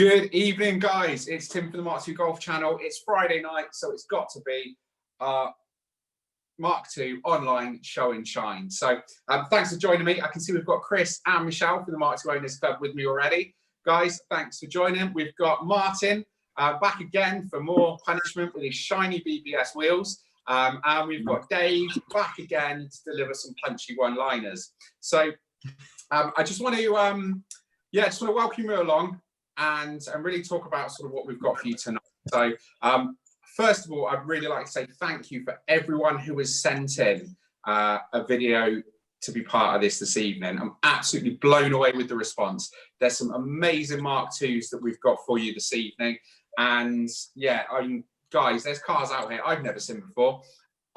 Good evening, guys. It's Tim from the MK2 Golf channel. It's Friday night, so it's got to be MK2 online show and shine. So thanks for joining me. I can see we've got Chris and Michelle from the MK2 Owners Club with me already. Guys, thanks for joining. We've got Martin back again for more punishment with his shiny BBS wheels. And we've got Dave back again to deliver some punchy one-liners. So I just want to, just want to welcome you along and really talk about sort of what we've got for you tonight. So first of all, I'd really like to say thank you for everyone who has sent in a video to be part of this evening. I'm absolutely blown away with the response. There's some amazing MK2s that we've got for you this evening. And yeah, I mean, guys, there's cars out here I've never seen before.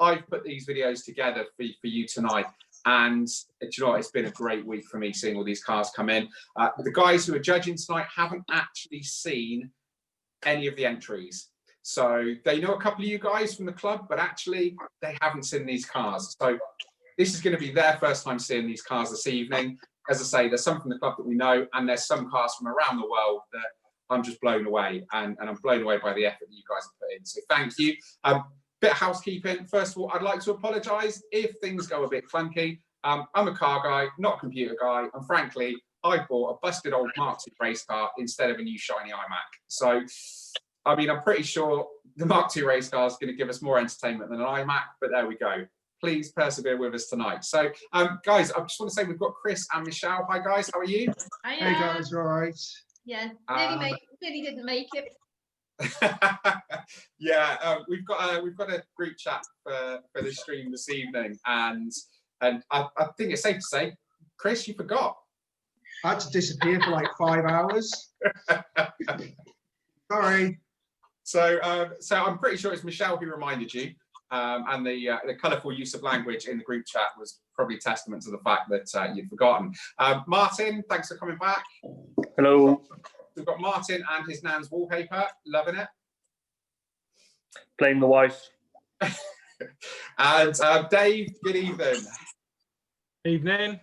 I've put these videos together for you tonight. And do you know what? It's been a great week for me seeing all these cars come in. The guys who are judging tonight haven't actually seen any of the entries. So they know a couple of you guys from the club, but actually they haven't seen these cars. So this is going to be their first time seeing these cars this evening. As I say, there's some from the club that we know, and there's some cars from around the world that I'm just blown away. And I'm blown away by the effort that you guys have put in. So thank you. Bit of housekeeping. First of all, I'd like to apologise if things go a bit clunky. I'm a car guy, not a computer guy, and frankly, I bought a busted old MK2 race car instead of a new shiny iMac. So, I mean, I'm pretty sure the MK2 race car is going to give us more entertainment than an iMac, but there we go. Please persevere with us tonight. So, guys, I just want to say we've got Chris and Michelle. Hi, guys. How are you? Hiya. Hey, guys. All right. Yeah, nearly didn't make it. Yeah, we've got a group chat for the stream this evening, and I think it's safe to say, Chris, you forgot. I had to disappear for like 5 hours. Sorry. So I'm pretty sure it's Michelle who reminded you, and the colourful use of language in the group chat was probably testament to the fact that you'd forgotten. Martin, thanks for coming back. Hello. We've got Martin and his nan's wallpaper, loving it. Blame the wife. And Dave, good evening. Evening.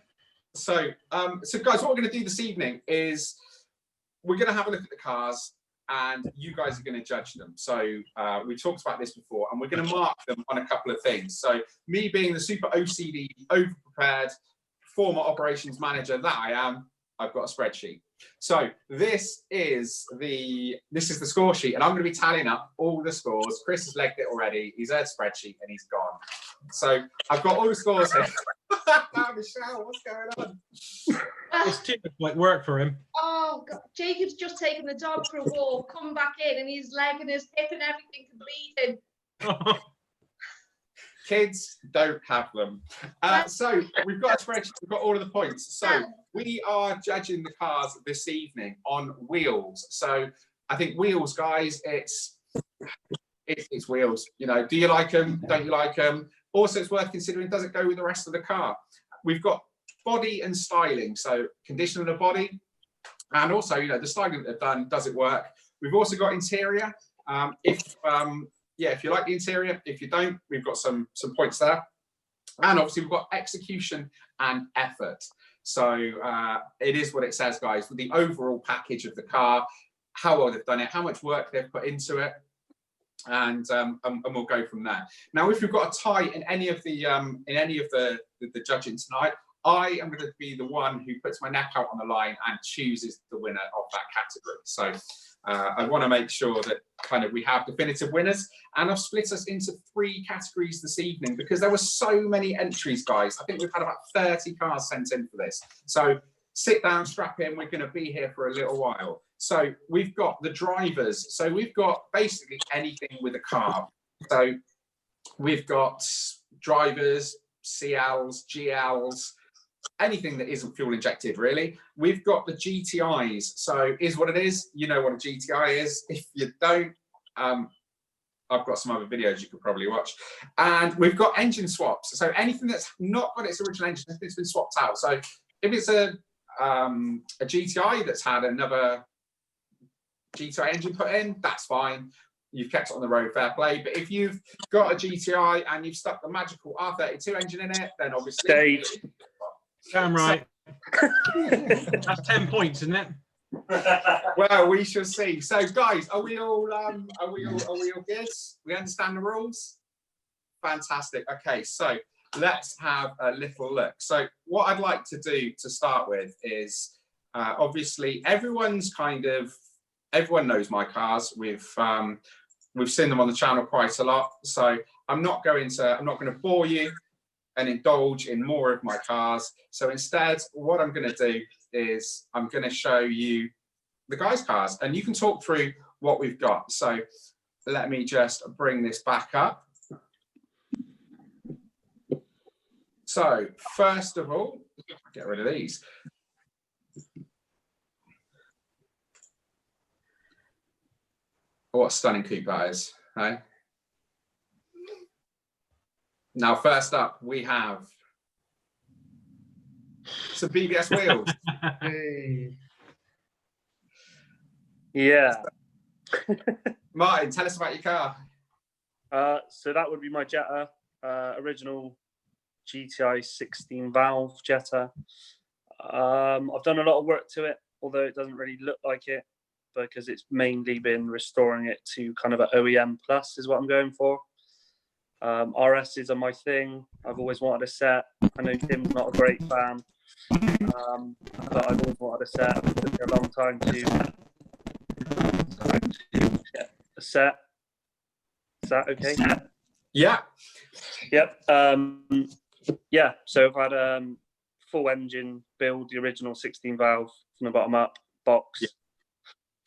So guys, what we're going to do this evening is we're going to have a look at the cars, and you guys are going to judge them. So we talked about this before, and we're going to mark them on a couple of things. So me being the super OCD, over-prepared former operations manager that I am, I've got a spreadsheet. So this is the score sheet, and I'm going to be tallying up all the scores. Chris has legged it already. He's had a spreadsheet and he's gone. So I've got all the scores here. Michelle, what's going on? It's too much work for him. Oh God, Jacob's just taken the dog for a walk, come back in, and his leg and his hip and everything bleeding. Kids don't have them. So we've got a spreadsheet, we've got all of the points. So we are judging the cars this evening on wheels. So I think wheels, guys, it's wheels. You know, do you like them? Don't you like them? Also, it's worth considering, does it go with the rest of the car? We've got body and styling. So condition of the body, and also, you know, the styling that they've done, does it work? We've also got interior. If you like the interior, if you don't, we've got some points there. And obviously we've got execution and effort. So it is what it says, guys, with the overall package of the car, how well they've done it, how much work they've put into it, and we'll go from there. Now, if you've got a tie in any of the judging tonight, I am going to be the one who puts my neck out on the line and chooses the winner of that category. So I want to make sure that kind of we have definitive winners, and I've split us into 3 categories this evening because there were so many entries, guys. I think we've had about 30 cars sent in for this. So sit down, strap in, we're going to be here for a little while. So we've got the drivers. So we've got basically anything with a car. So we've got drivers, CLs, GLs, anything that isn't fuel injected, really. We've got the GTIs. So is what it is. You know what a GTI is. If you don't, I've got some other videos you could probably watch. And we've got engine swaps. So anything that's not got its original engine, it's been swapped out. So if it's a GTI that's had another GTI engine put in, that's fine. You've kept it on the road, fair play. But if you've got a GTI and you've stuck the magical R32 engine in it, then obviously... Dave. Damn right. That's 10 points, isn't it? Well, we shall see. So, guys, are we all good? We understand the rules? Fantastic. Okay, so let's have a little look. So, what I'd like to do to start with is obviously everyone knows my cars. We've seen them on the channel quite a lot. So I'm not going to bore you and indulge in more of my cars. So instead, what I'm going to do is I'm going to show you the guys' cars, and you can talk through what we've got. So let me just bring this back up. So first of all, get rid of these. What a stunning coupe that is, hey? Now, first up, we have some BBS wheels. Hey. Yeah. Martin, tell us about your car. So that would be my Jetta, original GTI 16 valve Jetta. I've done a lot of work to it, although it doesn't really look like it, because it's mainly been restoring it to kind of an OEM plus is what I'm going for. RSs are my thing. I've always wanted a set. I know Tim's not a great fan, but I've always wanted a set. It took me a long time to get a set. Is that okay? Yeah. Yep. Yeah, so I've had full engine build, the original 16 valve from the bottom up, box,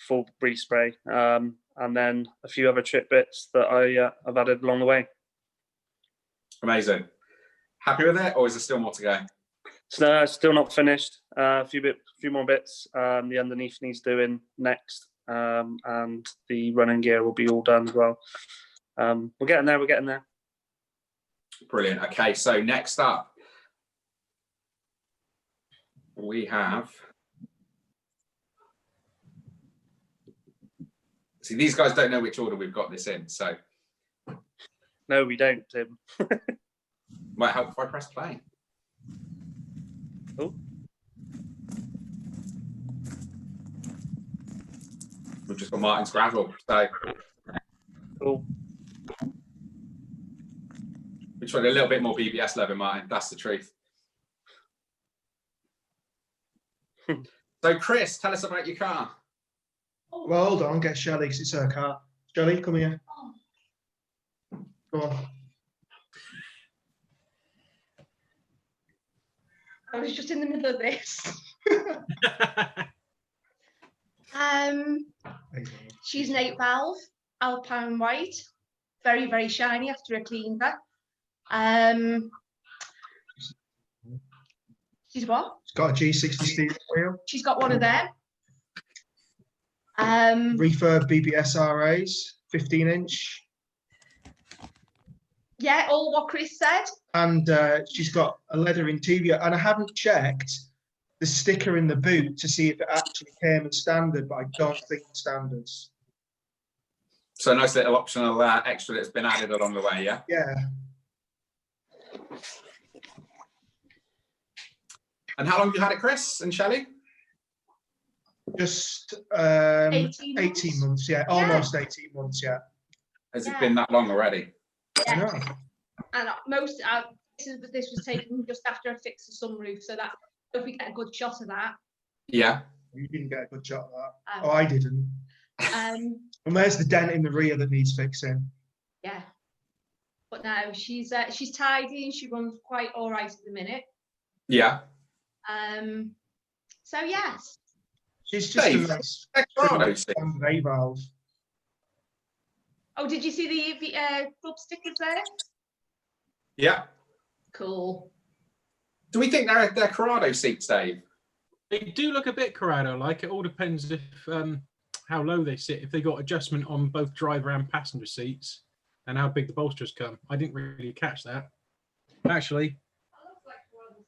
full respray, and then a few other trip bits that I've added along the way. Amazing. Happy with it, or is there still more to go? So still not finished. A few more bits. The underneath needs doing next, and the running gear will be all done as well. We're getting there. We're getting there. Brilliant. Okay, so next up, we have. See, these guys don't know which order we've got this in, so. No, we don't, Tim. Might help if I press play. Oh. We've just got Martin's gravel, so. Cool. We tried a little bit more BBS leather, Martin. That's the truth. So, Chris, tell us about your car. Well, hold on, get Shelley, because it's her car. Shelley, come here. Come on. I was just in the middle of this. She's an 8 valve, Alpine white, very, very shiny after a cleaner. She's what? It's got a G60 steering wheel. She's got one of them. Refurb BBS RAs, 15-inch. Yeah, all what Chris said. And she's got a leather interior. And I haven't checked the sticker in the boot to see if it actually came in standard, but I don't think it's standards. So a nice little optional extra that's been added along the way, yeah? Yeah. And how long have you had it, Chris and Shelley? Just 18 18 months, yeah. Almost 18 months, yeah. Has it been that long already? I know. And this was taken just after I fixed the sunroof, so that if we get a good shot of that. Yeah. You didn't get a good shot of that. I didn't. And there's the dent in the rear that needs fixing. yeah, but no, she's tidy and she runs quite all right at the minute. Yeah. So yes. She's just Dave, a nice Corrado seat. A valve. Oh, did you see the club stickers there? Yeah. Cool. Do we think they're Corrado seats, Dave? They do look a bit Corrado-like. It all depends if how low they sit. If they got adjustment on both driver and passenger seats, and how big the bolsters come. I didn't really catch that. Actually,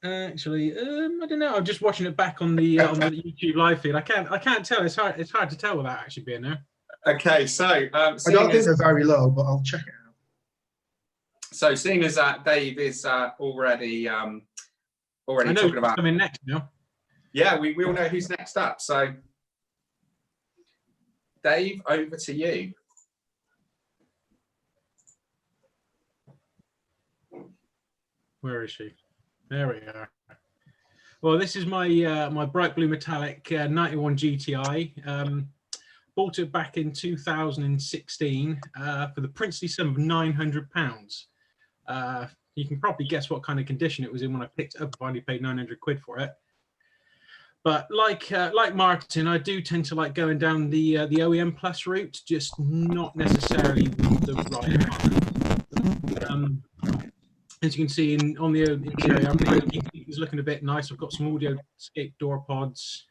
I don't know. I'm just watching it back on the YouTube live feed. I can't tell. It's hard to tell without actually being there. Okay, so I don't think they're very low, but I'll check it out. So seeing as Dave is already I know talking who's about coming next now. yeah, we all know who's next up. So Dave, over to you. Where is she? There we are. Well, this is my my bright blue metallic 91 GTI. Bought it back in 2016 for the princely sum of £900. You can probably guess what kind of condition it was in when I picked it up. I only paid 900 quid for it. But like Martin, I do tend to like going down the OEM plus route, just not necessarily with the right. As you can see on the interior, it's looking a bit nice. I've got some audio escape door pods.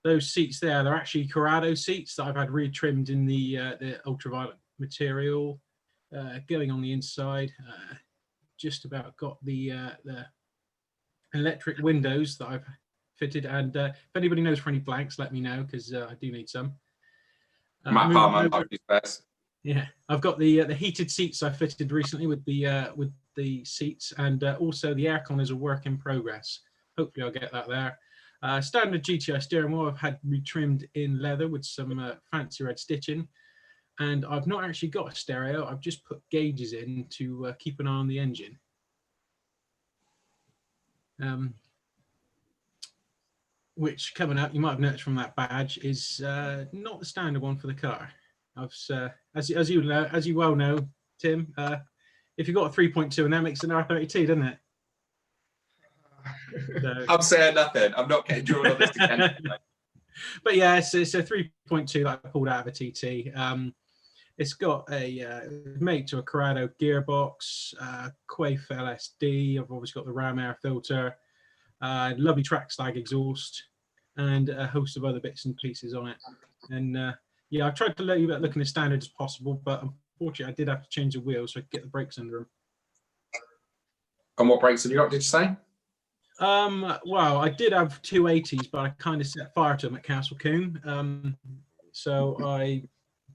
Those seats there, they're actually Corrado seats that I've had retrimmed in the ultraviolet material. Going on the inside, just about got the electric windows that I've fitted. And if anybody knows for any blanks, let me know, because I do need some. Matt Palmer, yeah, I've got the heated seats I fitted recently with the seats, and also the aircon is a work in progress. Hopefully I'll get that there. Standard GTI steering wheel I've had retrimmed in leather with some fancy red stitching, and I've not actually got a stereo. I've just put gauges in to keep an eye on the engine. Which, coming up, you might have noticed from that badge, is not the standard one for the car. As you well know, Tim, if you've got a 3.2, and that makes an R32, doesn't it? So, I'm saying nothing. I'm not getting drawn on this again. But yeah, it's a 3.2 that I pulled out of a TT. It's got a made to a Corrado gearbox, Quafe LSD. I've obviously got the ram air filter, lovely track slag exhaust, and a host of other bits and pieces on it. And yeah, I tried to leave it looking as standard as possible, but unfortunately, I did have to change the wheels so I could get the brakes under them. And what brakes have you got, did you say? Well, I did have 280s, but I kind of set fire to them at Castle Coombe. So I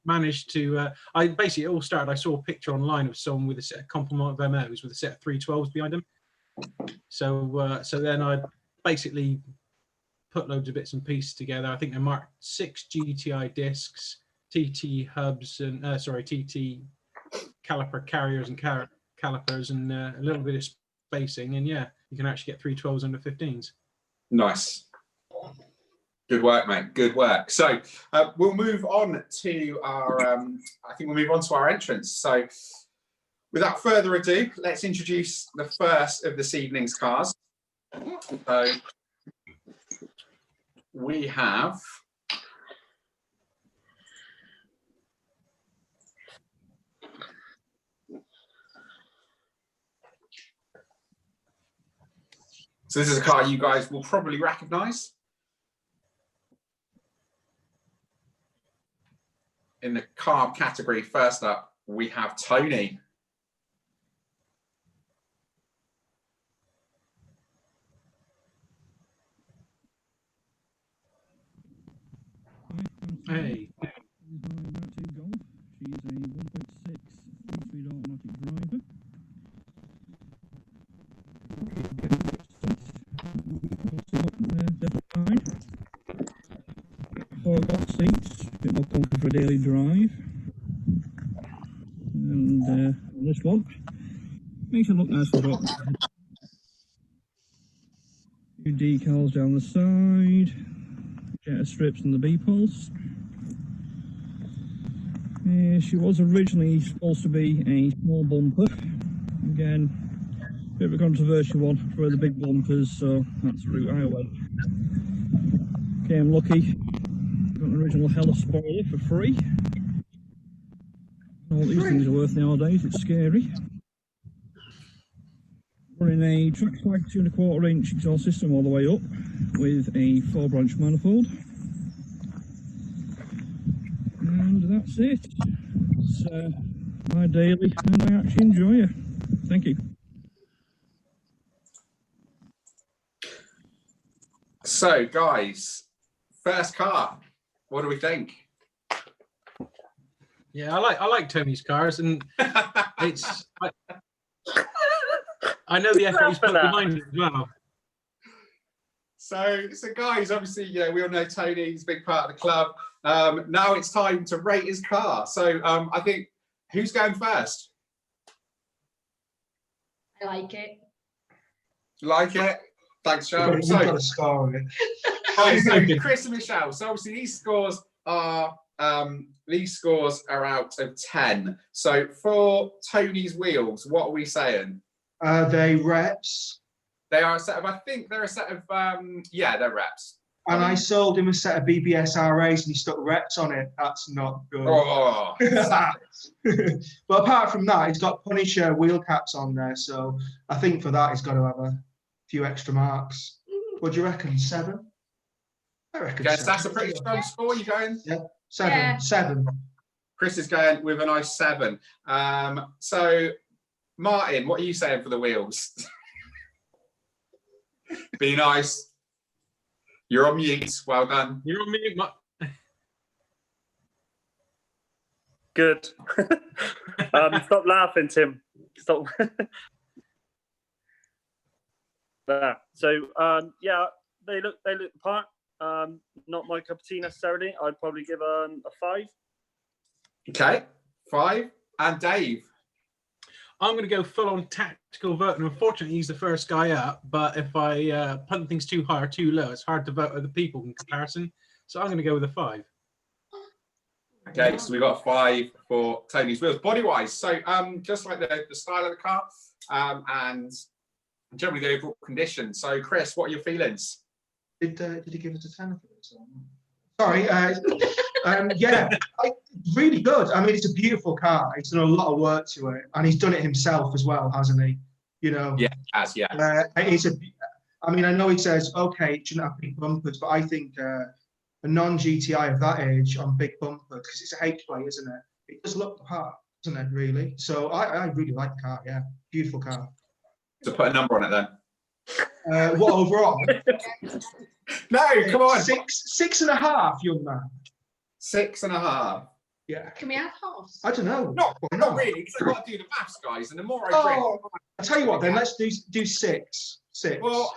managed to, I basically, it all started, I saw a picture online of someone with a set of complement of MOs with a set of 312s behind them. So so then I basically put loads of bits and pieces together. I think I marked 6 GTI discs, TT hubs, and TT caliper carriers and calipers, and a little bit of spacing. And yeah, you can actually get 312s under 15s. Nice. Good work, mate. Good work. So we'll move on to our, I think we'll move on to our entrance. So without further ado, let's introduce the first of this evening's cars. So we have so this is a car you guys will probably recognize. In the carb category, first up, we have Tony. Hey. MK2 Golf. She's a 1.6 3-speed automatic driver. Four golf seats, a bit more comfort for a daily drive. And this one makes it look nice for drop. Few decals down the side, Jetta strips and the B-pulse. She was originally supposed to be a small bumper. Again, a bit of a controversial one for the big bumpers, so that's the route I went. Okay, I'm lucky. Got an original Hella spoiler for free. All these things are worth nowadays, it's scary. Running a track slag 2¼ inch exhaust system all the way up with a 4-branch manifold. And that's it. It's my daily, and I actually enjoy it. Thank you. So, guys, first car, what do we think? Yeah, I like Tony's cars, and it's I know the effort he's put behind it as well. So guys, obviously, we all know Tony's a big part of the club. Now it's time to rate his car. So I think, who's going first? I like it. Like it? Thanks, Shell. We've So, got a score on it. right, so Chris and Michelle. So obviously these scores are out of 10. So for Tony's wheels, what are we saying? They reps. They are a set of, I think they're a set of, yeah, they're reps. And I sold him a set of BBS RAs and he stuck reps on it. That's not good. Oh, But apart from that, he's got Punisher wheel caps on there. So I think for that, he's got to have a few extra marks. What do you reckon? 7? I reckon yes, 7. that's a pretty strong score. You going? Yeah, 7. Yeah. 7. Chris is going with a nice 7. So Martin, what are you saying for the wheels? Be nice. You're on mute. Well done. You're on mute. Good. Stop laughing, Tim. Stop. There. So yeah, they look the part. Not my cup of tea necessarily. I'd probably give a 5. Okay, 5. And Dave. I'm going to go full on tactical voting. Unfortunately, he's the first guy up, but if I punt things too high or too low, it's hard to vote other people in comparison. So I'm going to go with a 5. Okay, so we got a 5 for Tony's wheels. Body-wise, so just like the style of the car and generally the overall condition. So Chris, what are your feelings? Did he give us a 10 for this? Sorry. Yeah, really good. I mean, it's a beautiful car. He's done a lot of work to it, and he's done it himself as well, hasn't he? You know. Yeah, as yeah. It's a. I mean, I know he says okay, it shouldn't have big bumpers, but I think a non-GTI of that age on big bumpers, because it's a H-plate, isn't it? It does look the part, doesn't it? Really. So I really like the car. Yeah, beautiful car. So put a number on it then. What overall? No, come on. 6.5, young man. 6.5. Yeah. Can we have halves? I don't know. Not Why not? really, because I've got to do the maths, guys. And the more I drink, Oh, I'll tell you what then, let's do 6. 6. well,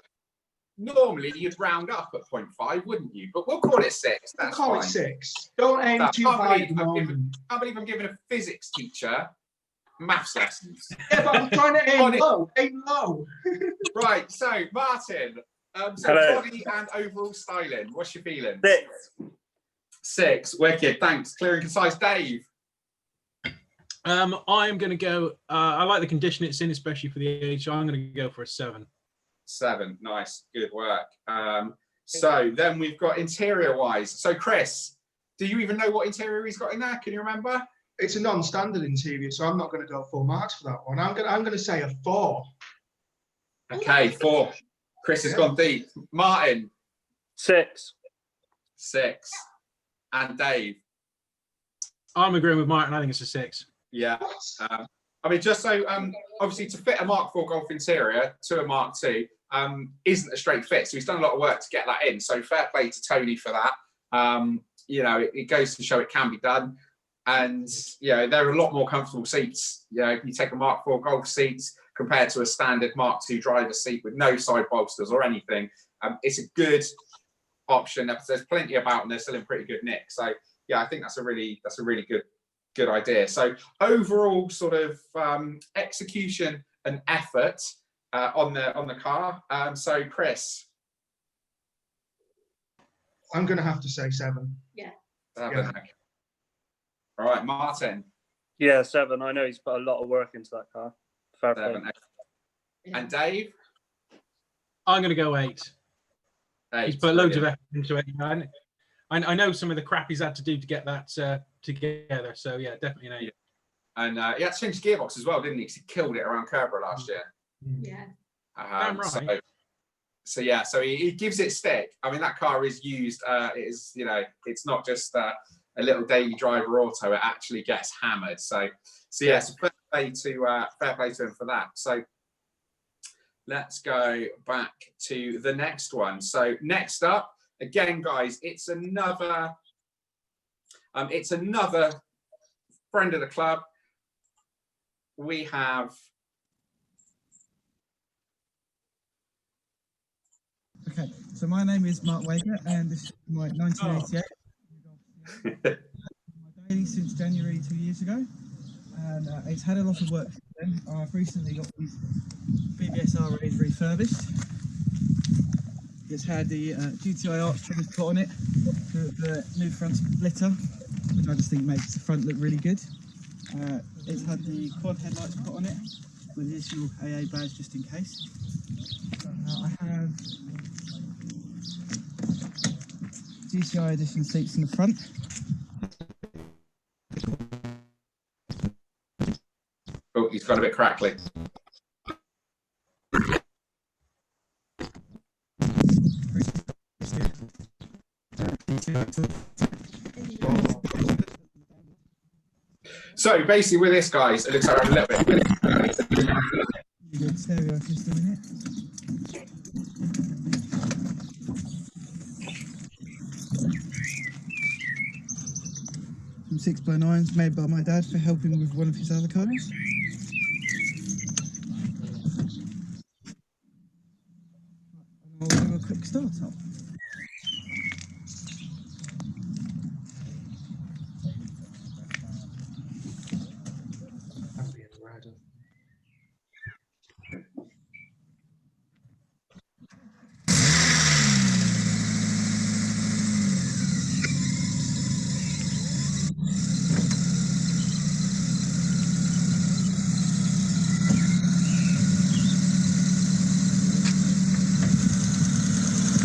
normally you'd round up at 0.5, wouldn't you? But we'll call it 6. I'll That's call fine. it 6. Don't aim I too can't high believe at the I've moment. I can't believe I'm giving a physics teacher maths lessons. Yeah, but I'm trying to aim low. Aim low. Right, so Martin, so Hello. body and overall styling, what's your feelings? 6. 6, wicked, thanks. Clear and concise. Dave? I'm going to go, I like the condition it's in, especially for the age, so I'm going to go for a 7. 7, nice, good work. So then we've got interior-wise. So Chris, do you even know what interior he's got in there? Can you remember? It's a non-standard interior, so I'm not going to go full marks for that one. I'm going to say a 4. Okay, 4. Chris has gone deep. Martin? 6. 6. And Dave? I'm agreeing with Martin. I think it's a 6. Yeah. I mean, just so obviously to fit a Mark IV Golf interior to a Mark II isn't a straight fit. So he's done a lot of work to get that in. So fair play to Tony for that. You know, it goes to show it can be done. And there are a lot more comfortable seats. You take a Mark IV Golf seats compared to a standard Mark II driver seat with no side bolsters or anything. It's a good option. There's plenty about, and they're still in pretty good nick. So yeah, I think that's a really good idea. So overall sort of execution and effort on the car. So Chris? I'm going to have to say 7. Yeah. 7. Yeah. Okay. All right, Martin? Yeah, 7. I know he's put a lot of work into that car. Fair play. 7. And Dave? I'm going to go 8. 8. He's put loads of effort into it. I know some of the crap he's had to do to get that together. So yeah, definitely an 8. And he had to change the gearbox as well, didn't he? Because he killed it around Kerbera last year. Yeah. Damn right. So yeah, so he gives it stick. I mean, that car is used. It is, it's not just a little daily driver auto. It actually gets hammered. So yeah, so fair play to him for that. So let's go back to the next one. So next up, again, guys, it's another friend of the club. We have Okay, so my name is Mark Waker, and this is my 1988. My daily since January 2 years ago, and it's had a lot of work since then. I've recently got these BBS RAs refurbished. It's had the GTI arch trimmers put on it, the new front splitter, which I just think makes the front look really good. It's had the quad headlights put on it with the additional AA badge just in case. I have GTI edition seats in the front. Oh, he's gone a bit crackly. So basically with this, guys, it looks like a little bit. Good stereo system in it. Some 6x9s made by my dad for helping with one of his other cars. I'll do a quick start up.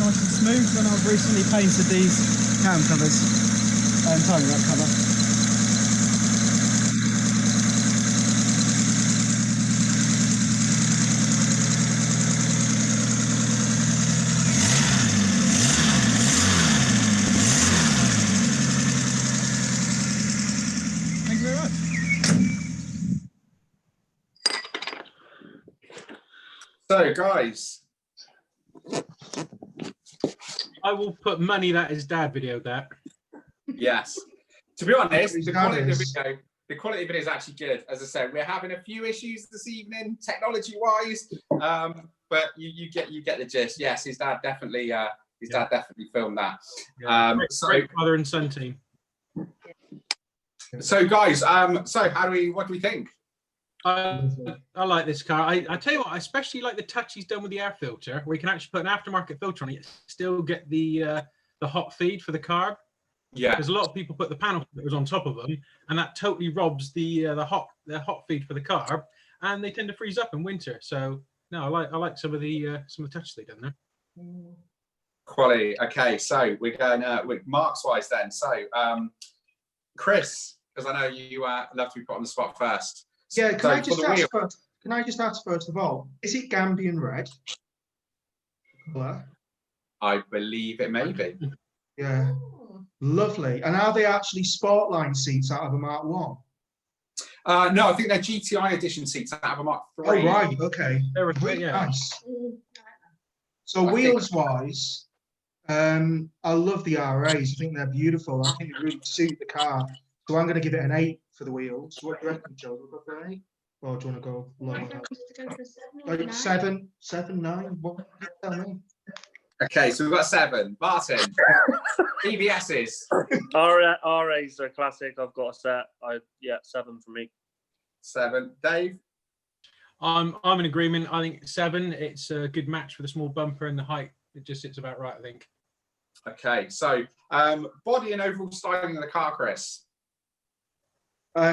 Nice and smooth, and I've recently painted these cam covers and tiny wrap cover. Thank you very much. So guys, I will put money that his dad videoed that. yes. To be honest, His the dad quality of the is. video is actually good. As I said, we're having a few issues this evening, technology-wise, but you get the gist. Yes, his dad definitely filmed that. Great father and son team. So guys, what do we think? I like this car. I tell you what, I especially like the touch he's done with the air filter, where you can actually put an aftermarket filter on it, still get the hot feed for the carb. Yeah. Because a lot of people put the panel filters on top of them, and that totally robs the hot feed for the carb, and they tend to freeze up in winter. So no, I like some of the touches they've done there. Quality. Okay, so we're going with marks wise then. So Chris, because I know you love to be put on the spot first. Yeah, can So I just for the ask wheel- first? Can I just ask first of all, is it Gambian red colour? I believe it may be. Yeah, lovely. And are they actually Sportline seats out of a Mark 1? No, I think they're GTI edition seats out of a Mark 3. Oh, right, okay. They're Really yeah. nice. So I think- wheels wise, I love the RAs. I think they're beautiful. I think they really suit the car. So I'm going to give it an 8 for the wheels. What do you reckon, Joe? We'll go for an 8? Or do you want to go lower? Like 7, 9? What do you tell me? Okay, so we've got 7. Martin, BBSs. RAs are classic. I've got a set. 7 for me. 7. Dave? I'm in agreement. I think 7. It's a good match for the small bumper and the height. It just sits about right, I think. Okay, so body and overall styling of the car, Chris.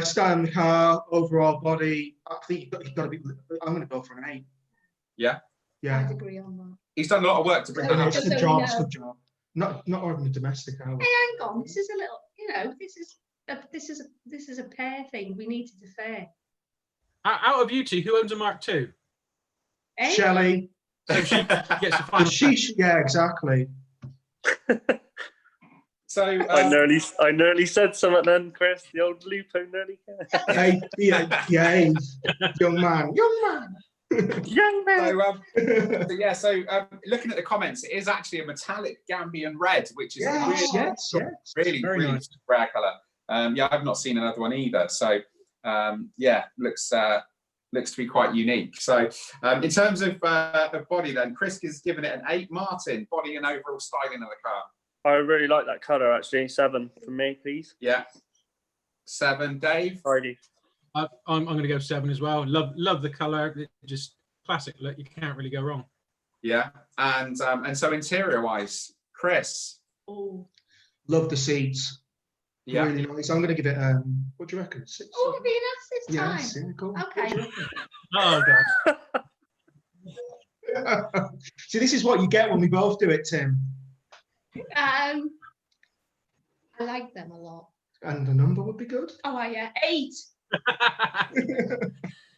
Style in the car, overall body. I think you've got to be. I'm going to go for an 8. Yeah. Yeah. I'd agree on that. He's done a lot of work to bring that Yeah, up. it's a good job. It's a good job. Not even a domestic car. Hey, hang on. This is a little. This is a pair thing. We need to defer. Out of you two, who owns a Mark II? Eh? Shelley. So she gets a final. Yeah, exactly. So I nearly said something then, Chris. The old Lupo nearly. Yeah, young man. Young man. So looking at the comments, it is actually a metallic Gambian red, which is Yes. really Very really nice. rare color. I've not seen another one either. So looks looks to be quite unique. So in terms of body then, Chris has given it an 8. Martin, body and overall styling of the car. I really like that colour actually. 7 from me, please. Yeah. 7. Dave? Friday. I'm going to go 7 as well. Love the colour. Just classic look. You can't really go wrong. Yeah. And so interior wise, Chris? Oh, Love the seats. Yeah. Really nice. I'm going to give it, what do you reckon? 6? oh, being asked this time. Yes, yeah, cool. Okay. Oh, God. See, this is what you get when we both do it, Tim. I like them a lot. And the number would be good. Oh, yeah, 8.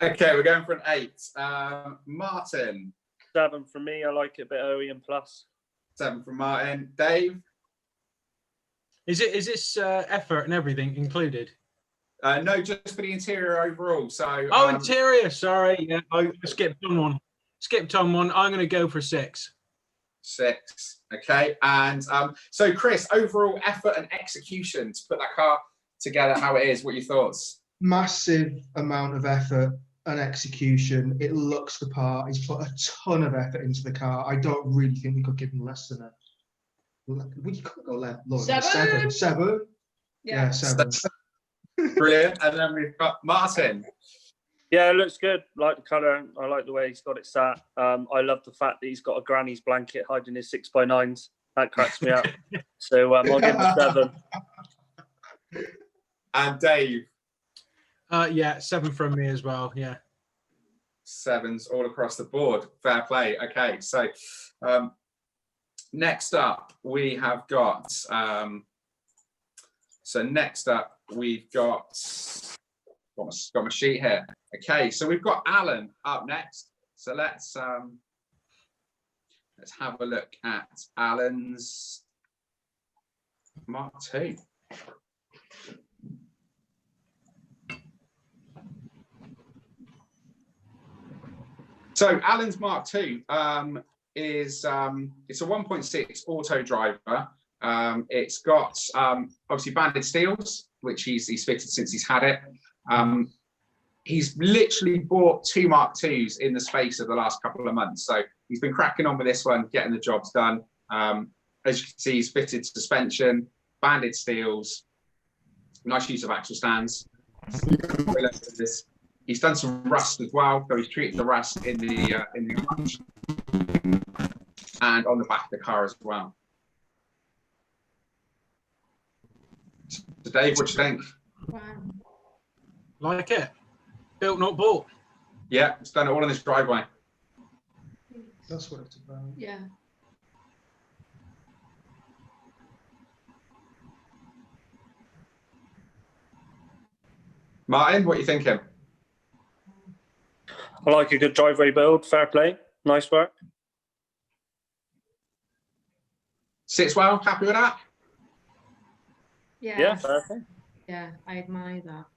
Okay, we're going for an 8. Martin? 7 from me. I like it a bit OEM plus. 7 from Martin. Dave? Is this effort and everything included? No, just for the interior overall. So interior. Sorry, yeah, I skipped on one. I'm going to go for 6. 6. Okay, and so Chris, overall effort and execution to put that car together how it is. What are your thoughts? Massive amount of effort and execution. It looks the part. He's put a ton of effort into the car. I don't really think we could give him less than it. We couldn't go less. 7. 7. Yeah, 7. Brilliant. And then we've got Martin. Yeah, it looks good. Like the colour. I like the way he's got it sat. I love the fact that he's got a granny's blanket hiding his 6x9s. That cracks me up. So I'll give him a 7. And Dave. Yeah, 7 from me as well. Yeah. 7s all across the board. Fair play. Okay, so next up we have got. We've got my sheet here. Okay, so we've got Alan up next. So let's have a look at Alan's Mark II. So Alan's Mark II is it's a 1.6 auto driver. It's got obviously banded steels, which he's fitted since he's had it. He's literally bought 2 Mark IIs in the space of the last couple of months. So he's been cracking on with this one, getting the jobs done. As you can see, he's fitted suspension, banded steels, nice use of axle stands. He's done some rust as well, so he's treated the rust in the clutch and on the back of the car as well. So Dave, what do you think? Wow. Like it. Built, not bought. Yeah, it's done it all in this driveway. That's what it's about. Yeah. Martin, what are you thinking? I like a good driveway build. Fair play. Nice work. Sits well, happy with that? Yeah. Yeah, fair play. Yeah, I admire that.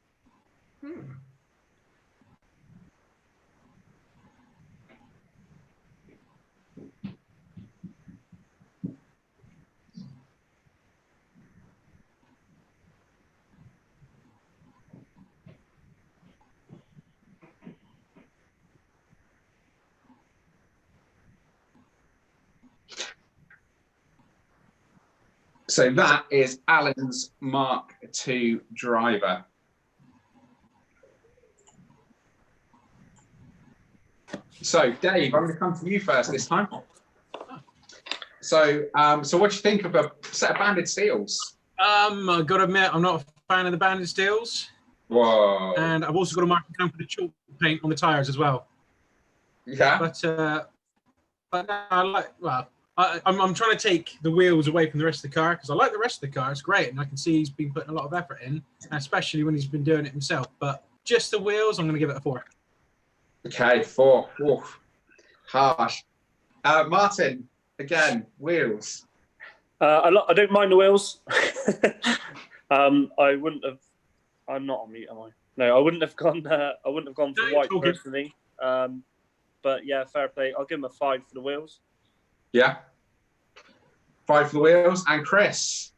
So that is Alan's Mark II driver. So Dave, I'm going to come to you first this time. So what do you think of a set of banded steels? I've got to admit, I'm not a fan of the banded steels. Whoa. And I've also got to mark down for the chalk paint on the tyres as well. Yeah. But I like, well, I'm trying to take the wheels away from the rest of the car because I like the rest of the car. It's great. And I can see he's been putting a lot of effort in, especially when he's been doing it himself. But just the wheels, I'm going to give it a 4. Okay, 4. Oof. Harsh. Martin, again, wheels. I don't mind the wheels. I wouldn't have. I'm not on mute, am I? No, I wouldn't have gone. I wouldn't have gone for white personally. But yeah, fair play. I'll give him a 5 for the wheels. Yeah. 5 for the wheels. And Chris?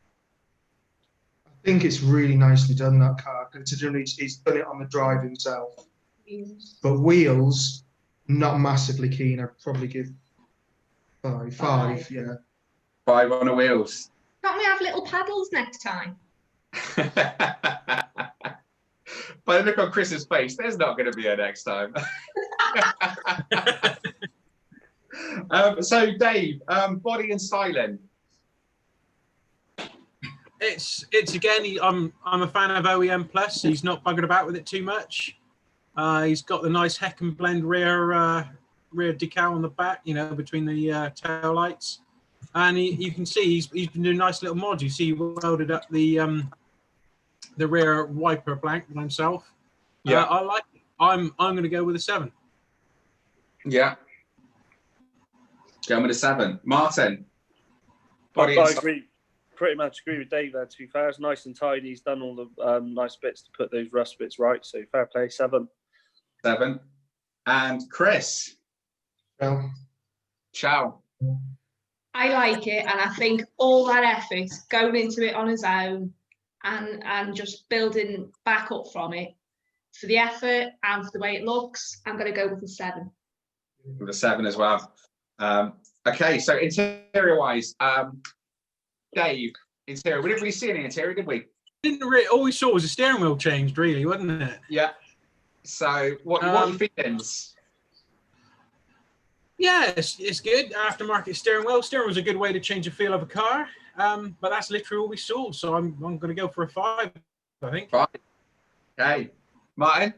I think it's really nicely done, that car, considering he's done it on the drive himself. But wheels, not massively keen. I'd probably give five, yeah. 5 on the wheels. Can't we have little paddles next time? By the look on Chris's face, there's not going to be a next time. So Dave, body and styling. It's again. I'm a fan of OEM Plus. He's not buggered about with it too much. He's got the nice Heck and Blend rear decal on the back, you know, between the tail lights, and you can see he's been doing nice little mods. You see, he welded up the rear wiper blank by himself. Yeah, I like it. I'm going to go with a 7. Yeah, going with a 7. Martin. I agree. Pretty much agree with Dave there. To be fair, it's nice and tidy. He's done all the nice bits to put those rust bits right. So fair play, 7. 7. And Chris. Well, Ciao. I like it, and I think all that effort going into it on his own and just building back up from it, for the effort and for the way it looks, I'm going to go with a 7. With a 7 as well. Okay, so interior-wise, Dave, interior. We didn't really see any interior, did we? All we saw was a steering wheel changed, really, wasn't it? Yeah. So what are your feelings? Yeah, it's good. Aftermarket steering wheel. Steering wheel's a good way to change the feel of a car. But that's literally all we saw. So I'm going to go for a 5, I think. 5. Okay. Martin?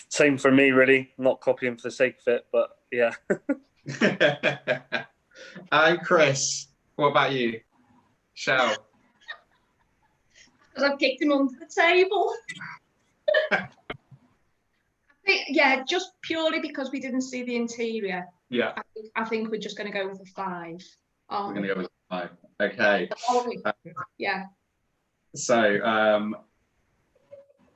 Same for me, really. Not copying for the sake of it, but yeah. And Chris, what about you? Shell? Because I've kicked him under the table. I think, yeah, just purely because we didn't see the interior. Yeah. I think we're just going to go with a 5. We're going to go with a 5. Okay. Yeah. So,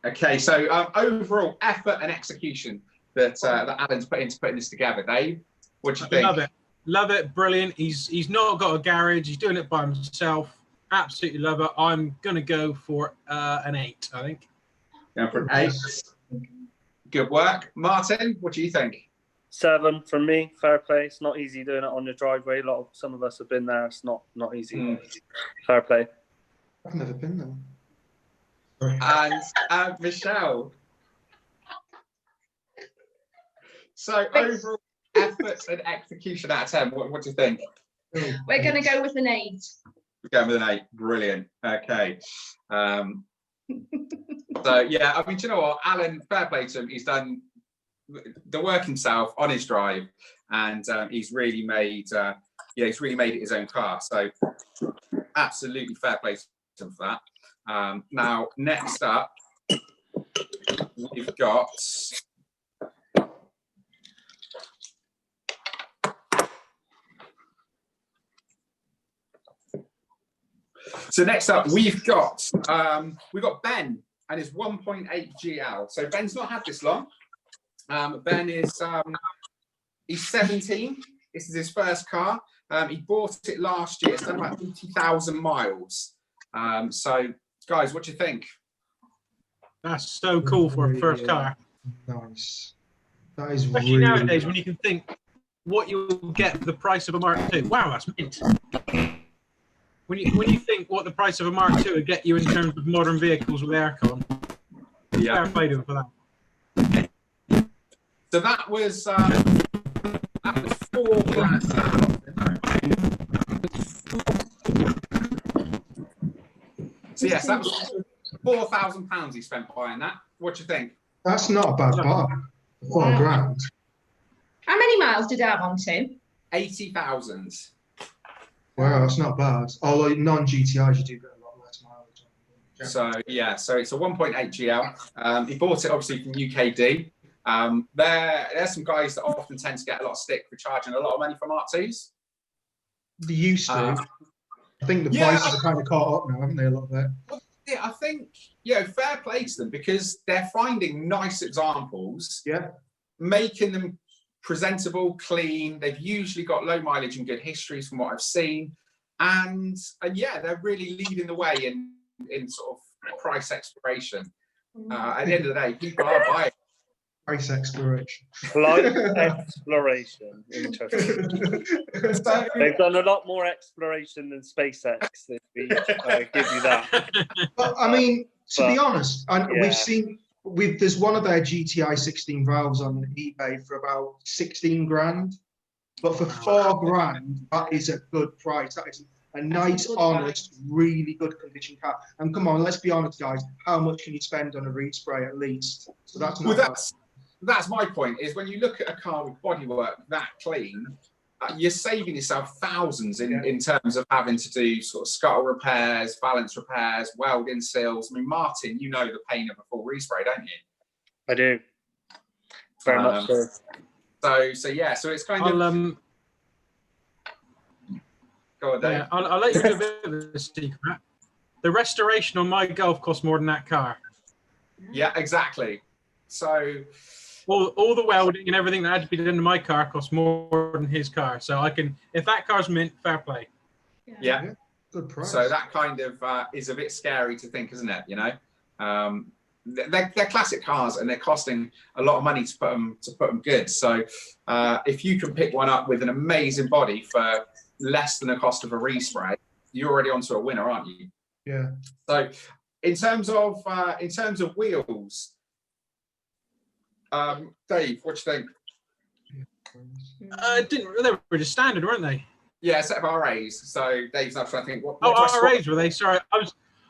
okay. So overall effort and execution that Alan's put into putting this together. Dave, what do you think? Love it, brilliant. He's not got a garage. He's doing it by himself. Absolutely love it. I'm gonna go for an 8. I think. Going for an 8. Good work, Martin. What do you think? 7 from me. Fair play. It's not easy doing it on your driveway. Some of us have been there. It's not easy. Fair play. I've never been there. And Michelle. So overall effort and execution out of 10. What do you think? We're going to go with an 8. We're going with an 8. Brilliant. Okay. So yeah, I mean, do you know what, Alan? Fair play to him. He's done the work himself on his drive, and he's really made he's really made it his own car. So absolutely fair play to him for that. Now next up, we've got. So next up, we've got Ben and his 1.8 GL. So Ben's not had this long. Ben is he's 17. This is his first car. He bought it last year. It's done about 80,000 miles. So guys, what do you think? That's so cool for a first car. Nice. That is Especially really nowadays when you can think what you'll get for the price of a Mark II. Wow, that's mint. When you think what the price of a Mark II would get you in terms of modern vehicles with aircon, fair play to them for that. So that was £4,000. So yes, that was £4,000 he spent buying that. What do you think? That's not a bad buy. £4,000. How many miles did I have on, Tim? 80,000. Wow, that's not bad. Although non-GTIs, you do get a lot less mileage. So yeah, so it's a 1.8 GL. He bought it obviously from UKD. There's some guys that often tend to get a lot of stick for charging a lot of money for Mark IIs. They used to. I think the prices are kind of caught up now, haven't they, a little bit? Well, yeah, I think, fair play to them because they're finding nice examples, making them presentable, clean. They've usually got low mileage and good histories from what I've seen. And yeah, they're really leading the way in sort of price exploration. At the end of the day, people are buying. Price exploration. Flight exploration. Interesting. They've done a lot more exploration than SpaceX this week. I give you that. But I mean, to be honest, and yeah. we've seen there's one of their GTI 16 valves on eBay for about 16 grand. But for 4 grand, that is a good price. That is a nice, honest, really good condition car. And come on, let's be honest, guys. How much can you spend on a respray at least? So that's not. Well, that's my point. Is when you look at a car with bodywork that clean, you're saving yourself thousands in terms of having to do sort of scuttle repairs, balance repairs, welding seals. I mean, Martin, you know the pain of a full respray, don't you? I do. Very much so. So yeah, so it's kind of. Go on, Dave. Yeah, I'll let you do a bit of a secret. The restoration on my Golf costs more than that car. Yeah, exactly. So all the welding and everything that had to be done to my car costs more than his car. So I can, if that car's mint, fair play. Yeah. Good price. So that kind of is a bit scary to think, isn't it? You know, they're classic cars and they're costing a lot of money to put them good. So if you can pick one up with an amazing body for less than the cost of a respray, you're already onto a winner, aren't you? Yeah. So in terms of wheels, Dave, what do you think? They were just standard, weren't they? Yeah, a set of RAs. So Dave's now trying to think. What RAs were they? Sorry,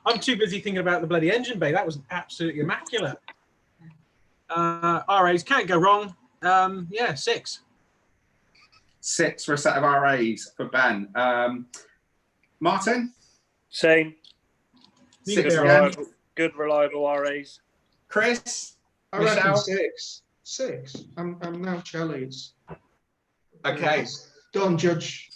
I'm too busy thinking about the bloody engine bay. That was absolutely immaculate. RAs can't go wrong. Yeah, 6. 6 for a set of RAs for Ben. Martin? Same. 6 good, reliable RAs. Chris? I reckon 6. 6. I'm now Chelly's. Okay. Don't judge.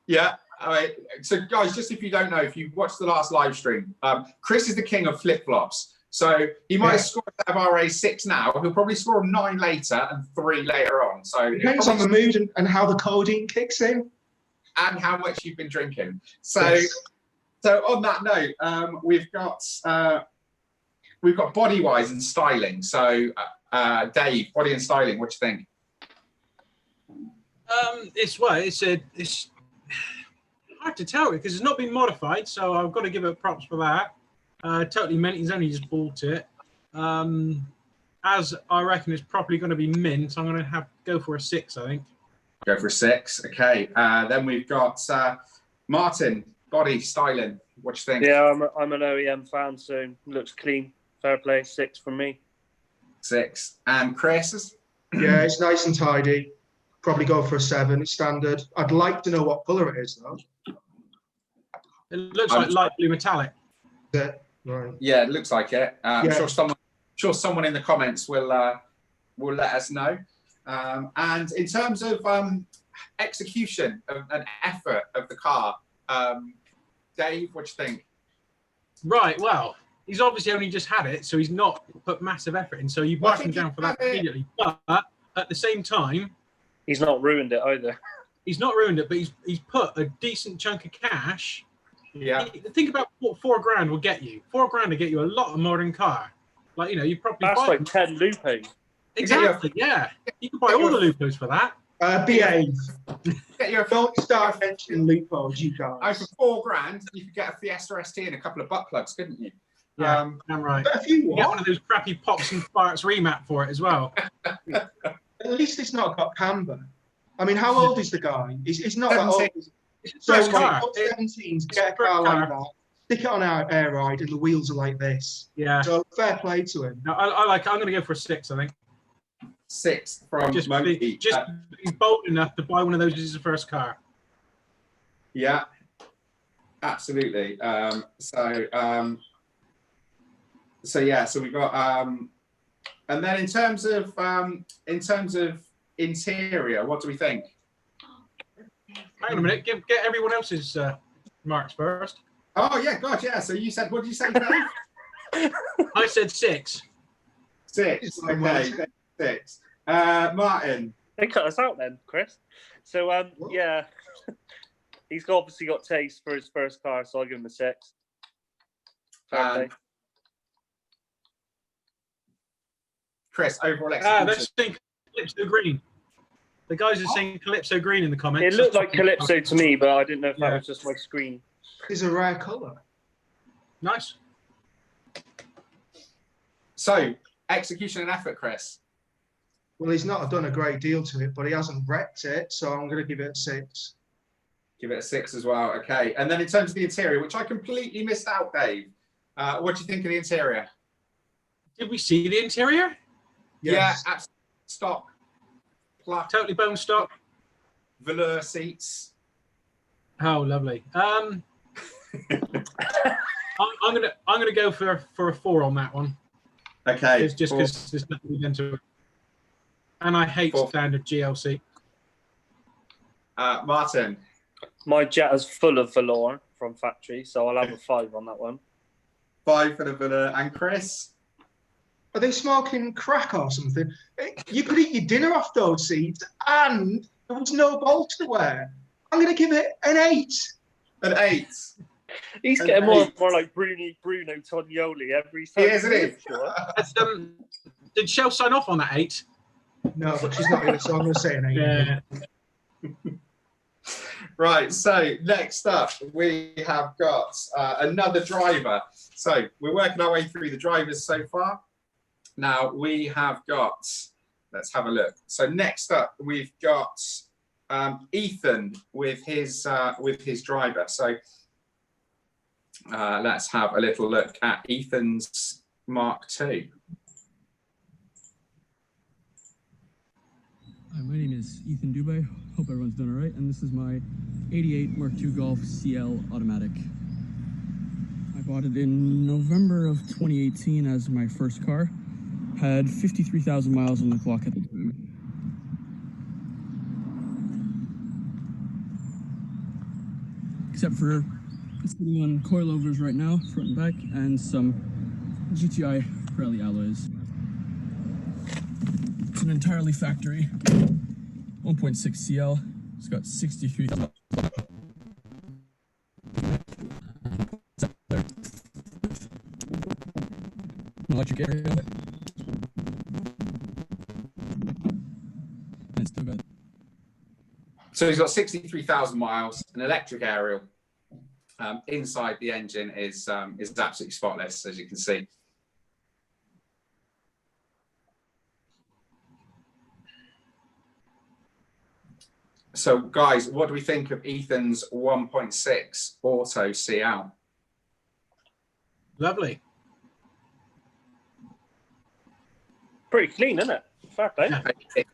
Yeah. All right. So, guys, just if you don't know, if you watched the last live stream, Chris is the king of flip-flops. So he might have scored a set of RA 6 now. He'll probably score 9 later and 3 later on. So depends on the mood and how the codeine kicks in. And how much you've been drinking. So, so on that note, we've got body-wise and styling. So, Dave, body and styling, what do you think? It's hard to tell because it's not been modified, so I've got to give it props for that. Totally mint. He's only just bought it. As I reckon it's probably going to be mint, I'm going to go for a 6, I think. Go for a 6. Okay. Then we've got Martin, body styling. What do you think? Yeah, I'm an OEM fan, so looks clean. Fair play. 6 from me. 6. And Chris? Yeah, it's nice and tidy. Probably go for a 7. It's standard. I'd like to know what colour it is, though. It looks like light blue metallic. Yeah, right. Yeah, it looks like it. I'm sure someone in the comments will let us know. And in terms of execution and effort of the car, Dave, what do you think? Right. Well, he's obviously only just had it, so he's not put massive effort in. So you mark him down for that immediately. But at the same time, he's not ruined it either. He's not ruined it, but he's put a decent chunk of cash. Yeah. Think about what 4 grand will get you. 4 grand will get you a lot of modern car. Like, you know, you probably that's like 10 Lupos. Exactly. Yeah. You can buy all the Lupos for that. Behave. Don't start mentioning Lupos, you guys. For 4 grand, you could get a Fiesta ST and a couple of butt plugs, couldn't you? Yeah, I'm right. But if you get one of those crappy pops and sparks remap for it as well. At least it's not got camber. I mean, how old is the guy? He's not that old. So, 17s, get a car like that, stick it on our air ride, and the wheels are like this. Yeah. So fair play to him. No, I like it. I'm going to go for a 6, I think. 6 from Monkey. He's bold enough to buy one of those as his first car. Yeah, absolutely. So we've got and then in terms of interior, what do we think? Hang on a minute, get everyone else's marks first. Oh yeah, God, yeah. So you said, what did you say, Dave? I said 6. 6. Okay, 6. Martin. They cut us out then, Chris. So yeah, he's obviously got taste for his first car, so I'll give him a 6. Chris, overall Ah, execution. they're saying Calypso Green. The guys are saying Calypso Green in the comments. It looked like Calypso to me, but I didn't know if that Yeah. was just my screen. It's a rare colour. Nice. So, execution and effort, Chris. Well, he's not done a great deal to it, but he hasn't wrecked it, so I'm going to give it a 6. Give it a 6 as well. Okay. And then in terms of the interior, which I completely missed out, Dave. What do you think of the interior? Did we see the interior? Yes. Yeah, absolutely. Stock, plush, Totally bone stock. velour seats. Oh, lovely. I'm gonna go for a 4 on that one. Okay. It's just because there's nothing into it. And I hate 4. standard GLC. Martin. My Jetta's full of velour from factory, so I'll have a 5 on that one. 5 for the velour. And Chris? Are they smoking crack or something? You could eat your dinner off those seats, and there was no bolts to wear. I'm going to give it an 8. An 8. He's An getting more 8. and more like Bruno Tognoli every He time. is, isn't he? Did Shell sign off on that 8? No, but she's not here, so I'm going to say an 8. Yeah. Right, so next up we have got another driver. So we're working our way through the drivers so far. Now we have got, let's have a look. So next up we've got Ethan with his driver. So let's have a little look at Ethan's Mark II. Hi, my name is Ethan Dubé. Hope everyone's doing all right. And this is my 88 Mark II Golf CL automatic. I bought it in November of 2018 as my first car. Had 53,000 miles on the clock at the time. Except for sitting on coilovers right now, front and back, and some GTI Pirelli alloys. It's an entirely factory 1.6 CL. It's got 63. Electric aerial. And it's still got. So he's got 63,000 miles, an electric aerial. Inside the engine is absolutely spotless, as you can see. So, guys, what do we think of Ethan's 1.6 Auto CL? Lovely. Pretty clean, isn't it? Fair play.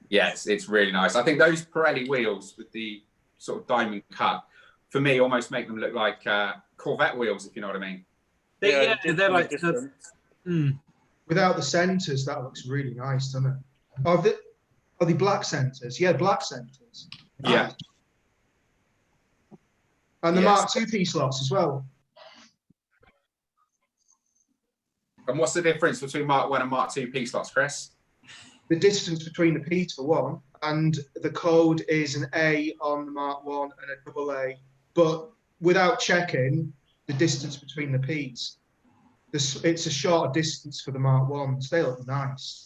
Yes, it's really nice. I think those Pirelli wheels with the sort of diamond cut, for me, almost make them look like Corvette wheels, if you know what I mean. They're like Without the centres, that looks really nice, doesn't it? Are the black centres? Yeah, black centres. Yeah. And the Yes. Mark II P-slots as well. And what's the difference between Mark 1 and Mark 2 P-slots, Chris? The distance between the P's for one, and the code is an A on the Mark 1 and a double A. But without checking the distance between the P's, it's a shorter distance for the Mark 1s. They look nice.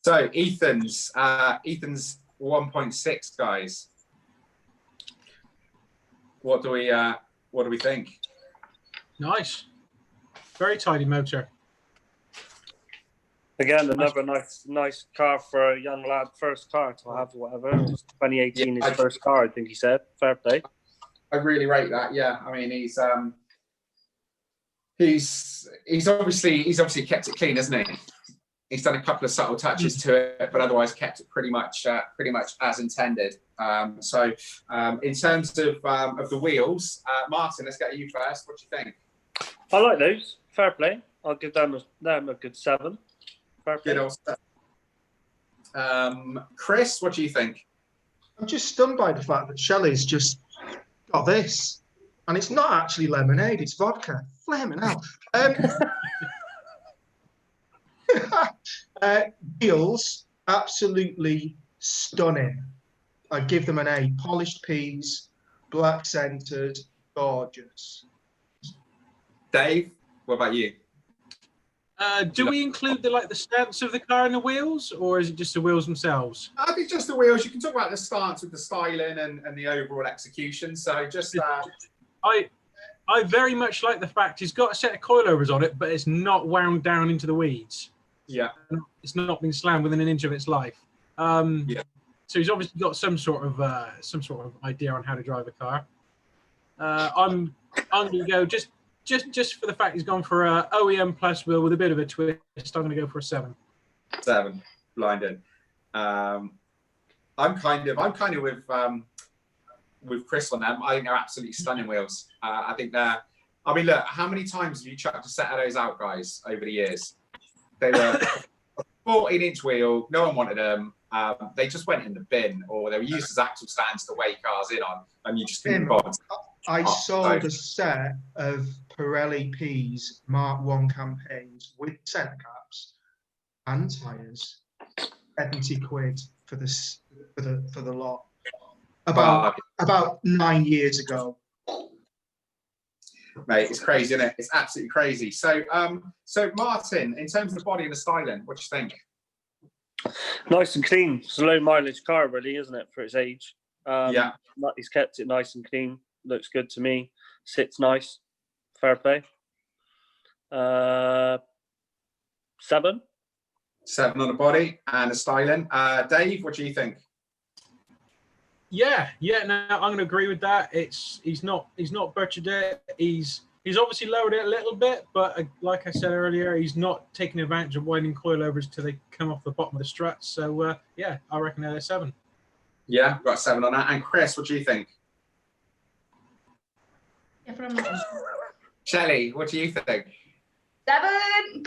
So Ethan's 1.6, guys. What do we think? nice. Very tidy motor. Again, another nice car for a young lad, first car to have, whatever. It was 2018, Yeah, his first car, I think he said. Fair play. I really rate that. Yeah, I mean he's obviously kept it clean, hasn't he? He's done a couple of subtle touches to it, but otherwise kept it pretty much as intended. So in terms of the wheels, Martin, let's get you first. What do you think? I like those. Fair play. I'll give them a good 7. Fair play. Good old stuff. Chris, what do you think? I'm just stunned by the fact that Shelley's just got this. And it's not actually lemonade, it's vodka. Flaming out. Wheels, absolutely stunning. I'd give them an A. Polished P's, black centered, gorgeous. Dave? what about you? Do we include the stance of the car and the wheels, or is it just the wheels themselves? I think just the wheels. You can talk about the stance with the styling and the overall execution. So just I very much like the fact he's got a set of coilovers on it, but it's not wound down into the weeds. Yeah, it's not been slammed within an inch of its life. Yeah. So he's obviously got some sort of idea on how to drive a car. I'm going to go just for the fact he's gone for a OEM plus wheel with a bit of a twist. I'm going to go for a 7. 7, blinded. I'm kind of with Chris on them. I think they're absolutely stunning wheels. I think they're. I mean, look, how many times have you chucked a set of those out, guys, over the years? They were a 14-inch wheel. No one wanted them. They just went in the bin, or they were used as actual stands to weigh cars in on, and you just couldn't bother. I sold a set of Pirelli P's Mark 1 campaigns with center caps and tyres, 70 quid for the lot. About 9 years ago. Mate, it's crazy, isn't it? It's absolutely crazy. So, Martin, in terms of the body and the styling, what do you think? Nice and clean. It's a low mileage car, really, isn't it, for its age? Yeah. He's kept it nice and clean. Looks good to me. Sits nice. Fair play. 7. 7 on the body and the styling. Dave, what do you think? Yeah. No, I'm going to agree with that. He's not butchered it. He's obviously lowered it a little bit, but like I said earlier, he's not taking advantage of winding coilovers till they come off the bottom of the struts. So yeah, I reckon they're a 7. Yeah, we've got a 7 on that. And Chris, what do you think? Yeah, from Shelley, what do you think? 7.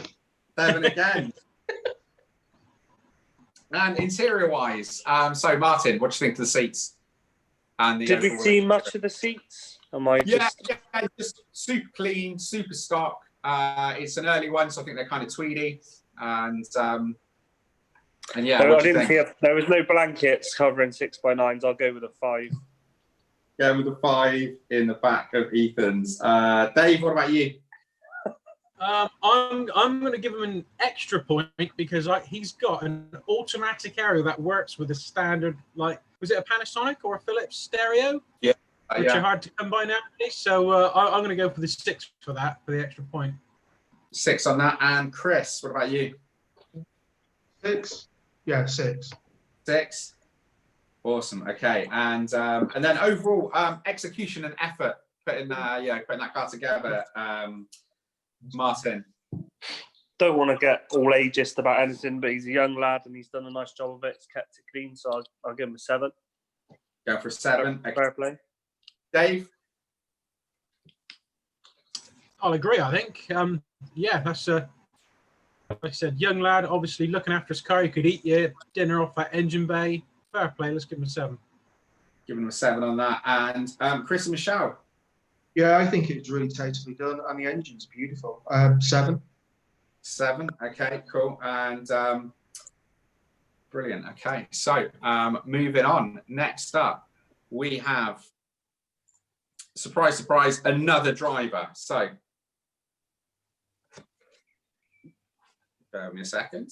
7 again. And interior-wise, so Martin, what do you think of the seats? And the Did we see much of the seats? Yeah, just super clean, super stock. It's an early one, so I think they're kind of tweedy. And yeah, there was no blankets covering 6x9s. I'll go with a 5. Go with a 5 in the back of Ethan's. Dave, what about you? I'm going to give him an extra point because he's got an automatic area that works with a standard, was it a Panasonic or a Philips stereo? Yeah. Which are hard to come by nowadays. So I'm going to go for the 6 for that, for the extra point. 6 on that. And Chris, what about you? 6. Yeah, 6. 6. Awesome. Okay. And then overall execution and effort putting that car together. Martin. Don't want to get all ageist about anything, but he's a young lad and he's done a nice job of it. He's kept it clean, so I'll give him a 7. Go for a 7. Fair play. Dave? I'll agree, I think. Yeah, that's like I said, young lad, obviously looking after his car. He could eat your dinner off that engine bay. Fair play. Let's give him a 7. Giving him a 7 on that. And Chris and Michelle? Yeah, I think it's really tastefully done, and the engine's beautiful. 7. 7. Okay, cool. And brilliant. Okay, so moving on. Next up, we have, surprise, surprise, another driver. So, bear with me a second.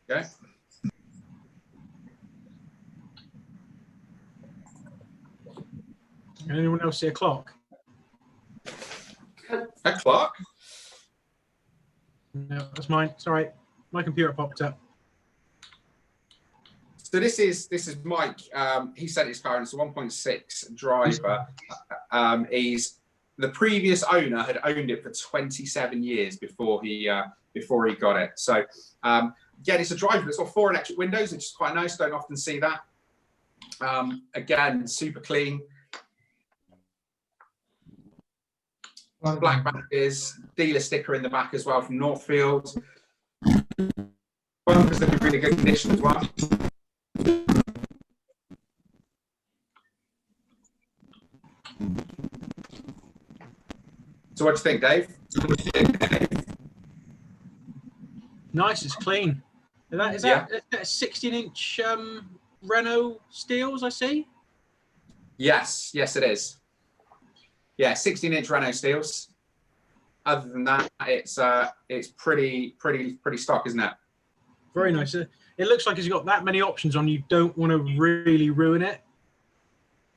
Okay. Anyone else see a clock? A clock? No, that's mine. Sorry, my computer popped up. So this is Mike. He sent his car, and it's a 1.6 driver. The previous owner had owned it for 27 years before he got it. So again, it's a driver. It's got 4 electric windows, which is quite nice. Don't often see that. Again, super clean. Black backers, dealer sticker in the back as well from Northfield. Bumpers in really good condition as well. So what do you think, Dave? Nice, it's clean. Is that a 16-inch Renault Steels, I see? Yes, yes, it is. Yeah, 16-inch Renault steels. Other than that, it's pretty stock, isn't it? Very nice. It looks like it's got that many options on. You don't want to really ruin it.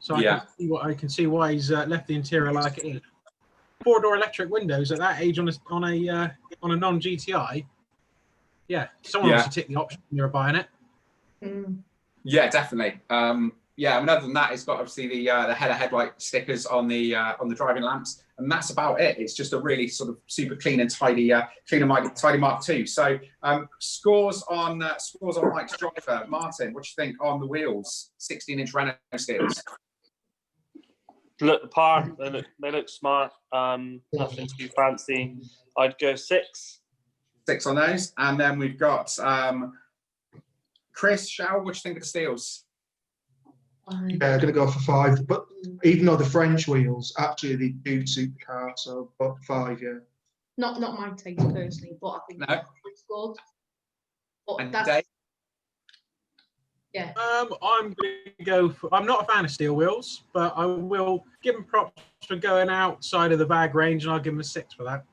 So I can see why he's left the interior like it is. 4-door electric windows at that age on a non-GTI. Yeah, someone wants to tick the option when you're buying it. Yeah, definitely. Yeah, I mean, other than that, it's got obviously the headlight stickers on the driving lamps, and that's about it. It's just a really sort of super clean and tidy Mark II. So scores on Mike's driver. Martin, what do you think on the wheels? 16-inch Renault steels. Look the part. They look smart. Nothing too fancy. I'd go 6. 6 on those, and then we've got Chris. What do you think of the steels? Yeah, I'm going to go for 5. But even though the French wheels, actually, they do suit the car. So, but 5, yeah. Not my taste personally, but I think it's good. But And that's, Dave? yeah. I'm going to go for. I'm not a fan of steel wheels, but I will give them props for going outside of the bag range, and I'll give them a 6 for that.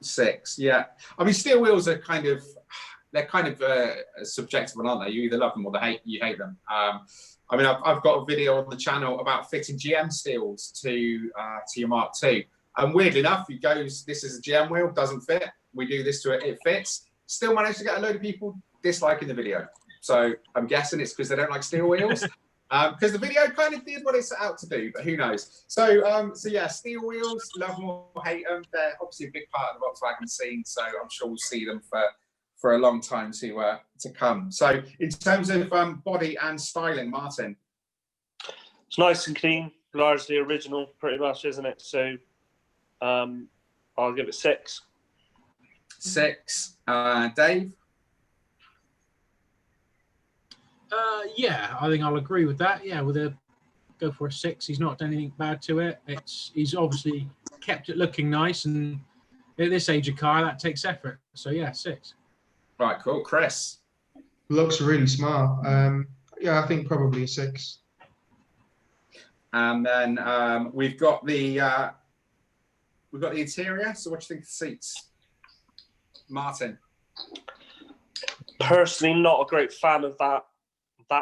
6, yeah. I mean, steel wheels are kind of subjective, aren't they? You either love them or you hate them. I mean, I've got a video on the channel about fitting GM steels to your Mark II, and weirdly enough, it goes, this is a GM wheel, doesn't fit. We do this to it, it fits. Still managed to get a load of people disliking the video. So I'm guessing it's because they don't like steel wheels. Because the video kind of did what it set out to do, but who knows? So yeah, steel wheels, love them or hate them. They're obviously a big part of the Volkswagen scene, so I'm sure we'll see them for a long time to come. So in terms of body and styling, Martin. It's nice and clean, largely original, pretty much, isn't it? So I'll give it 6. 6. Dave? Yeah, I think I'll agree with that. Yeah, go for a 6. He's not done anything bad to it. He's obviously kept it looking nice, and at this age of car, that takes effort. So yeah, 6. Right, cool. Chris? Looks really smart. Yeah, I think probably a 6. And then we've got the interior. So what do you think of the seats, Martin? Personally, not a great fan of that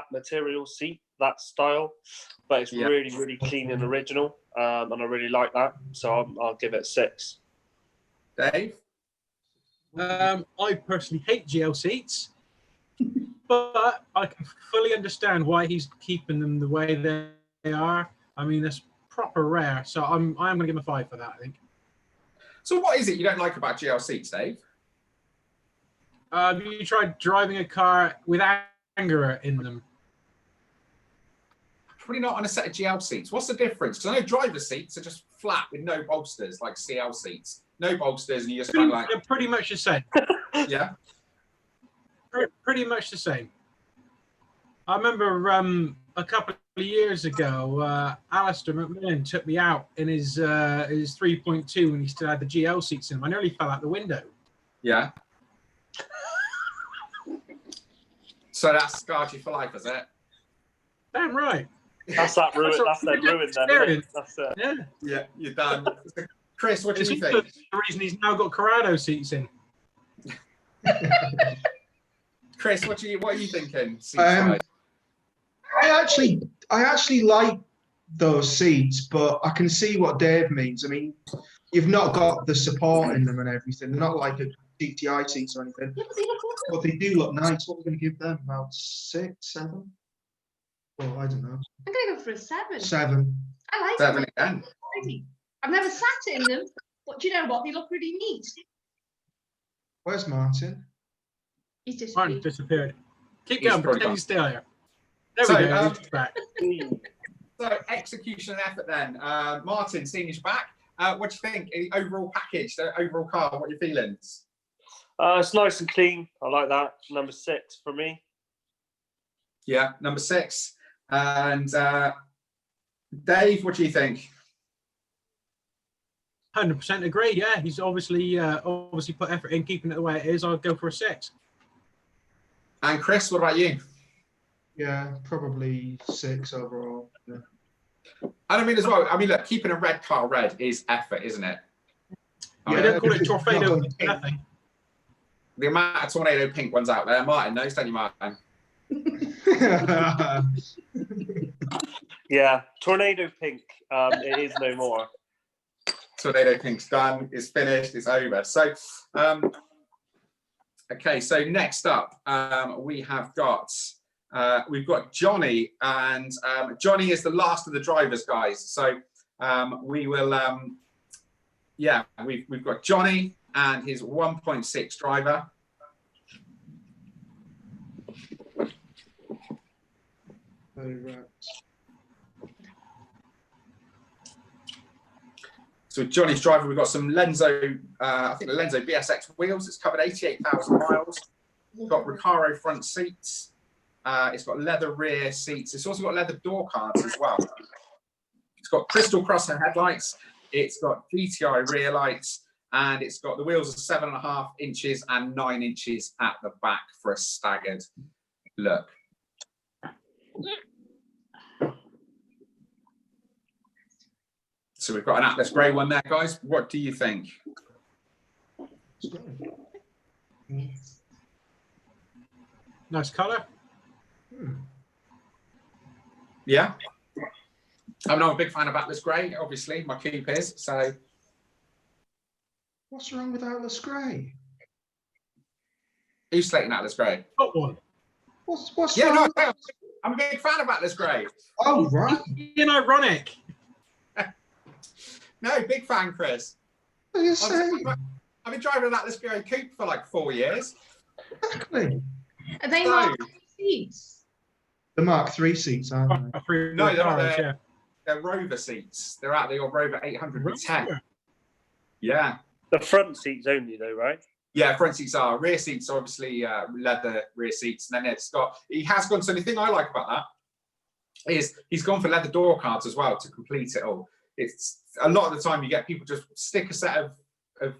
material seat, that style, but it's really, really clean and original, and I really like that. So I'll give it 6. Dave? I personally hate GL seats, but I can fully understand why he's keeping them the way they are. I mean, that's proper rare. So I'm going to give him a 5 for that, I think. So what is it you don't like about GL seats, Dave? Have you tried driving a car with anger in them? Probably not on a set of GL seats. What's the difference? Because I know driver seats are just flat with no bolsters, like CL seats. No bolsters, and you just kind of like... They're pretty much the same. Yeah? Pretty much the same. I remember a couple of years ago, Alistair McMillan took me out in his 3.2 when he still had the GL seats in him. I nearly fell out the window. Yeah. So that scarred you for life, is it? Damn right. That's that ruin. That's that ruin then. That's it. Yeah. Yeah, you're done. Chris, what do you think? That's the reason he's now got Corrado seats in. Chris, what are you thinking? I actually like those seats, but I can see what Dave means. I mean, you've not got the support in them and everything. They're not like a GTI seats or anything, but they do look nice. What are we going to give them? About 6, 7? Well, I don't know. I'm going to go for a 7. 7. I like 7 them. again. I've never sat in them, but do you know what? They look really neat. Where's Martin? He's disappeared. Martin disappeared. Keep He's going, probably pretend gone. he's still here. There So, we go. He's back. So execution and effort then. Martin, seeing you back. What do you think? The overall package, the overall car, what are your feelings? It's nice and clean. I like that. Number 6 for me. Yeah, number 6. And Dave, what do you think? 100% agree. Yeah, he's obviously put effort in keeping it the way it is. I'll go for a 6. And Chris, what about you? Yeah, probably 6 overall. Yeah. And I mean as well, I mean, look, keeping a red car red is effort, isn't it? I Yeah, don't call it because it's not torpedo going for nothing. The amount of tornado pink ones out there, Martin knows, don't you, Martin? Yeah, tornado pink. It is no more. Tornado pink's done, it's finished, it's over. So, okay, so next up, we've got Johnny, and Johnny is the last of the drivers, guys. So we will, yeah, we've got Johnny and his 1.6 driver. So Johnny's driver, we've got some Lenzo, I think the Lenzo BSX wheels. It's covered 88,000 miles. It's got Recaro front seats. It's got leather rear seats. It's also got leather door cards as well. It's got crystal crosshair headlights. It's got GTI rear lights, and it's got the wheels are 7.5 inches and 9 inches at the back for a staggered look. So we've got an Atlas grey one there, guys. What do you think? Nice colour. Yeah. I'm not a big fan of Atlas grey, obviously. My coupe is, so. What's wrong with Atlas grey? Are you slating Atlas grey? Got one. What's Yeah, wrong? no, I'm a big fan of Atlas grey. Oh, right. Being ironic. No, big fan, Chris. What are you saying? I've been driving an Atlas grey coupe for like 4 years. Exactly. Are they So- Mark seats? The Mark III seats, aren't they? No, they're not Cars, there. They're Rover seats. They're out there on Rover 810. Rover. Yeah. The front seats only, though, right? Yeah, front seats are. Rear seats, obviously, leather rear seats. And then he has gone, so the thing I like about that is he's gone for leather door cards as well to complete it all. It's a lot of the time you get people just stick a set of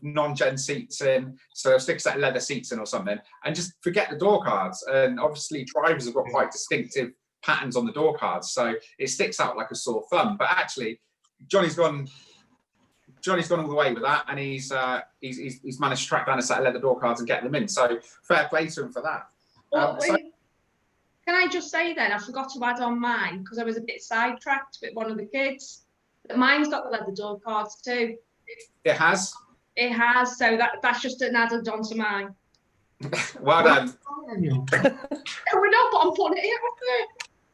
non-gen seats in, so they'll stick a set of leather seats in or something, and just forget the door cards. And obviously drivers have got quite distinctive patterns on the door cards, so it sticks out like a sore thumb. But actually, Johnny's gone all the way with that, and he's managed to track down a set of leather door cards and get them in. So fair play to him for that. Well, can I just say then, I forgot to add on mine because I was a bit sidetracked with one of the kids. But mine's got the leather door cards too. It has. It has, so that's just an added onto mine. Well done. No, we're not, but I'm putting it here.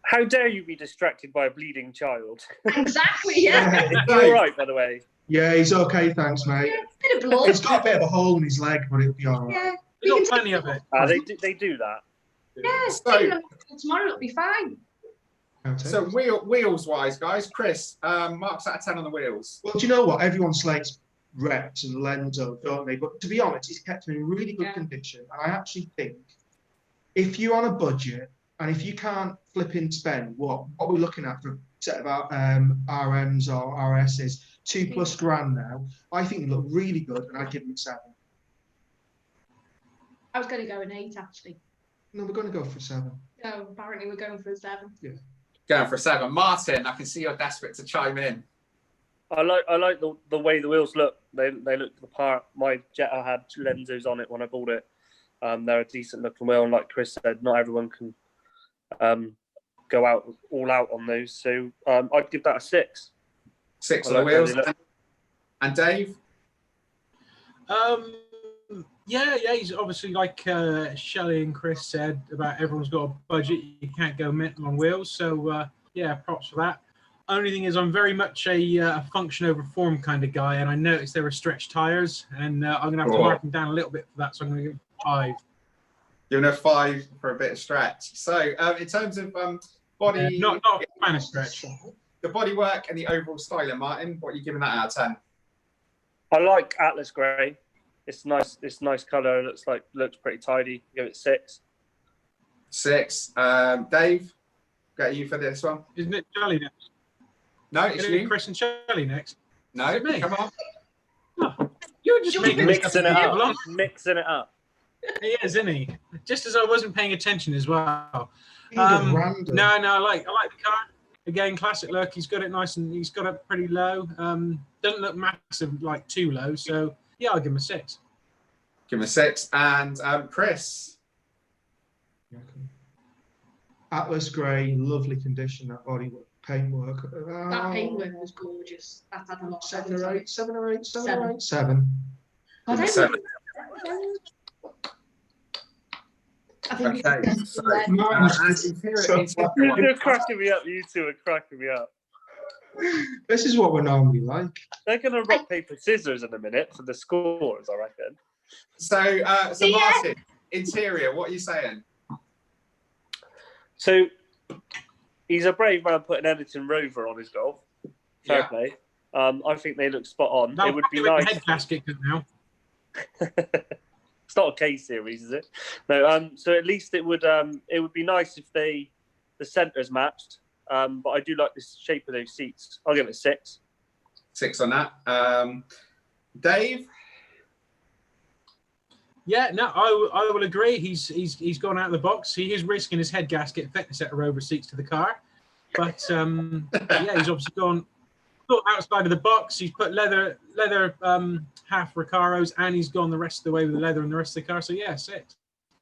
How dare you be distracted by a bleeding child? Exactly, yeah. Is he all right, by the way? Yeah, he's okay, thanks, mate. Yeah, bit of blood. It's got a bit of a hole in his leg, but it'll be all right. Yeah, We've got plenty of it. They do that. yeah. So- Tomorrow it'll be fine. So wheels wise, guys, Chris, marks out of 10 on the wheels. Well, do you know what? Everyone slates Reps and Lenzo, don't they? But to be honest, he's kept them in really good condition. And I actually think if you're on a budget and if you can't flip and spend what we're looking at for a set of RMs or RSs, $2+ grand now, I think they look really good, and I'd give them a 7. I was going to go an 8 actually. No, we're going to go for a 7. No, apparently we're going for a 7. Yeah. Going for a 7. Martin, I can see you're desperate to chime in. I like the way the wheels look. They look the part. My Jetta had Lenzos on it when I bought it. They're a decent looking wheel, and like Chris said, not everyone can go all out on those. So I'd give that a 6. 6 I on the like how wheels. they look. And Dave? Yeah, he's obviously like Shelley and Chris said about everyone's got a budget. You can't go mental on wheels. So yeah, props for that. Only thing is, I'm very much a function over form kind of guy, and I noticed there were stretched tires, and I'm going to have to mark them down a little bit for that. So I'm going to give it 5. Giving a 5 for a bit of stretch. So in terms of body, not a fan of stretch. the bodywork and the overall styling, Martin, what are you giving that out of 10? I like Atlas Grey. It's nice. It's nice colour. It looks pretty tidy. Give it 6. 6. Dave, get you for this one. Isn't it Shelley next? No, it's Isn't it you. Chris and Shelley next? No, Is it me? come on. Oh, you're just making Mixing it people up. Mixing it up. He is, isn't he? Just as I wasn't paying attention as well. Random. No, I like the car. again, classic look. He's got it nice and he's got it pretty low. Doesn't look massive, like too low. So yeah, I'll give him a 6. Give him a 6. And Chris. Atlas grey, lovely condition. That body paintwork. That paintwork was gorgeous. That had a lot. 7 or 8. 7 or 8. 7 or 8. 7. I Give him a think 7. I think Okay. So, You're cracking me up. You two are cracking me up. This is what we're normally like. They're going to rock, paper, scissors in a minute for the scores, I reckon. So Martin, interior, what are you saying? So he's a brave man putting Editon Rover on his Golf. Fair play. I think they look spot on. No, it would be nice. Head gasket now. It's not a K series, is it? No. So at least it would be nice if the centers matched. But I do like the shape of those seats. I'll give it a 6. 6 on that. Dave. Yeah, no, I will agree. He's gone out of the box. He is risking his head gasket, fitting a set of Rover seats to the car, but yeah, he's obviously gone outside of the box. He's put leather half Recaros, and he's gone the rest of the way with the leather and the rest of the car. So yeah, 6.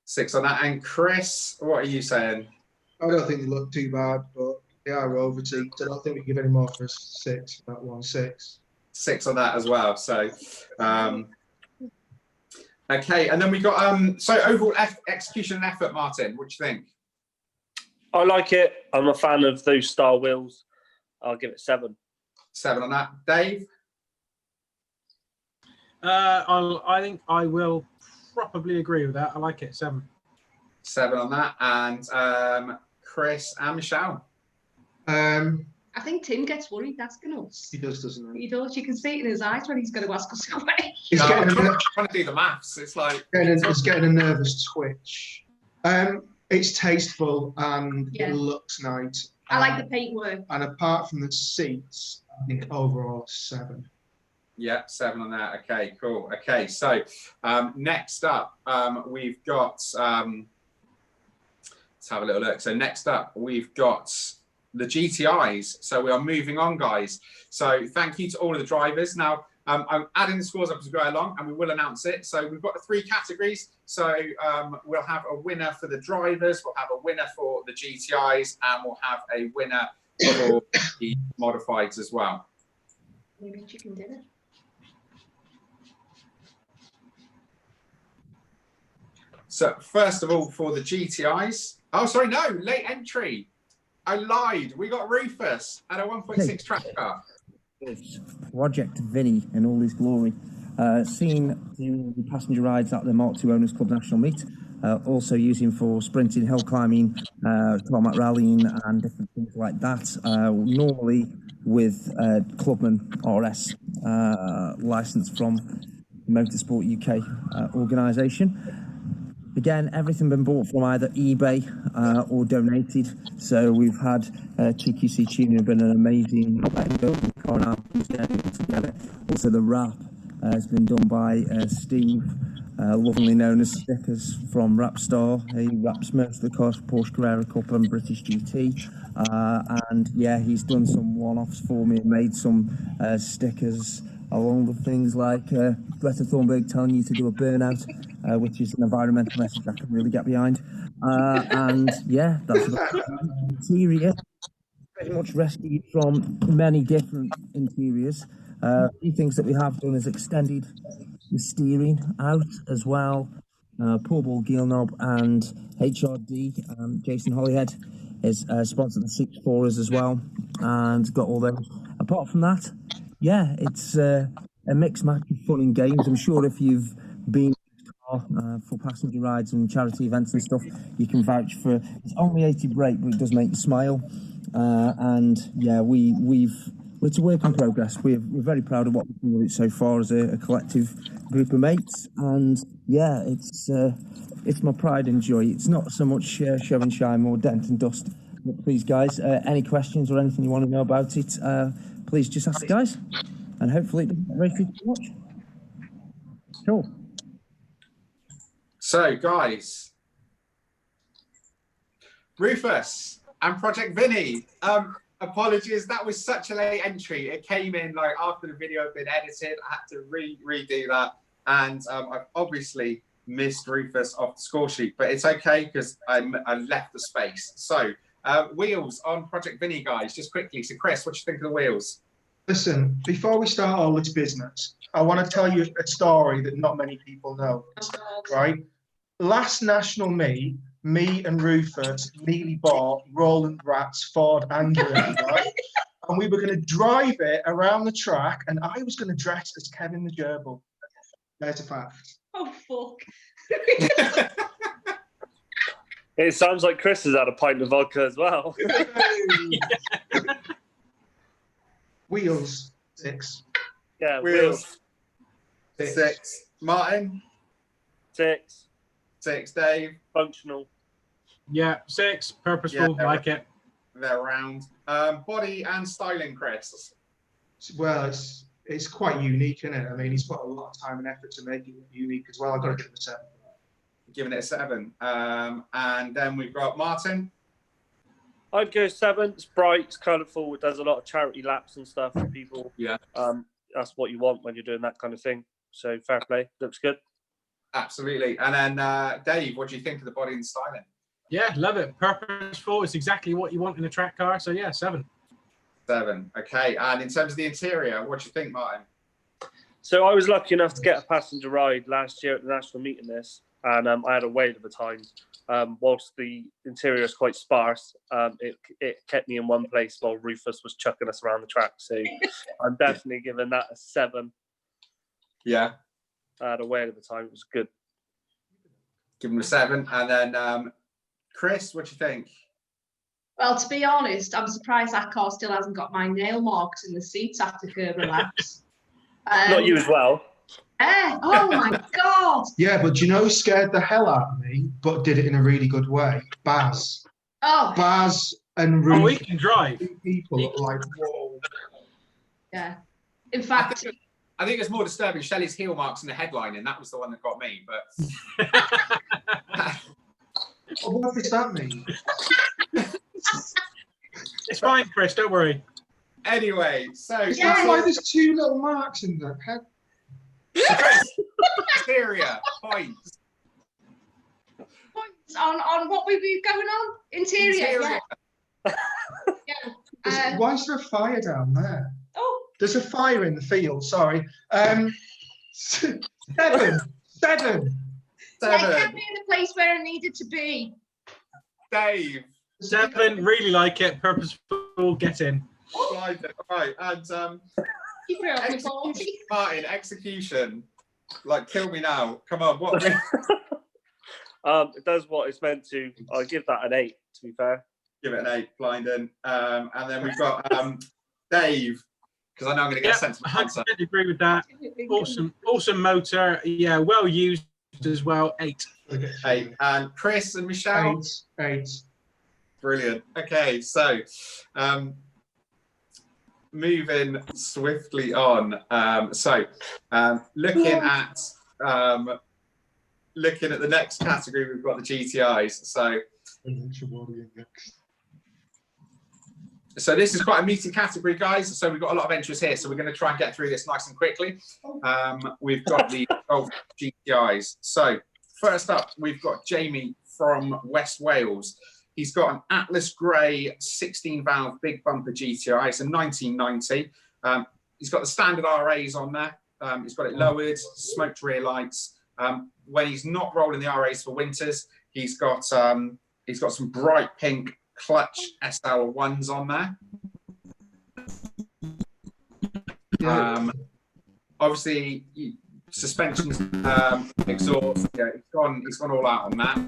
6 on that. And Chris, what are you saying? I don't think they look too bad, but they are Rover seats. I don't think we can give any more for a 6. That one 6. 6 on that as well. So. Okay, and then we got so overall execution and effort, Martin. What do you think? I like it. I'm a fan of those star wheels. I'll give it 7. 7 on that. Dave? I think I will probably agree with that. I like it. 7. 7 on that. And Chris and Michelle? I think Tim gets worried asking us. He does, doesn't he? He does. You can see it in his eyes when he's going to ask us away. He's I'm trying to do the maths. It's like it's getting a nervous twitch. It's tasteful and Yeah. it looks nice. I like the paintwork. And apart from the seats, I think overall 7. yeah, 7 on that. Okay, cool. Okay, so next up we've got let's have a little look. So next up we've got the GTIs. So we are moving on, guys. So thank you to all of the drivers. Now, I'm adding the scores up as we go along, and we will announce it. So we've got the 3 categories. So we'll have a winner for the drivers, we'll have a winner for the GTIs, and we'll have a winner for the modifieds as well. Maybe chicken dinner. So first of all, for the GTIs. Oh, sorry, no, late entry. I lied. We got Rufus at a 1.6 track car. It's Project Vinny in all his glory. Seen doing the passenger rides at the MK2 Owners Club National Meet. Also using for sprinting, hill climbing, tarmac rallying, and different things like that. Normally with Clubman RS license from Motorsport UK organisation. Again, everything been bought from either eBay or donated. So we've had TQC Tuning been an amazing building car now together. Also, the wrap has been done by Steve, lovingly known as Stickers from Rapstar. He wraps most of the cars for Porsche Carrera Cup and British GT. And yeah, he's done some one-offs for me and made some stickers along with things like Greta Thunberg telling you to do a burnout, which is an environmental message I can really get behind. And yeah, that's about the interior. Pretty much rescued from many different interiors. A few things that we have done is extended the steering out as well. Poor ball gear knob and HRD. Jason Hollyhead is sponsored the seats for us as well, and got all those. Apart from that, yeah, it's a mixed match of fun and games. I'm sure if you've been for passenger rides and charity events and stuff, you can vouch for. It's only 80 brake, but it does make you smile. And yeah, it's a work in progress. We're very proud of what we've done with it so far as a collective group of mates. And yeah, it's my pride and joy. It's not so much show and shine or dent and dust. But please, guys, any questions or anything you want to know about it, please just ask the guys. And hopefully it doesn't get very good to watch. Cool. So, guys, Rufus and Project Vinny, a Apologies, that was such a late entry. It came in like after the video had been edited. I had to redo that, and I've obviously missed Rufus off the score sheet, but it's okay because I left the space. So wheels on Project Vinny, guys, just quickly. So Chris, what do you think of the wheels? Listen, before we start all this business, I want to tell you a story that not many people know, right? Last national meet, me and Rufus nearly bought Roland Rat's Ford Anglia, right? And we were going to drive it around the track, and I was going to dress as Kevin the Gerbil. There's a fact. Oh, fuck. It sounds like Chris has had a pint of vodka as well. Wheels, 6. Yeah, Wheels. wheels. 6. Martin? 6. 6. Dave? Functional. Yeah, 6. Purposeful. Yeah, like it. They're round. Body and styling, Chris. Well, it's quite unique, isn't it? I mean, he's put a lot of time and effort to make it unique as well. I've got to give him a 7. Giving it a 7. And then we've got Martin. I'd go 7. It's bright, it's colourful. It does a lot of charity laps and stuff for people. Yeah. That's what you want when you're doing that kind of thing. So fair play. Looks good. Absolutely. And then Dave, what do you think of the body and styling? Yeah, love it. Purposeful. It's exactly what you want in a track car. So yeah, 7. 7. Okay. And in terms of the interior, what do you think, Martin? So I was lucky enough to get a passenger ride last year at the national meeting this, and I had a whale of a time. Whilst the interior is quite sparse, it kept me in one place while Rufus was chucking us around the track. So I'm definitely giving that a 7. Yeah. I had a whale of a time. It was good. Give him a 7. And then Chris, what do you think? Well, to be honest, I'm surprised that car still hasn't got my nail marks in the seats after curb relax. Not you as well. Oh my God. Yeah, but you know who scared the hell out of me, but did it in a really good way? Baz. Oh. Baz and Ruth. Oh, he can drive. People are like, whoa. Yeah. In fact, I think it's more disturbing Shelley's heel marks in the headline, and that was the one that got me. But What does that mean? It's fine, Chris. Don't worry. Anyway, so That's why there's 2 little marks in the head. Interior points. points on what we were going on? Interior. Yeah. Why is there a fire down there? Oh. There's a fire in the field, sorry. 7. 7. Yeah, it kept me in the place where it needed to be. Dave. 7. Really like it. Purposeful. Get in. All right. And You threw off my ball. Martin, execution. Like, kill me now. Come on. What? It does what it's meant to. I'll give that an 8, to be fair. Give it an 8, blinding. And then we've got Dave, because I know I'm going to get a sense of answer. 100% agree with that. Awesome motor. Yeah, well used as well. 8. 8. And Chris and Michelle? 8. Brilliant. Okay, so moving swiftly on. Looking at the next category, we've got the GTIs. So this is quite a meaty category, guys. So we've got a lot of entries here. So we're going to try and get through this nice and quickly. We've got the Golf GTIs. So first up, we've got Jamie from West Wales. He's got an Atlas Grey 16-valve big bumper GTI. It's a 1990. He's got the standard RAs on there. He's got it lowered, smoked rear lights. When he's not rolling the RAs for winters, he's got some bright pink clutch SL1s on there. Obviously, suspensions, exhaust. Yeah, he's gone all out on that.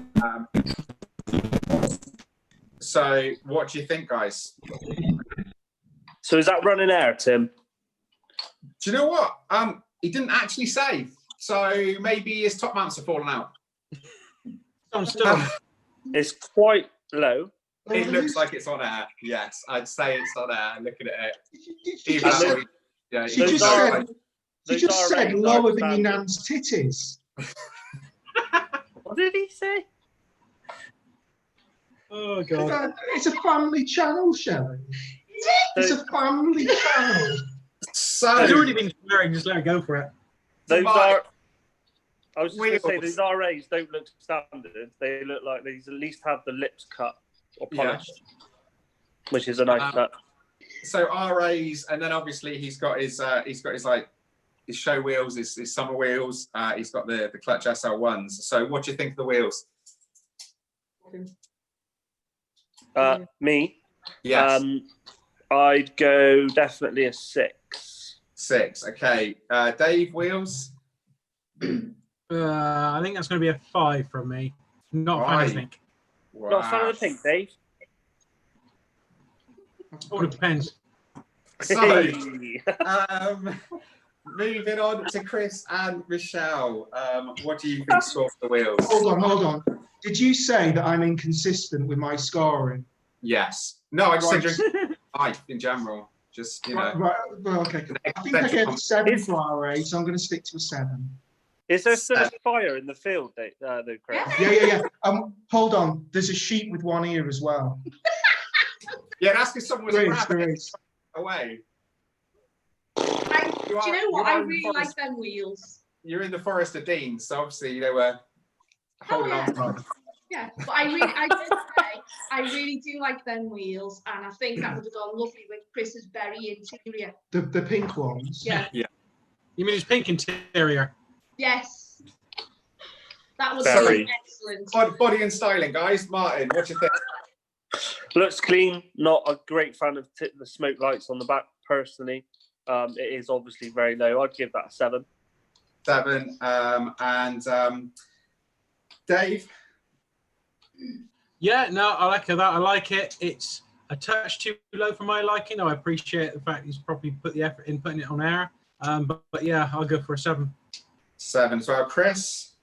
So, what do you think, guys? So, is that running air, Tim? Do you know what? He didn't actually say. So maybe his top mounts have fallen out. It's quite low. It looks like it's on air. Yes, I'd say it's on air. Looking at it. She just said lower than your nan's titties. What did he say? Oh God! It's a family channel, Shelley. It's a family channel. So He's already been swearing, just let me go for it. Those Martin, are. I was just going to say, wheels. these RAs don't look standard. They look like these at least have the lips cut or Yeah. polished, which is a nice cut. So RAs, and then obviously he's got his like his show wheels, his summer wheels. He's got the Clutch SL1s. So what do you think of the wheels? Me, Yes, I'd go definitely a 6. 6. Okay, Dave, wheels. I think that's going to be a 5 from me. Not a fan of pink. Wow. Not a fan of the pink, Dave. All depends. So, moving on to Chris and Michelle. What do you think score for the wheels? Hold on. Did you say that I'm inconsistent with my scoring? Yes. No, I just Right. said just life in general. Just, you know. Right, well, okay. I think I gave 7 for RA, so I'm going to stick to a 7. Is there still a fire in the field, though, Chris? Yeah. Hold on. There's a sheep with one ear as well. Yeah, that's because someone was There is. away. Do you know what? I really like them wheels. You're in the Forest of Dean, so obviously they were holding on to them. Yeah, but I did say, I really do like them wheels, and I think that would have gone lovely with Chris's berry interior. The pink ones. Yeah. Yeah. You mean his pink interior? Yes. That was Very. excellent. Body and styling, guys. Martin, what do you think? Looks clean. Not a great fan of the smoke lights on the back, personally. It is obviously very low. I'd give that a 7. 7. And Dave? Yeah, no, I like that. I like it. It's a touch too low for my liking. I appreciate the fact he's probably put the effort in putting it on air. But yeah, I'll go for a 7. 7. So Chris?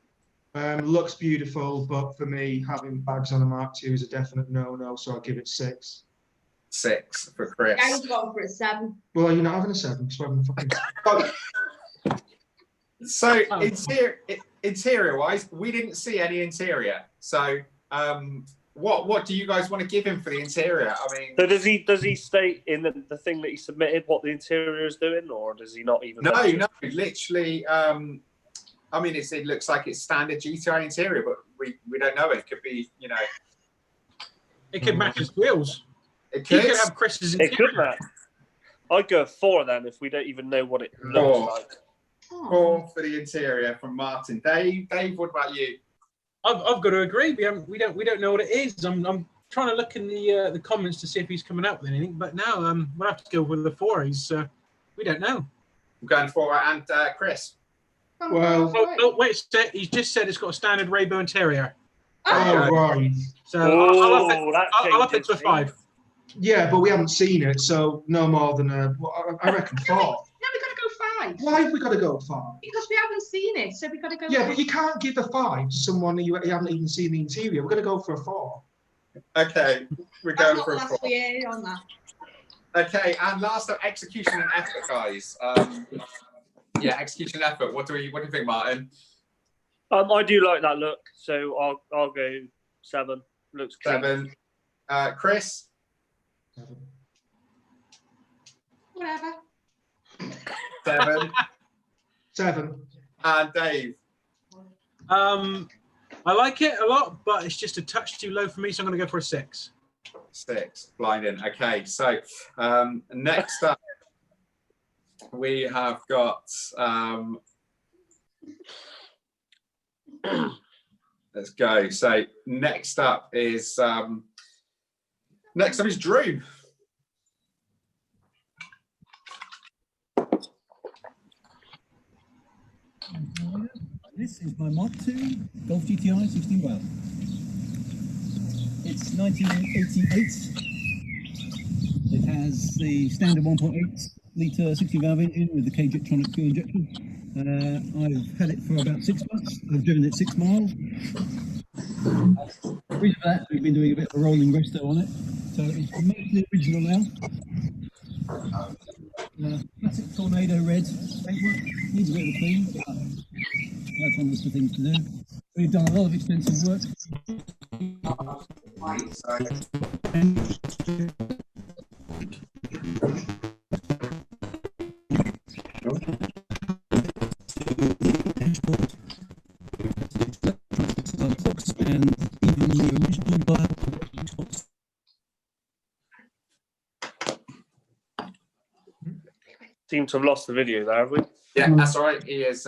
Looks beautiful, but for me, having bags on a Mark II is a definite no-no, so I'll give it 6. 6 for Chris. I was going for a 7. Well, you're not having a 7, so I'm fucking... So interior-wise, we didn't see any interior. So what do you guys want to give him for the interior? I mean, So does he state in the thing that he submitted what the interior is doing, or does he not even? No, literally. I mean, it looks like it's standard GTI interior, but we don't know. It could be, you know. It could match his wheels. It He could. could have Chris's It interior. could match. I'd go 4 then if we don't even know what it looks like. 4 for the interior from Martin. Dave, what about you? I've got to agree. We don't know what it is. I'm trying to look in the comments to see if he's coming out with anything. But now we'll have to go with the 4. We don't know. I'm going 4. And Chris? Well... Oh, wait a sec. He's just said it's got a standard rainbow interior. Oh, right. So I'll up it to a 5. Yeah, but we haven't seen it, so no more than a... I reckon 4. No, we got to go 5. Why have we got to go 5? Because we haven't seen it, so we got to go. Yeah, but you can't give a 5 to someone you haven't even seen the interior. We're going to go for a 4. Okay, we're That's going not for a last 4. year on that. Okay, and last up, execution and effort, guys. Yeah, execution and effort. What do you think, Martin? I do like that look, so I'll go 7. Looks clean. 7. Chris? Whatever. 7. 7. And Dave? I like it a lot, but it's just a touch too low for me, so I'm going to go for a 6. 6. Blinding. Okay, so next up, we have got... let's go. So next up is Drew. This is my Mark II Golf GTI 16 valve. It's 1988. It has the standard 1.8 litre 16 valve engine with the K-Jetronic fuel injection. I've had it for about 6 months. I've driven it 6 miles. The reason for that, we've been doing a bit of a rolling resto on it. So it's mostly original now. Classic Tornado red paintwork. Needs a bit of a clean, but that's one list of things to do. We've done a lot of extensive work. and even the original dial. Seem to have lost the video there, have we? Yeah, that's all right. He is.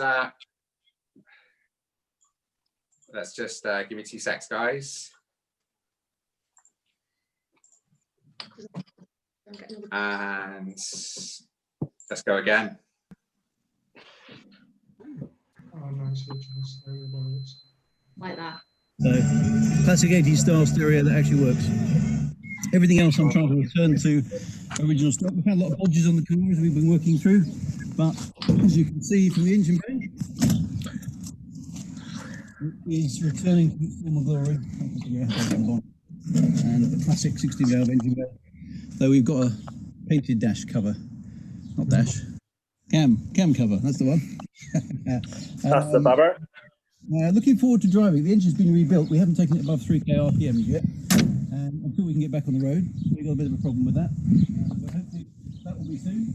Let's just give me 2 secs, guys. And let's go again. Oh, nice. Like that. So, classic 80s style stereo that actually works. Everything else I'm trying to return to original stock. We've had a lot of bodges on the cars we've been working through, but as you can see from the engine bay, it is returning to its former glory. And the classic 16 valve engine bay, though we've got a painted dash cover, not dash, cam cover, that's the one. That's the bubber. Looking forward to driving. The engine's been rebuilt. We haven't taken it above 3k RPMs yet. Until we can get back on the road, we've got a bit of a problem with that. But hopefully that will be soon.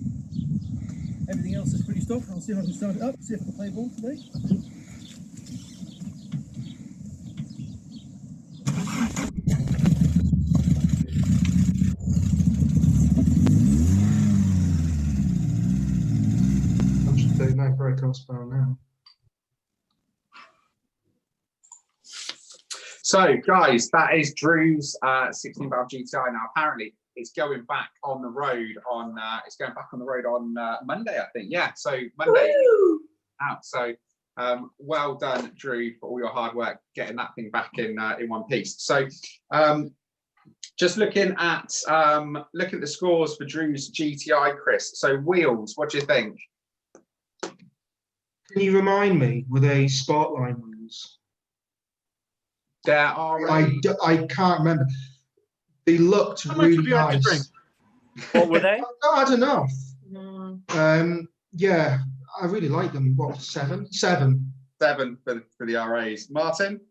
Everything else is pretty stock. I'll see if I can start it up, see if I can play ball today. Brake horsepower now. So, guys, that is Drew's 16 valve GTI. Now, apparently, it's going back on the road on. It's going back on the road on Monday, I think. Yeah, so Monday out. So, well done, Drew, for all your hard work getting that thing back in one piece. So, just looking at the scores for Drew's GTI, Chris. So, wheels, what do you think? Can you remind me, were they Sportline wheels? There are. I can't remember. They looked really nice. What were they? I don't know. Yeah, I really like them. What, 7? 7. 7 for the RAs. Martin?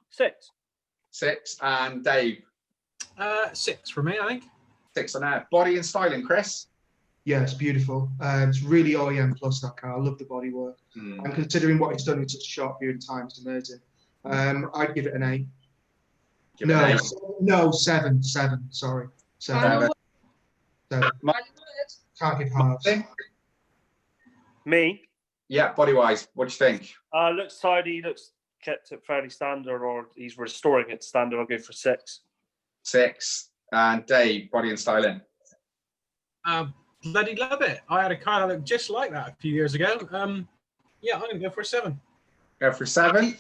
6. 6. And Dave? 6 for me, I think. 6 on air. Body and styling, Chris? Yeah, it's beautiful. It's really OEM plus, that car. I love the bodywork. And considering what it's done in such a short period of time, it's amazing. I'd give it an 8. No, 7. Sorry, 7. 7. Can't give halves. Me? Yeah, body wise, what do you think? Looks tidy. Looks kept it fairly standard, or he's restoring it to standard. I'll go for 6. 6. And Dave, body and styling. Bloody love it. I had a car that looked just like that a few years ago. Yeah, I'm going to go for a 7. Go for 7.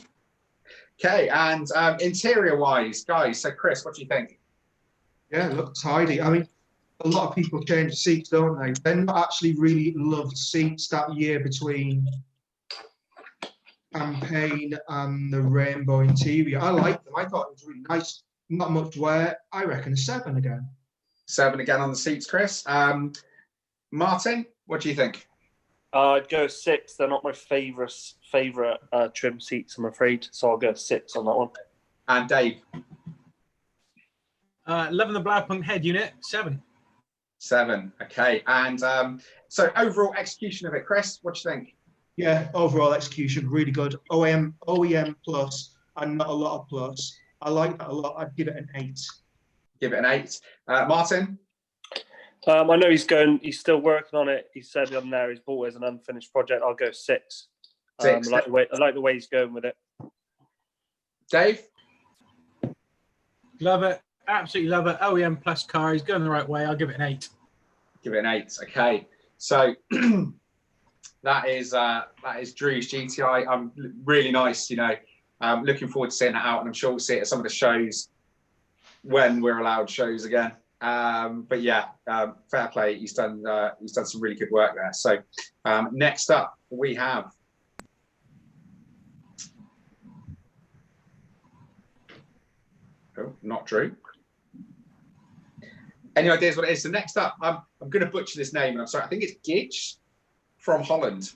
Okay, and interior wise, guys, so Chris, what do you think? Yeah, look tidy. I mean, a lot of people change seats, don't they? They're not actually really loved seats that year between Campaign and the rainbow interior. I like them. I thought it was really nice. Not much wear. I reckon a 7 again. 7 again on the seats, Chris. Martin, what do you think? I'd go 6. They're not my favourite trim seats, I'm afraid. So I'll go 6 on that one. And Dave? Loving the Blaupunkt head unit, 7. 7. Okay. And so overall execution of it, Chris, what do you think? Yeah, overall execution, really good. OEM plus and not a lot of plus. I like that a lot. I'd give it an 8. Give it an 8. Martin? I know he's still working on it. He said on there he's bought it as an unfinished project. I'll go 6. 6. I like the way he's going with it. Dave? Love it. Absolutely love it. OEM plus car. He's going the right way. I'll give it an 8. Give it an 8. Okay. So that is Drew's GTI. Really nice, you know. I'm looking forward to seeing it out, and I'm sure we'll see it at some of the shows when we're allowed shows again. But yeah, fair play. He's done some really good work there. So next up we have not Drew. Any ideas what it is? So next up, I'm going to butcher this name, and I'm sorry. I think it's Gitch from Holland.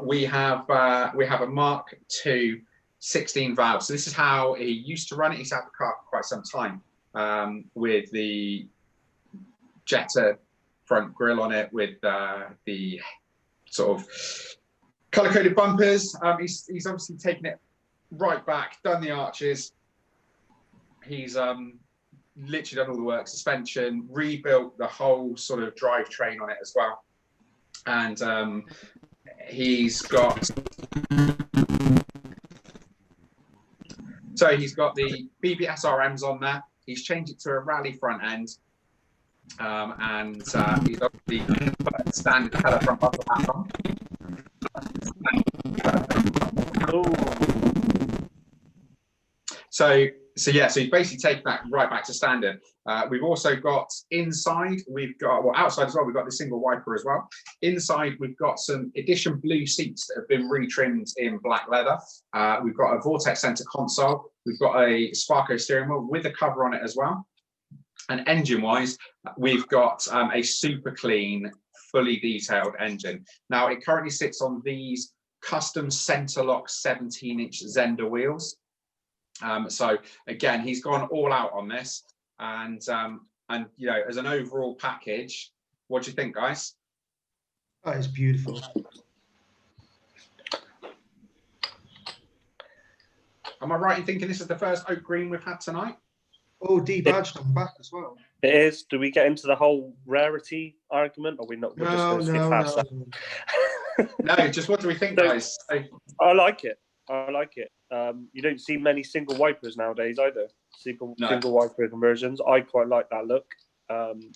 We have a Mark II 16 valve. So this is how he used to run it. He's had the car for quite some time. With the Jetta front grille on it, with the sort of colour-coded bumpers. He's obviously taken it right back, done the arches. He's literally done all the work, suspension, rebuilt the whole sort of drivetrain on it as well. And he's got the BBS RMs on there. He's changed it to a rally front end. And he's obviously put a standard colour front bumper back on. So he's basically taken that right back to standard. We've also got inside, outside as well, we've got the single wiper as well. Inside, we've got some Edition blue seats that have been retrimmed in black leather. We've got a Vortex center console. We've got a Sparco steering wheel with a cover on it as well. And engine-wise, we've got a super clean, fully detailed engine. Now, it currently sits on these custom center-lock 17-inch Zender wheels. So again, he's gone all out on this, and you know, as an overall package, what do you think, guys? That is beautiful. Am I right in thinking this is the first oak green we've had tonight? Oh, debadged on back as well. It is. Do we get into the whole rarity argument, or we're not? We're just going to skip past that. No, just what do we think, guys? I like it. I like it. You don't see many single wipers nowadays either. Single wiper conversions. I quite like that look.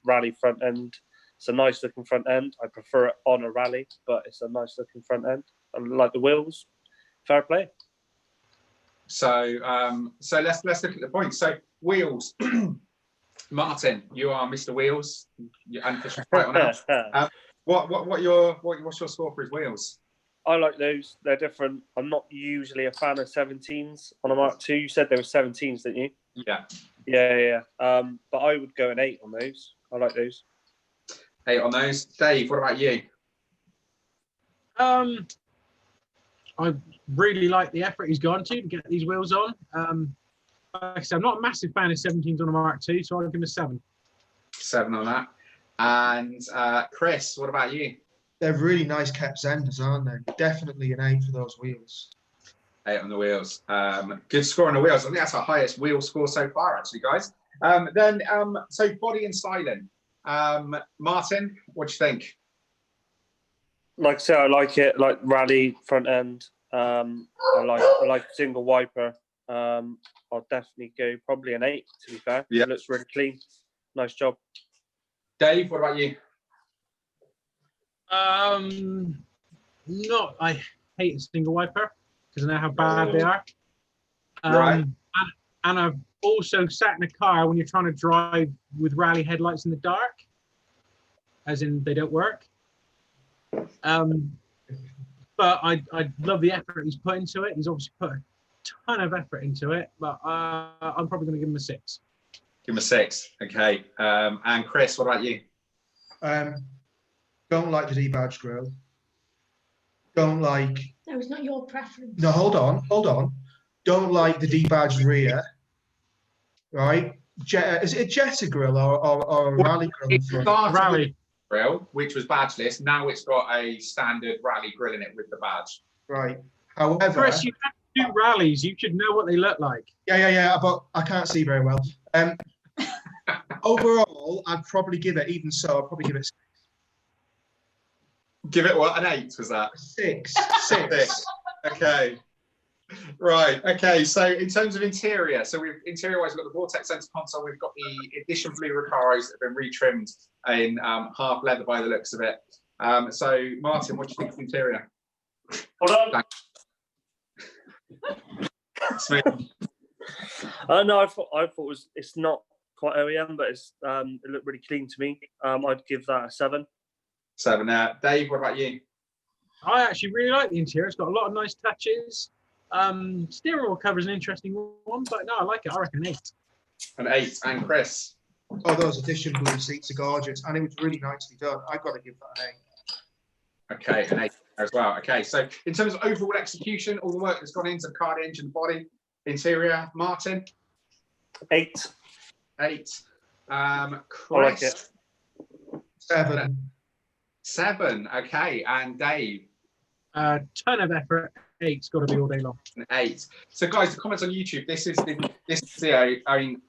Rally front end. It's a nice looking front end. I prefer it on a rally, but it's a nice looking front end. I like the wheels. Fair play. So let's look at the points. So wheels. Martin, you are Mr. Wheels. You're unofficial right on that. What's your score for his wheels? I like those. They're different. I'm not usually a fan of 17s on a Mark II. You said they were 17s, didn't you? Yeah. Yeah. But I would go an 8 on those. I like those. 8 on those. Dave, what about you? I really like the effort he's gone to get these wheels on. Like I said, I'm not a massive fan of 17s on a Mark II, so I'll give him a 7. 7 on that. And Chris, what about you? They're really nice kept Zenders, aren't they? Definitely an 8 for those wheels. 8 on the wheels. Good score on the wheels. I think that's our highest wheel score so far, actually, guys. So body and styling. Martin, what do you think? Like I said, I like it. Like rally front end. I like single wiper. I'll definitely go probably an 8. To be fair, yeah, it looks really clean. Nice job. Dave, what about you? I hate a single wiper because I know how bad they are. Right. And I've also sat in a car when you're trying to drive with rally headlights in the dark, as in they don't work. But I love the effort he's put into it. He's obviously put a ton of effort into it, but I'm probably going to give him a 6. Give him a 6. Okay. And Chris, what about you? Don't like the debadged grille. Don't like. No, it's not your preference. No, hold on. Don't like the debadged rear. Right? Is it a Jetta grill or a rally grill? It's rally grill, which was badgeless. Now it's got a standard rally grill in it with the badge. Right. However, Chris, you have to do rallies. You should know what they look like. Yeah. But I can't see very well. Overall, I'd probably give it. Even so, I'd probably give it 6. Give it what? An 8 was that? 6. 6. Okay. Right. Okay. So in terms of interior, interior-wise, we've got the Vortex center console. We've got the Edition blue Recaros that have been retrimmed in half leather by the looks of it. So Martin, what do you think of the interior? Hold on. Smooth. No, I thought it's not quite OEM, but it looked really clean to me. I'd give that a 7. 7. Dave, what about you? I actually really like the interior. It's got a lot of nice touches. Steering wheel cover is an interesting one, but no, I like it. I reckon 8. An 8. And Chris? Oh, those Edition blue seats are gorgeous, and it was really nicely done. I've got to give that an 8. Okay, an 8 as well. Okay, so in terms of overall execution, all the work that's gone into the car, engine, body, interior, Martin? 8. 8. Chris? I like it. 7. 7. Okay, and Dave? A ton of effort eight's got to be all day long. An 8. So guys, the comments on YouTube. This is you know, I mean,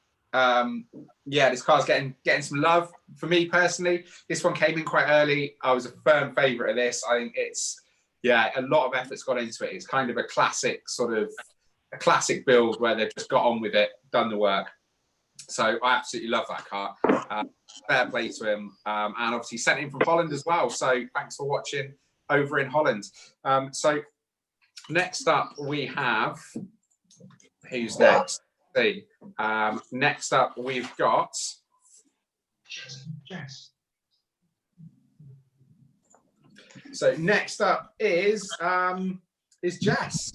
yeah, this car's getting some love. For me personally, this one came in quite early. I was a firm favourite of this. I think it's, yeah, a lot of effort's gone into it. It's kind of a classic build where they've just got on with it, done the work. So I absolutely love that car. Fair play to him. And obviously sent in from Holland as well. So thanks for watching over in Holland. So next up we have, who's next? See. Next up we've got Jess. So next up is Jess.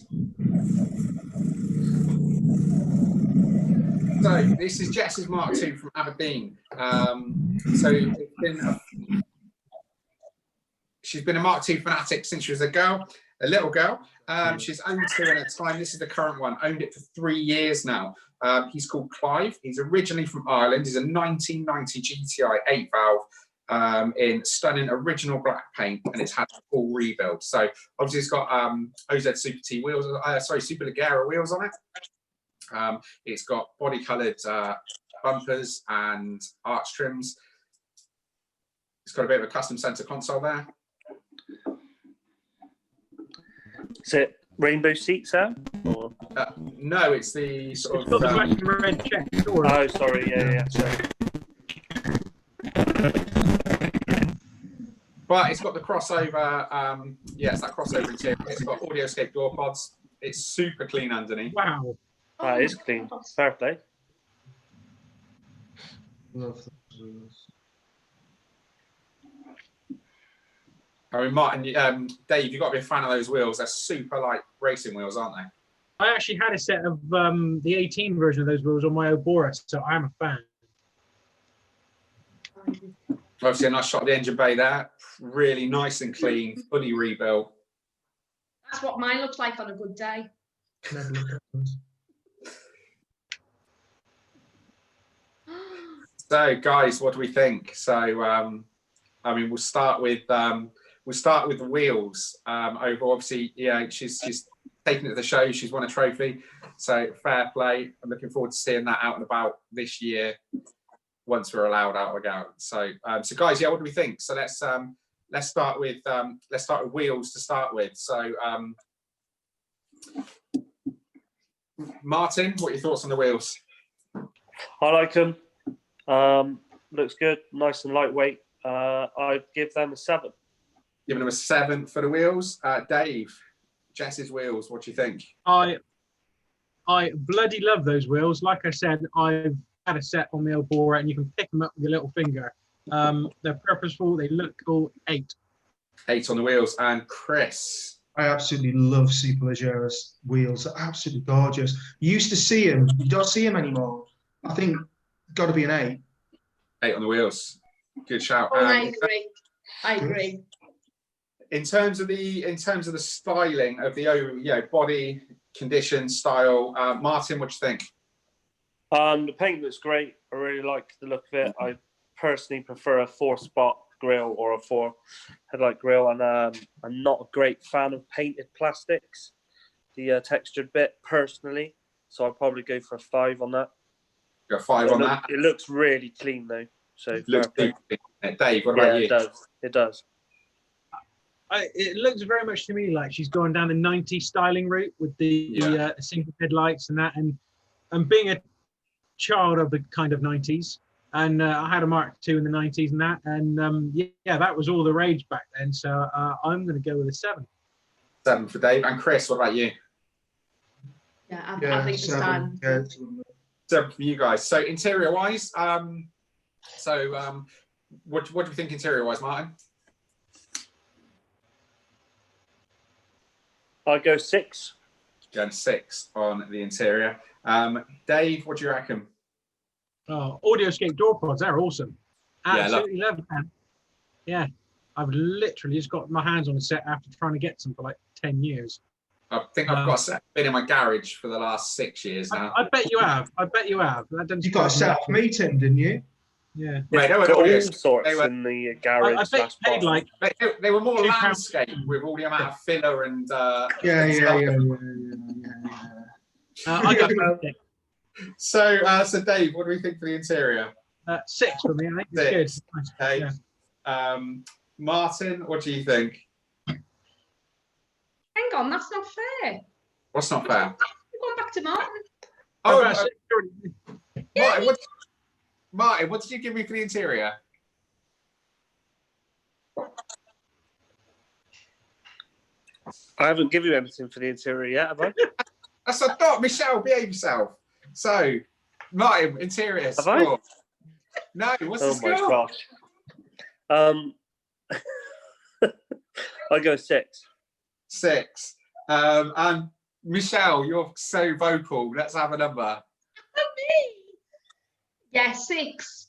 So this is Jess's Mark II from Aberdeen. So she's been a Mark II fanatic since she was a little girl. She's owned 2 at a time. This is the current one. Owned it for 3 years now. He's called Clive. He's originally from Ireland. He's a 1990 GTI 8-valve in stunning original black paint, and it's had a full rebuild. So obviously it's got OZ Super T wheels, Super Leggera wheels on it. It's got body coloured bumpers and arch trims. It's got a bit of a custom centre console there. Is it rainbow seats there? Or? No, it's the sort It's got the black and red check. Oh, sorry, yeah. Sorry. But it's got the crossover. Yeah, it's that crossover interior. It's got audio escape door pods. It's super clean underneath. Wow. That is clean. Fair play. Love those. I mean, Martin, Dave, you've got to be a fan of those wheels. They're super like racing wheels, aren't they? I actually had a set of the 18 version of those wheels on my Obora, so I am a fan. Obviously, a nice shot of the engine bay there. Really nice and clean, fully rebuilt. That's what mine looks like on a good day. Never look at those. So, guys, what do we think? So, I mean, we'll start with the wheels. Over, obviously, yeah, she's taken it to the show. She's won a trophy, so fair play. I'm looking forward to seeing that out and about this year once we're allowed out again. So, so guys, yeah, what do we think? So let's start with wheels to start with. So, Martin, what are your thoughts on the wheels? I like them. Looks good, nice and lightweight. I'd give them a 7. Giving them a 7 for the wheels. Dave, Jess's wheels, what do you think? I bloody love those wheels. Like I said, I've had a set on the Obora, and you can pick them up with your little finger. They're purposeful. They look cool. 8. 8 on the wheels. And Chris. I absolutely love Superleggera's wheels. They're absolutely gorgeous. You used to see them. You don't see them anymore. I think got to be an 8. 8 on the wheels. Good shout. Oh, I agree. I agree. In terms of the styling of the body, condition, style, Martin, what do you think? The paint looks great. I really like the look of it. I personally prefer a 4-spot grille or a 4-headlight grille, and I'm not a great fan of painted plastics, the textured bit personally. So I'll probably go for a 5 on that. Got a 5 on that. It looks really clean though. So looks clean. Dave, what about you? It does. It does. It looks very much to me like she's going down the 90s styling route with the single headlights and that, and being a child of the kind of 90s, and I had a Mark II in the 90s and that, and yeah, that was all the rage back then. So I'm going to go with a 7. 7 for Dave. And Chris, what about you? Yeah, I think it's 7. 7 for you guys. So interior wise, what do you think interior wise, Martin? I'll go 6. Going 6 on the interior. Dave, what do you reckon? Oh, audio escape door pods, they're awesome. Absolutely love them. Yeah, I've literally just got my hands on a set after trying to get some for like 10 years. I think I've got a set been in my garage for the last 6 years now. I bet you have. I bet you have. You got a set for me, Tim, didn't you? Yeah. Mate, they were Got all audios. sorts They were, in the garage. I bet you paid like they were more £2. landscape with all the amount of filler and Yeah. I got So Dave, what do we think for the interior? 6 for me. I think it's 6. good. Okay. Yeah. Martin, what do you think? Hang on, that's not fair. What's not fair? We're going back to Martin. Oh, About 6. Martin, what did you give me for the interior? I haven't given you anything for the interior yet, have I? That's a dot. Michelle, behave yourself. So, Martin, interior. Have Score. No, what's the Oh score? my gosh. I go 6. 6. And Michelle, you're so vocal. Let's have a number. Me? Yeah, 6.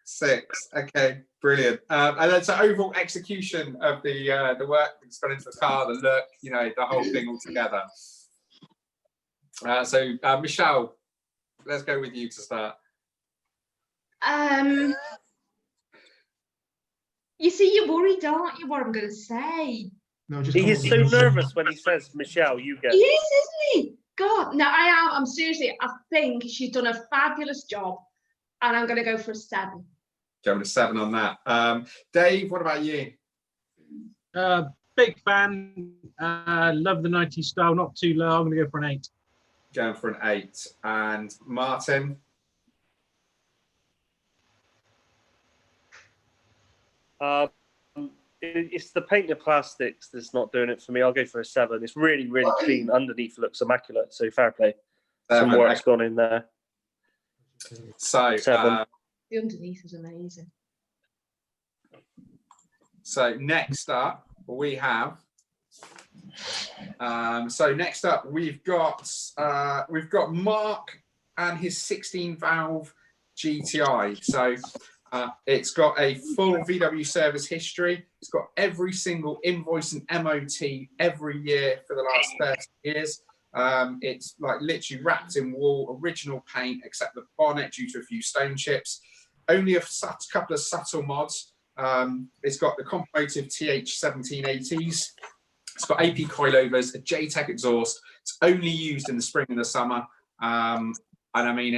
6. Okay, brilliant. And then so overall execution of the work that's gone into the car, the look, you know, the whole thing all together. So Michelle, let's go with you to start. You see, you're worried, aren't you, what I'm going to say? No, just He come is up so with a number. nervous when he says, Michelle, you get. He is, isn't he? God, no, I am. I'm seriously, I think she's done a fabulous job, and I'm going to go for a 7. Going to 7 on that. Dave, what about you? Big fan. Love the 90s style. Not too low. I'm going to go for an 8. Going for an 8. And Martin? It's the paint and plastics that's not doing it for me. I'll go for a 7. It's really, really clean. Underneath looks immaculate. So fair play. Some work's gone in there. So 7. The underneath is amazing. So next up we have. We've got Mark and his 16 valve GTI. So it's got a full VW service history. It's got every single invoice and MOT every year for the last 30 years. It's like literally wrapped in wool, original paint, except the bonnet due to a few stone chips. Only a couple of subtle mods. It's got the Compomotive TH1780s. It's got AP coilovers, a JTEC exhaust. It's only used in the spring and the summer. And I mean,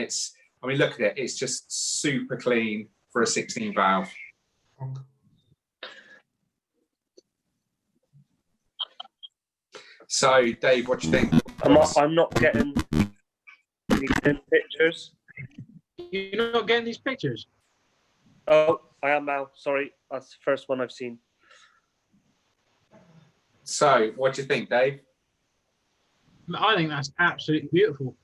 look at it. It's just super clean for a 16 valve. So, Dave, what do you think? I'm not getting any pictures. You're not getting these pictures? Oh, I am now. Sorry. That's the first one I've seen. So, what do you think, Dave? I think that's absolutely beautiful.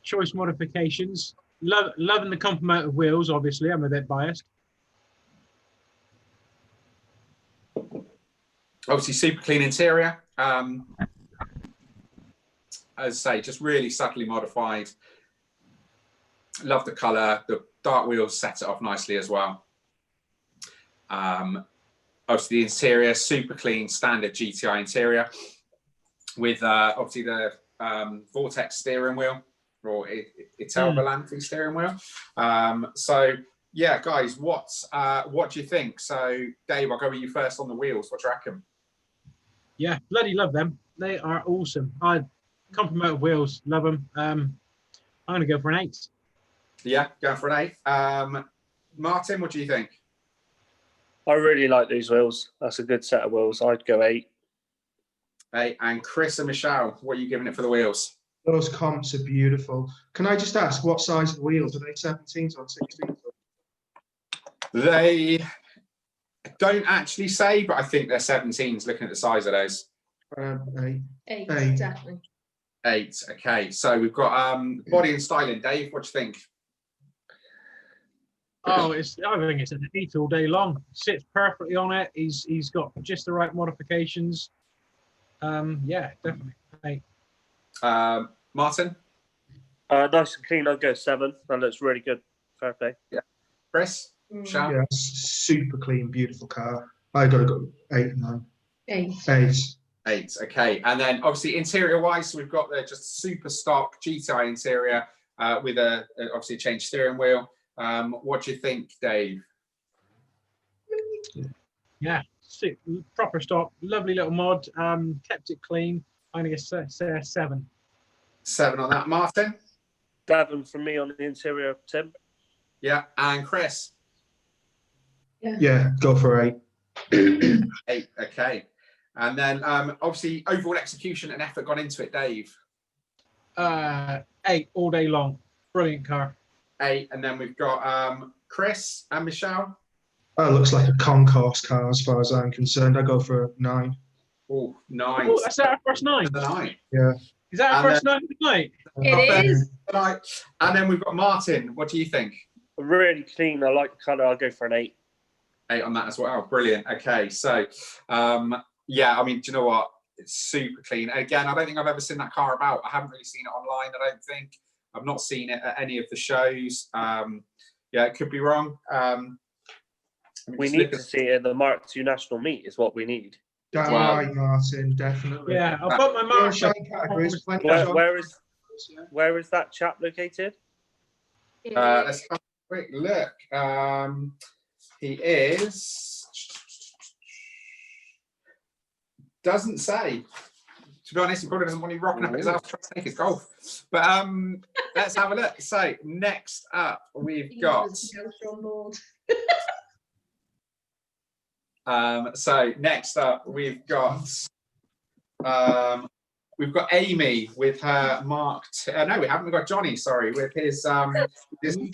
Choice modifications. Loving the Compomotive wheels, obviously. I'm a bit biased. Obviously, super clean interior. As I say, just really subtly modified. Love the colour. The dark wheels set it off nicely as well. Obviously, the interior, super clean, standard GTI interior with obviously the Vortex steering wheel or Itelbalanti steering wheel. So, yeah, guys, what do you think? So, Dave, I'll go with you first on the wheels. What do you reckon? Yeah, bloody love them. They are awesome. Compomotive wheels, love them. I'm going to go for an 8. Yeah, going for an 8. Martin, what do you think? I really like these wheels. That's a good set of wheels. I'd go 8. 8. And Chris and Michelle, what are you giving it for the wheels? Those comps are beautiful. Can I just ask, what size of wheels? Are they 17s or 16s? They don't actually say, but I think they're 17s looking at the size of those. 8. 8, 8. definitely. 8. Okay, so we've got body and styling. Dave, what do you think? Oh, I think it's an 8 all day long. Sits perfectly on it. He's got just the right modifications. Yeah, definitely 8. Martin? Nice and clean. I'd go 7. That looks really good. Fair play. Yeah. Chris? Michelle? Yeah, super clean, beautiful car. I got to go 8 and 9. 8. 8. 8. Okay, and then obviously interior wise, so we've got the just super stock GTI interior. with obviously a changed steering wheel. What do you think, Dave? Yeah, proper stock, lovely little mod. Kept it clean. I'm gonna say a 7. 7 on that, Martin. 7 from me on the interior, Tim. Yeah, and Chris. Yeah, go for 8. 8, okay. And then obviously overall execution and effort gone into it, Dave. 8 all day long. Brilliant car. 8, and then we've got Chris and Michelle. That looks like a concourse car as far as I'm concerned. I go for 9. Oh, 9. Oh, that's our first 9. 9. Yeah. Is that our first 9 of the night? It is. And then we've got Martin. What do you think? Really clean. I like the colour. I'll go for an 8. 8 on that as well. Brilliant. Okay, so yeah, I mean, do you know what? It's super clean. Again, I don't think I've ever seen that car about. I haven't really seen it online. I don't think. I've not seen it at any of the shows. Yeah, it could be wrong. We need to see it at the Mark II National Meet. Is what we need. Damn right, Martin, definitely. Yeah, I'll put my mark. Where is that chap located? Let's have a quick look. He is. Doesn't say. To be honest, he probably doesn't want you rocking up his house trying to take his golf. But let's have a look. So next up, we've got. So next up, we've got Amy with her marked. No, we haven't. We've got Johnny. Sorry, with his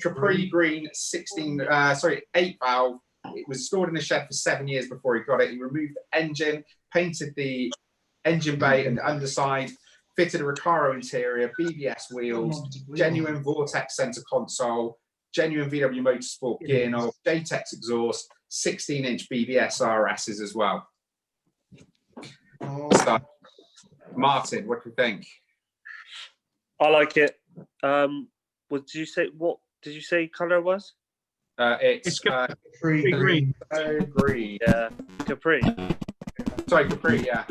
Capri Green 8 valve. It was stored in the shed for 7 years before he got it. He removed the engine, painted the engine bay and the underside, fitted a Recaro interior, BBS wheels, genuine Vortex center console, genuine VW Motorsport gear knob, J-Tex exhaust, 16-inch BBS RSs as well. So, Martin, what do you think? I like it. What did you say colour was? It's Capri green. Green. Yeah, Capri. Sorry, Capri. Yeah.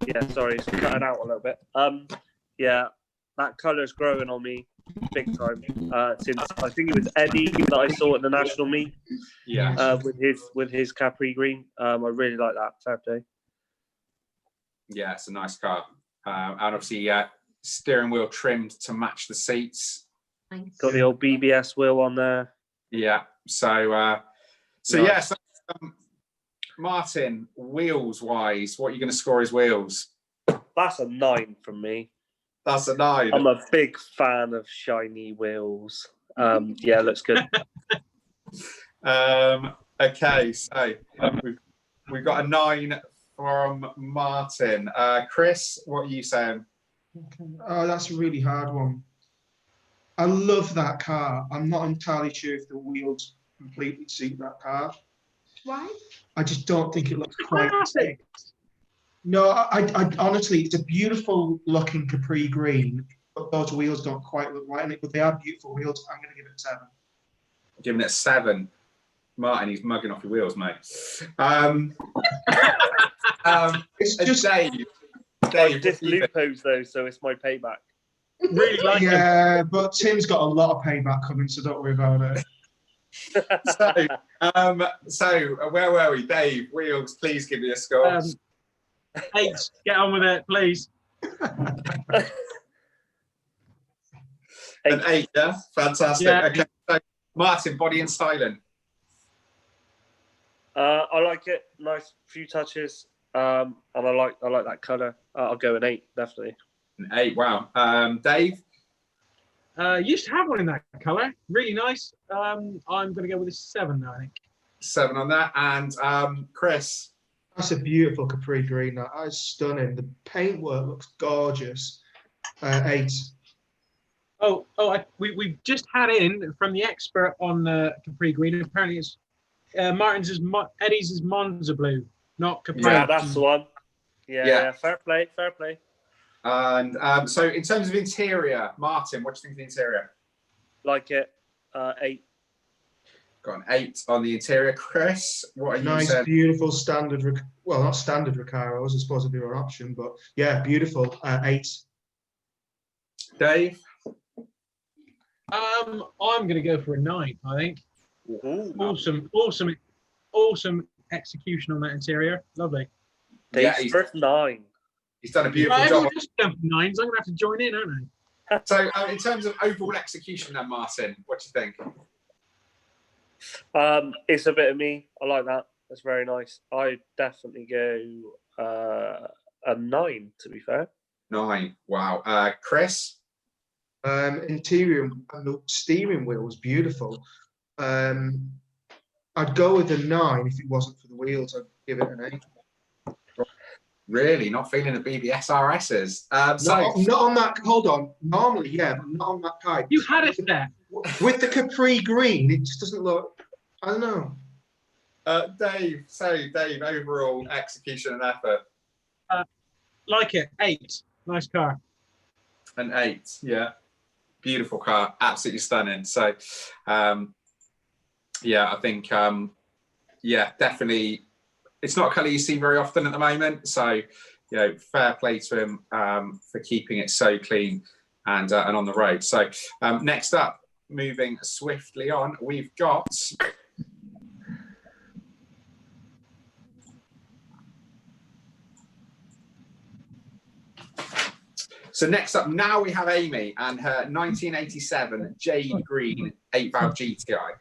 Yeah. Sorry, it's cutting out a little bit. Yeah, that colour's growing on me big time. Since I think it was Eddie that I saw at the national meet. Yeah. With his Capri green. I really like that. Fair play. Yeah, it's a nice car. And obviously, steering wheel trimmed to match the seats. Nice. Got the old BBS wheel on there. Yeah. So Nice. yeah. So, Martin, wheels wise, what are you going to score his wheels? That's a 9 from me. That's a 9. I'm a big fan of shiny wheels. Yeah, looks good. Okay, so we've got a 9 from Martin. Chris, what are you saying? Oh, that's a really hard one. I love that car. I'm not entirely sure if the wheels completely suit that car. Why? I just don't think it looks quite. No, I honestly, it's a beautiful looking Capri green, but those wheels don't quite look right in it. But they are beautiful wheels. I'm going to give it a 7. Giving it a 7. Martin, he's mugging off your wheels, mate. It's just Dave. I did loopos though, so it's my payback. Really like it. yeah, but Tim's got a lot of payback coming, so don't worry about it. So where were we? Dave, wheels, please give me a score. 8. Get on with it, please. An 8, yeah? Fantastic. Yeah. Okay, so Martin, body and styling. I like it. Nice few touches. And I like that colour. I'll go an 8, definitely. An 8, wow. Dave? Used to have one in that colour. Really nice. I'm going to go with a 7 now, I think. 7 on that. And Chris? That's a beautiful Capri green. That is stunning. The paintwork looks gorgeous. 8. We just had in from the expert on Capri green. Apparently, it's Martin's Eddie's is Monza blue, not Capri. Yeah, that's the one. Yeah. Fair play. And so in terms of interior, Martin, what do you think of the interior? Like it. 8. Got an 8 on the interior. Chris, what are you Nice, saying? beautiful standard. Well, not standard Recaros. I suppose it'd be an option, but yeah, beautiful. 8. Dave? I'm going to go for a 9. I think. Ooh. Awesome execution on that interior. Lovely. Dave's first 9. He's done a beautiful Right, job. everyone just jumping 9s. I'm going to have to join in, aren't I? So, in terms of overall execution, then, Martin, what do you think? It's a bit of me. I like that. That's very nice. I definitely go a 9. To be fair. 9. Wow. Chris. Interior and the steering wheel was beautiful. I'd go with a 9 if it wasn't for the wheels. I'd give it an 8. Really, not feeling the BBS RSs. Not on that. Hold on. Normally, yeah, but not on that type. You had it there. With the Capri green, it just doesn't look. I don't know. Dave, overall execution and effort. Like it. 8. Nice car. An 8, yeah. Beautiful car, absolutely stunning. So, yeah, I think, yeah, definitely. It's not a colour you see very often at the moment. So, you know, fair play to him for keeping it so clean and on the road. So, next up, moving swiftly on, we've got. So next up, now we have Amy and her 1987 Jade Green 8-valve GTI.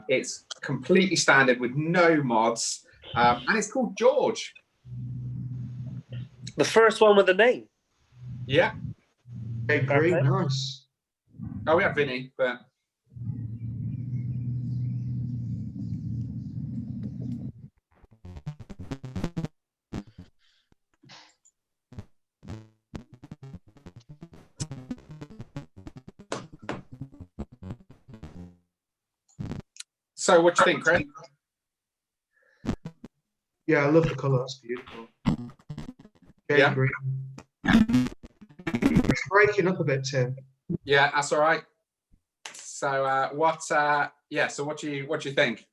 It's completely standard with no mods, and it's called George. The first one with a name. Yeah. Jade Green, nice. Oh, we have Vinny, but. So what do you think, Craig? Yeah, I love the colour. That's beautiful. Jade Yeah. Green. It's breaking up a bit, Tim. Yeah, that's all right. So yeah, so what do you think?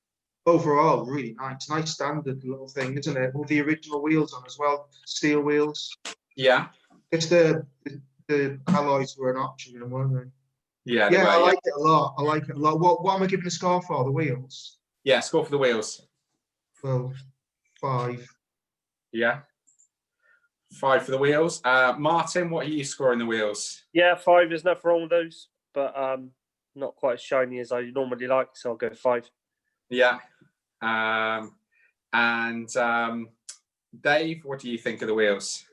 Overall, really nice. Nice standard little thing, isn't it? With the original wheels on as well, steel wheels. Yeah. It's the alloys were an option, weren't they? Yeah. Yeah, I like it a lot. I like it a lot. What am I giving a score for? The wheels? Yeah, score for the wheels. Well, 5. Yeah. 5 for the wheels. Martin, what are you scoring the wheels? Yeah, 5. There's nothing wrong with those, but not quite as shiny as I normally like, so I'll go 5. Yeah. And Dave, what do you think of the wheels?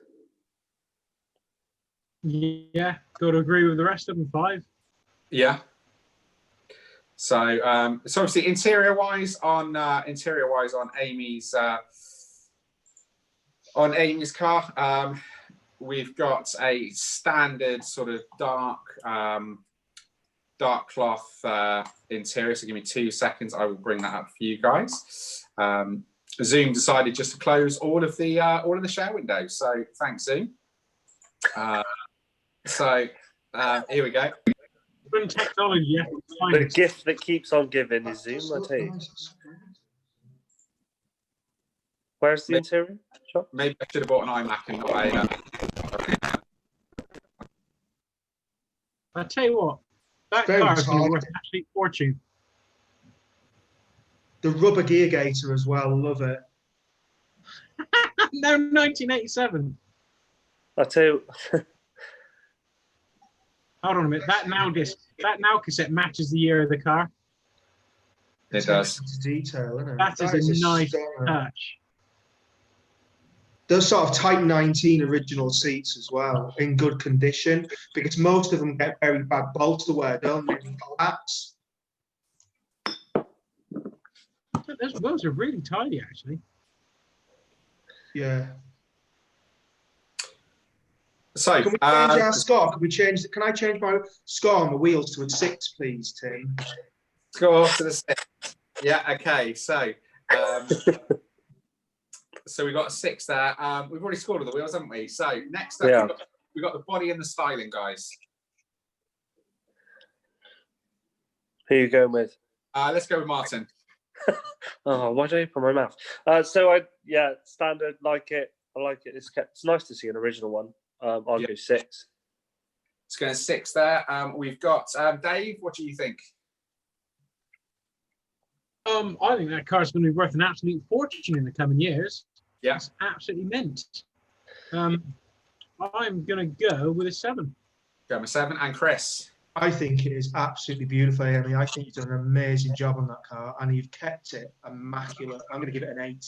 Yeah, got to agree with the rest of them. 5. Yeah. So, so obviously interior wise on Amy's car, we've got a standard sort of dark cloth interior. So give me 2 seconds. I will bring that up for you guys. Zoom decided just to close all of the shower windows. So thanks, Zoom. Here we go. Technology. The gift that keeps on giving is Zoom, I tell you. Where's the interior shop? Maybe I should have bought an iMac and not a. I tell you what, that car is going to worth actually fortune. The rubber gear gator as well, love it. No, 1987. I tell you. Hold on a minute. That now cassette matches the year of the car. It does. Detail, isn't it? That is a nice touch. Those sort of Type 19 original seats as well, in good condition, because most of them get very bad bolster wear, don't they? Collapse. Those are really tidy, actually. Yeah. So, can we change our score? Can I change my score on the wheels to a 6, please, Tim? Score to the 6. Yeah. Okay. So, so we got a 6 there. We've already scored on the wheels, haven't we? So next up, we've got the body and the styling, guys. Who are you going with? Let's go with Martin. Oh, why don't you open my mouth? Standard, like it. I like it. It's nice to see an original one. I'll go 6. It's going 6 there. We've got Dave. What do you think? I think that car's going to be worth an absolute fortune in the coming years. Yeah. It's absolutely mint. I'm going to go with a 7. Go with 7. And Chris? I think it is absolutely beautiful, Amy. I think you've done an amazing job on that car, and you've kept it immaculate. I'm going to give it an 8.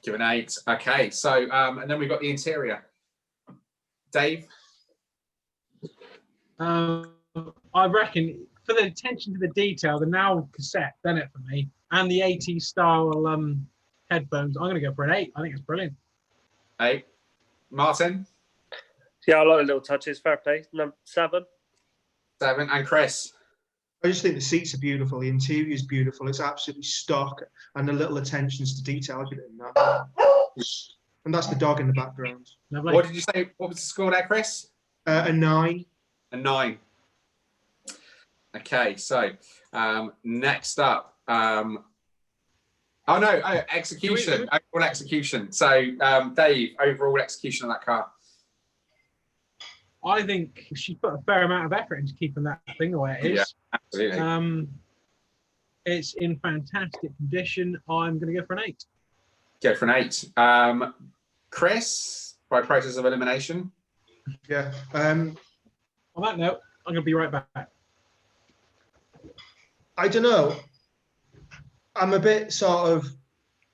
Give it an 8. Okay, so and then we've got the interior. Dave? I reckon for the attention to the detail, the now cassette done it for me, and the 80s style headphones. I'm going to go for an 8. I think it's brilliant. 8. Martin? Yeah, I like the little touches. Fair play. Number 7. 7. And Chris? I just think the seats are beautiful. The interior is beautiful. It's absolutely stock, and the little attentions to detail give it in that. And that's the dog in the background. Lovely. What did you say? What was the score there, Chris? A 9. A 9. Okay, so next up. Execution. Overall execution. So, Dave, overall execution of that car. I think she put a fair amount of effort into keeping that thing the way it is. Yeah, absolutely. It's in fantastic condition. I'm going to go for an 8. Go for an 8. Chris, by process of elimination. Yeah. On that note, I'm going to be right back. I don't know. I'm a bit sort of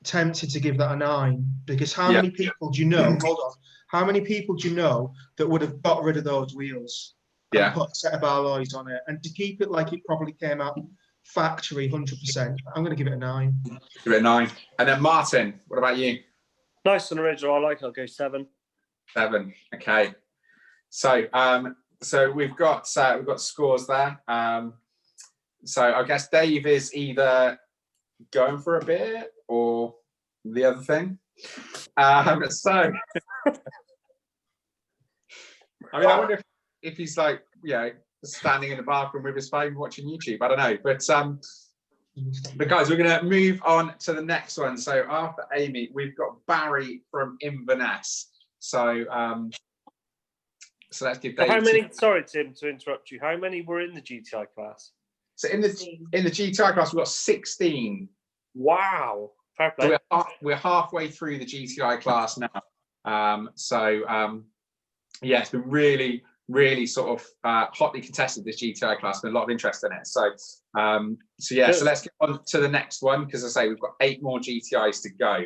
tempted to give that a 9 because how many people do you know? Hold on. How many people do you know that would have got rid of those wheels and put a set of alloys on it? And to keep it like it probably came out factory 100%, I'm going to give it a 9. Give it a 9. And then Martin, what about you? Nice and original. I like it. I'll go 7. 7. Okay. So we've got scores there. So I guess Dave is either going for a bit or the other thing. So I mean, I wonder if he's like, standing in the bathroom with his phone watching YouTube. I don't know, but guys, we're going to move on to the next one. So after Amy, we've got Barry from Inverness. So let's give Dave. How many? Sorry, Tim, to interrupt you. How many were in the GTI class? So in the GTI class, we've got 16. Wow. Fair play. So we're halfway through the GTI class now. It's been really, really sort of hotly contested, this GTI class. Been a lot of interest in it. So let's get on to the next one, because I say we've got 8 more GTIs to go.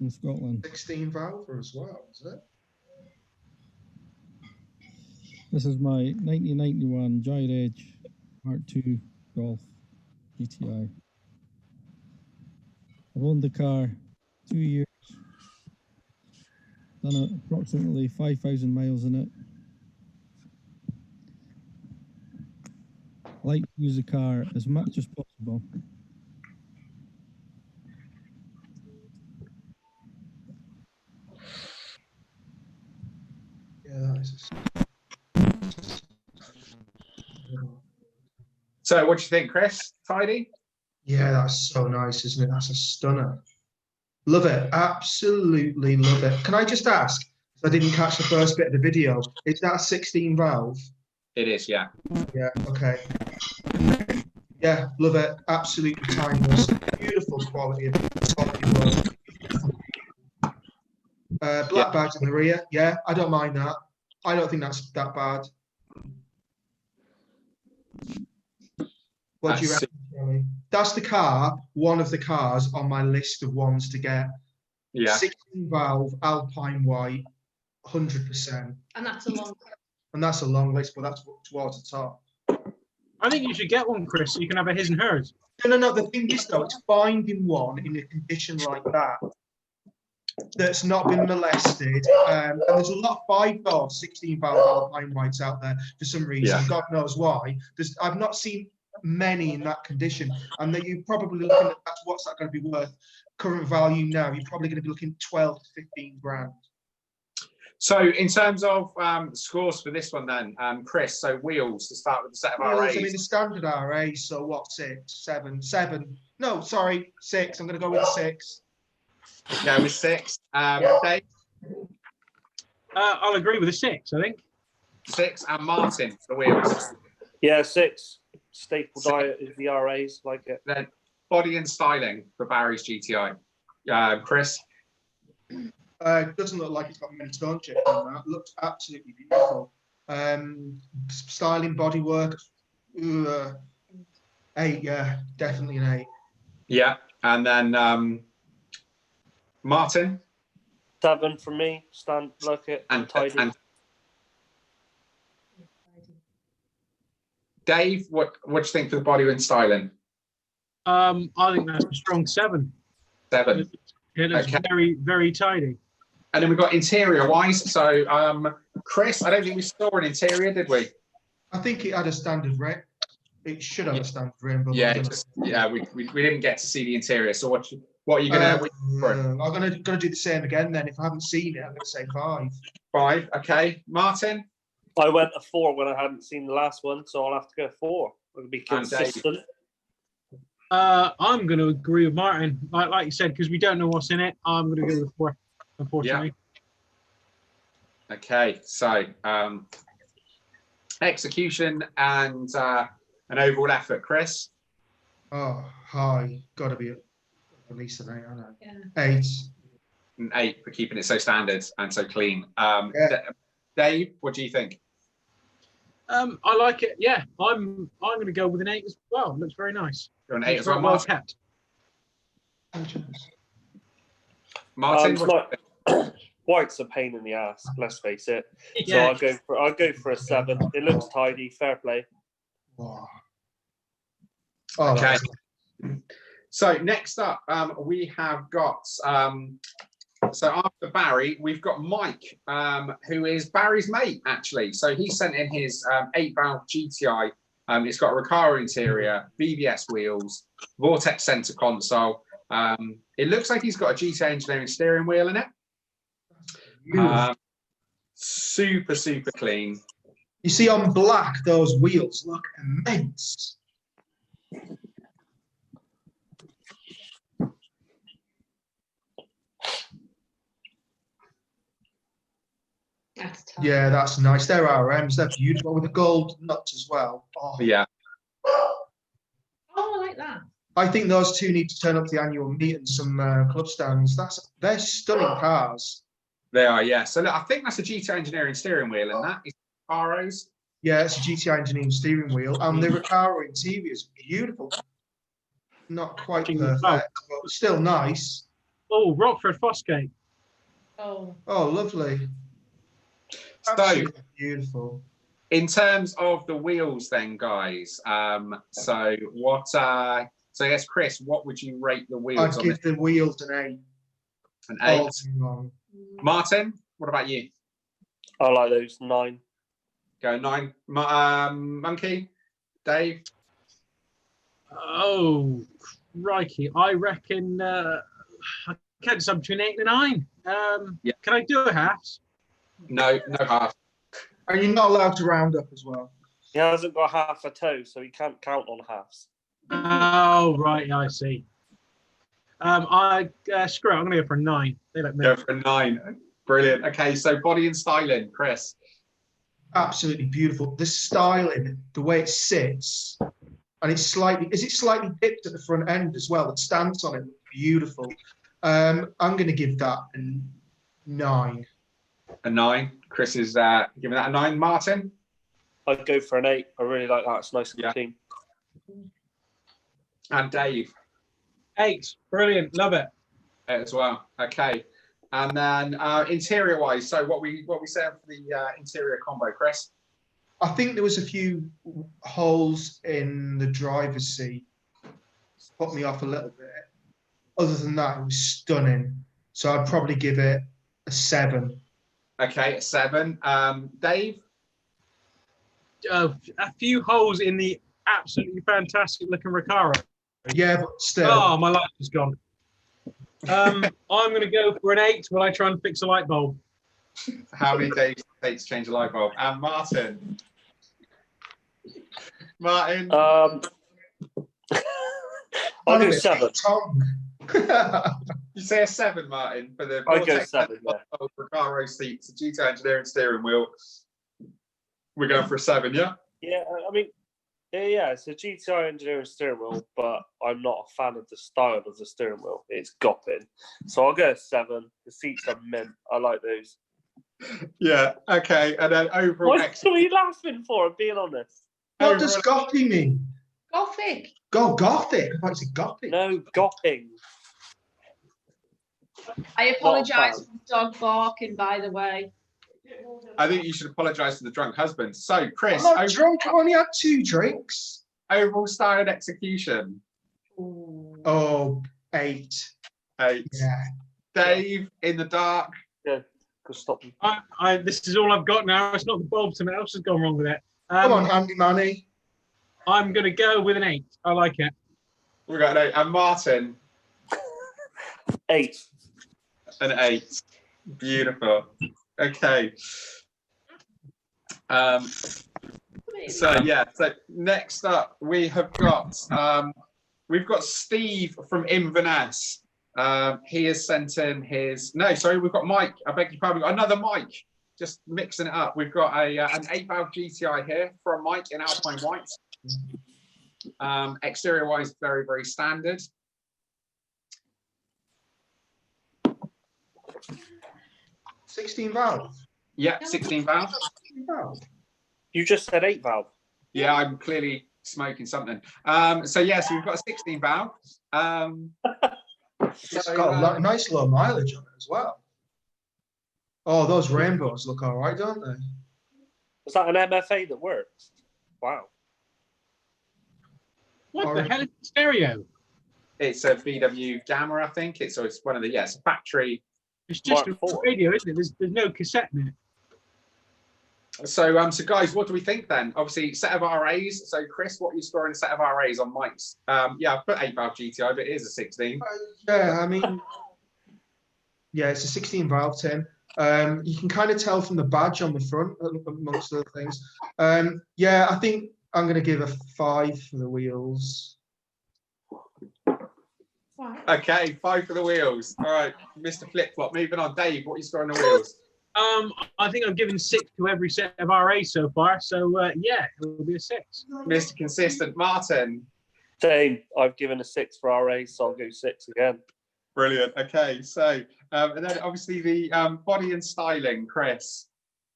In Scotland. 16 valve as well, is it? This is my 1991 Giant Edge MK2 Golf GTI. I've owned the car 2 years, done approximately 5,000 miles in it. I like to use the car as much as possible. Yeah, that is. So what do you think, Chris? Tidy? Yeah, that's so nice, isn't it? That's a stunner. Love it. Absolutely love it. Can I just ask, I didn't catch the first bit of the video, is that a 16 valve? It is, yeah. Yeah, okay. Yeah, love it. Absolutely timeless. Beautiful quality of work. Black bags in the rear. Yeah, I don't mind that. I don't think that's that bad. What do you reckon, Charlie? That's the car, one of the cars on my list of ones to get. Yeah. 16 valve, Alpine white, 100%. And that's a long. And that's a long list, but that's towards the top. I think you should get one, Chris, so you can have a his and hers. No. The thing is, though, it's finding one in a condition like that that's not been molested. And there's a lot of 5-door, 16 valve Alpine whites out there for some reason. Yeah. God knows why. I've not seen many in that condition, and that you're probably looking at what's that going to be worth current value now. You're probably going to be looking 12 to 15 grand. So in terms of scores for this one then, Chris, so wheels to start with the set of RAs. I mean the standard RA, so what, 6, 7, 7? No, sorry, 6. I'm going to go with 6. Go with 6. Dave? I'll agree with a 6, I think. 6, and Martin, the wheels. Yeah, 6. Staple 6. diet is the RAs, like it. Then body and styling for Barry's GTI. Chris? It doesn't look like it's got many stone chips on that. It looks absolutely beautiful. Styling, bodywork, 8, yeah, definitely an 8. Yeah, and then Martin? 7 from me. Stand, look it, And tidy. And Dave, what do you think for the body and styling? I think that's a strong 7. 7. It looks Okay. very, very tidy. And then we've got interior wise. So, Chris, I don't think we saw an interior, did we? I think it had a standard rim. It should have a standard rim, but Yeah, we didn't get to see the interior. So what are you gonna? I'm gonna do the same again then. If I haven't seen it, I'm gonna say 5. 5. Okay, Martin. I went a 4 when I hadn't seen the last one, so I'll have to go 4. I'll be And Dave. consistent. I'm going to agree with Martin. Like you said, because we don't know what's in it, I'm going to go with 4, unfortunately. Yeah. Okay, so execution and an overall effort, Chris. Oh, high. Gotta be at least an 8, I know. Yeah. 8. An 8 for keeping it so standard and so clean. Yeah. Dave, what do you think? I like it. Yeah, I'm going to go with an 8 as well. It looks very nice. You're an 8 as Very well, well Martin. kept. Martin, White's a pain in the ass. Let's face it. Yeah. So I'll go for a 7. It looks tidy. Fair play. Wow. okay. So next up, we have got. So after Barry, we've got Mike, who is Barry's mate, actually. So he sent in his 8-valve GTI. It's got a Recaro interior, VVS wheels, Vortex center console. It looks like he's got a GTI engineering steering wheel in it. Super, super clean. You see on black, those wheels look immense. That's tough. Yeah, that's nice. They're RMs. They're beautiful with the gold nuts as well. Oh. Yeah. Oh, I like that. I think those two need to turn up to the annual meet and some club stands. They're stunning cars. They are, yeah. So look, I think that's a GTI engineering steering wheel in that. It's Aros. Yeah, it's a GTI engineering steering wheel, and the Recaro interior is beautiful. Not quite perfect, but still nice. Oh, Rockford Fosgate. Oh. Oh, lovely. So, Absolutely beautiful. in terms of the wheels, then, guys. So what? So I guess, Chris, what would you rate the wheels? I'd give the wheels an 8. An All 8. too long. Martin, what about you? I like those 9. Go 9. Monkey, Dave. Oh, crikey. I reckon I can't decide between 8 and 9. Yeah. Can I do a half? No half. And you're not allowed to round up as well. He hasn't got half a toe, so he can't count on halves. Oh, right. I see. Screw it. I'm going to go for a 9. They like me. Go for a 9. Brilliant. Okay, so body and styling, Chris. Absolutely beautiful. The styling, the way it sits, and it's slightly dipped at the front end as well. The stance on it, beautiful. I'm going to give that a 9. A 9. Chris is giving that a 9. Martin. I'd go for an 8. I really like that. It's nice and clean. And Dave. 8. Brilliant. Love it. 8 as well. Okay. And then interior wise, so what we said for the interior combo, Chris? I think there was a few holes in the driver's seat. Put me off a little bit. Other than that, it was stunning. So I'd probably give it a 7. Okay, a 7. Dave? A few holes in the absolutely fantastic looking Recaro. Yeah, but still. Oh, my light is gone. I'm going to go for an 8 when I try and fix a light bulb. How many days does it take to change a light bulb? And Martin? Martin? I'll go 7. You say a 7, Martin, for the I go 7, yeah. Recaro seats, the GTI engineering steering wheel. We're going for a 7, yeah? Yeah, I mean, yeah, it's a GTI engineering steering wheel, but I'm not a fan of the style of the steering wheel. It's gopping. So I'll go a 7. The seats are mint. I like those. Yeah, okay. And then overall... What are you laughing for, I'm being honest? What does goppy mean? Gothic. Go gothic. I thought you said gothic. No, gopping. I apologise for the dog barking, by the way. I think you should apologise to the drunk husband. So, Chris, I'm not drunk. I only had 2 drinks. Overall style and execution. Oh, 8. 8. Yeah. Dave, in the dark. Yeah, go stop him. This is all I've got now. It's not the bulb. Something else has gone wrong with it. Come on, Handy Manny. I'm going to go with an 8. I like it. We got an 8. And Martin. 8. An 8. Beautiful. Okay. So next up we have got we've got Steve from Inverness. He has sent in his we've got Mike. I beg your pardon, we've got another Mike. Just mixing it up. We've got an 8-valve GTI here from Mike in Alpine White. Exterior wise, very, very standard. $16 Yeah, 16 valve. You just said 8 valve. Yeah, I'm clearly smoking something. So we've got a 16 valve. It's got a nice low mileage on it as well. Oh, those rainbows look all right, don't they? Is that an MFA that works? Wow. What the hell is the stereo? It's a VW Gamma, I think. It's one of the it's a factory. It's just a radio, isn't it? There's no cassette in it. So guys, what do we think then? Obviously, set of RAs. So Chris, what are you scoring a set of RAs on Mike's? I've put 8-valve GTI, but it is a 16. Yeah, I mean, it's a 16 valve, Tim. You can kind of tell from the badge on the front, amongst other things. I think I'm going to give a 5 for the wheels. Okay, 5 for the wheels. All right, Mr. Flip Flop. Moving on, Dave. What are you scoring on the wheels? I think I've given 6 to every set of RA so far. So it will be a 6. Mr. Consistent, Martin. Same. I've given a 6 for RA, so I'll go 6 again. Brilliant. Okay, so and then obviously the body and styling, Chris.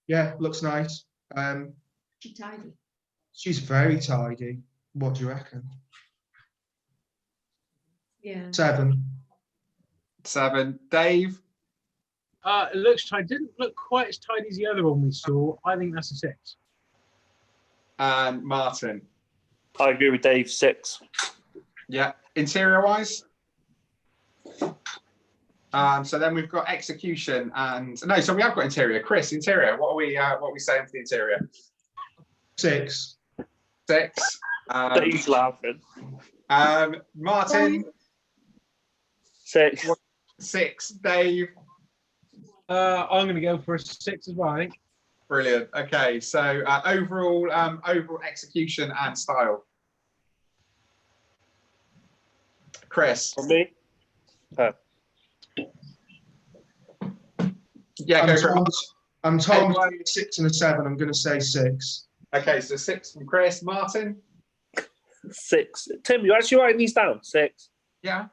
Yeah, looks nice. She's tidy. She's very tidy. What do you reckon? Yeah. 7. 7. Dave. It looks tidy. Didn't look quite as tidy as the other one we saw. I think that's a 6. And Martin. I agree with Dave. 6. Yeah. Interior wise. So then we've got execution and so we have got interior. Chris, interior. What are we saying for the interior? 6. 6. Dave's laughing. Martin. 6. 6. Dave. I'm going to go for a 6 as well, I think. Brilliant. Okay, so overall execution and style. Chris. For me? Yeah, go for it. I'm told 6 and a 7. I'm going to say 6. Okay, so 6 from Chris. Martin? 6. Tim, you actually writing these down? 6. Yeah.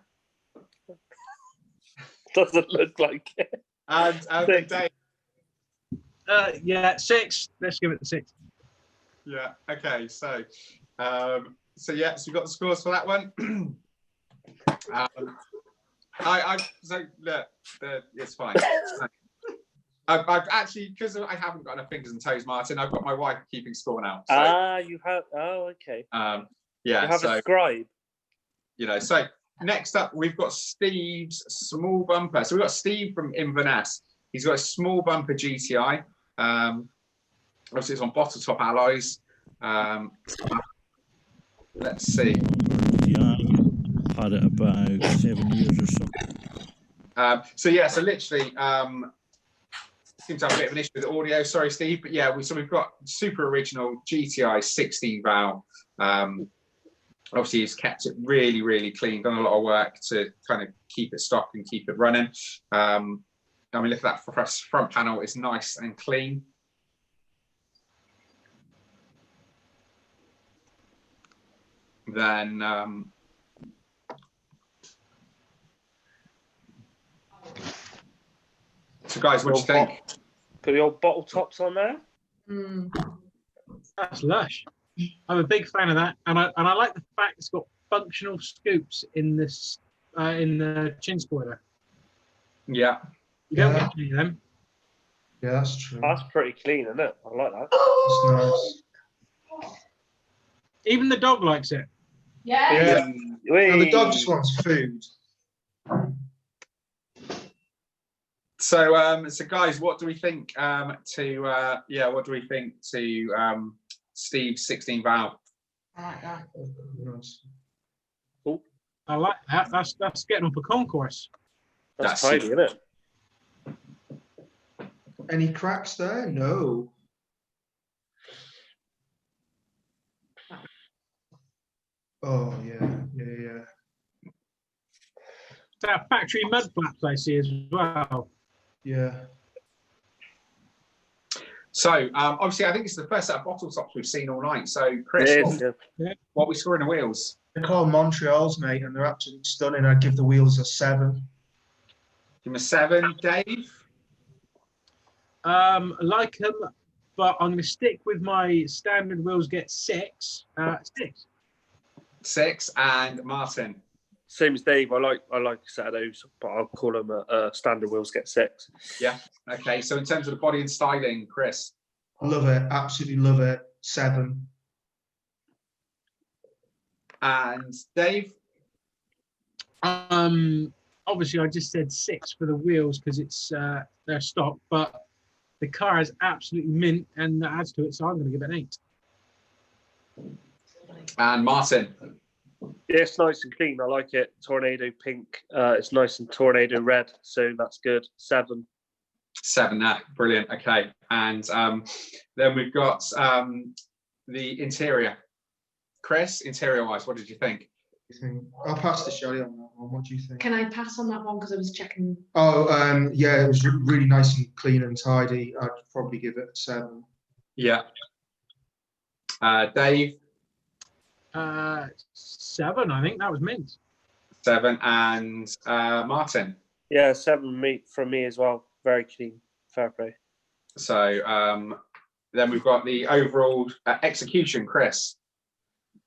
Doesn't look like it. And 6. Dave? 6. Let's give it the 6. Yeah. Okay. So we've got the scores for that one. It's fine. I've actually, because I haven't got enough fingers and toes, Martin, I've got my wife keeping score now. So, you have. Oh, okay. You have a scribe. So next up, we've got Steve's small bumper. So we've got Steve from Inverness. He's got a small bumper GTI. Obviously, it's on bottle top alloys. Let's see. Yeah, had it about 7 years or so. So literally, seems to have a bit of an issue with the audio. Sorry, Steve, but we've got super original GTI 16 valve. Obviously, he's kept it really, really clean, done a lot of work to kind of keep it stock and keep it running. I mean, look at that front panel, it's nice and clean. Then so guys, what do you think? Put the old bottle tops on there. That's lush. I'm a big fan of that, and I like the fact it's got functional scoops in this in the chin spoiler. Yeah. You don't get any of them. Yeah, that's true. That's pretty clean, isn't it? I like that. That's nice. Even the dog likes it. Yeah. No, the dog just wants food. So, so guys, what do we think what do we think to Steve's 16 valve? I like that. Cool. I like that. That's getting up a concourse. That's tidy, isn't it? Any cracks there? No. Oh yeah. That factory mud flaps I see as well. Yeah. So, obviously, I think it's the first set of bottle tops we've seen all night. So, Chris, what are we scoring the wheels? They're called Montreals, mate, and they're absolutely stunning. I'd give the wheels a 7. Give them a 7. Dave? I like them, but I'm going to stick with my standard wheels. Get 6. 6. 6. And Martin? Same as Dave. I like Saturdays, but I'll call them a standard wheels. Get 6. Yeah. Okay. So, in terms of the body and styling, Chris? Love it. Absolutely love it. 7. And Dave? Obviously, I just said 6 for the wheels because it's their stock, but the car is absolutely mint, and that adds to it. So I'm going to give it an 8. And Martin? Yeah, it's nice and clean. I like it. Tornado pink. It's nice and tornado red, so that's good. 7. 7. Brilliant. Okay. And then we've got the interior. Chris, interior-wise, what did you think? I'll pass to Shelley on that one. What do you think? Can I pass on that one because I was checking? Oh, yeah, it was really nice and clean and tidy. I'd probably give it a 7. Yeah. Dave? 7, I think that was mint. 7. And Martin? Yeah, 7 from me as well. Very clean. Fair play. So then we've got the overall execution, Chris.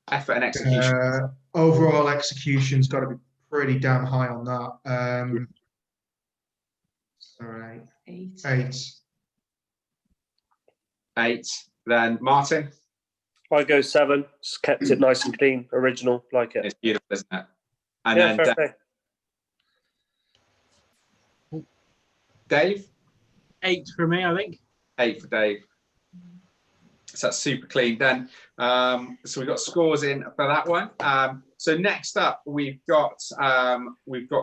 Effort and execution. Overall execution's got to be pretty damn high on that. All right. 8. 8. Then Martin? I go 7. Just kept it nice and clean, original, like it. It's beautiful, isn't it? And yeah, then fair play. Dave? 8 for me, I think. 8 for Dave. So that's super clean. Then, so we've got scores in for that one. So next up, we've got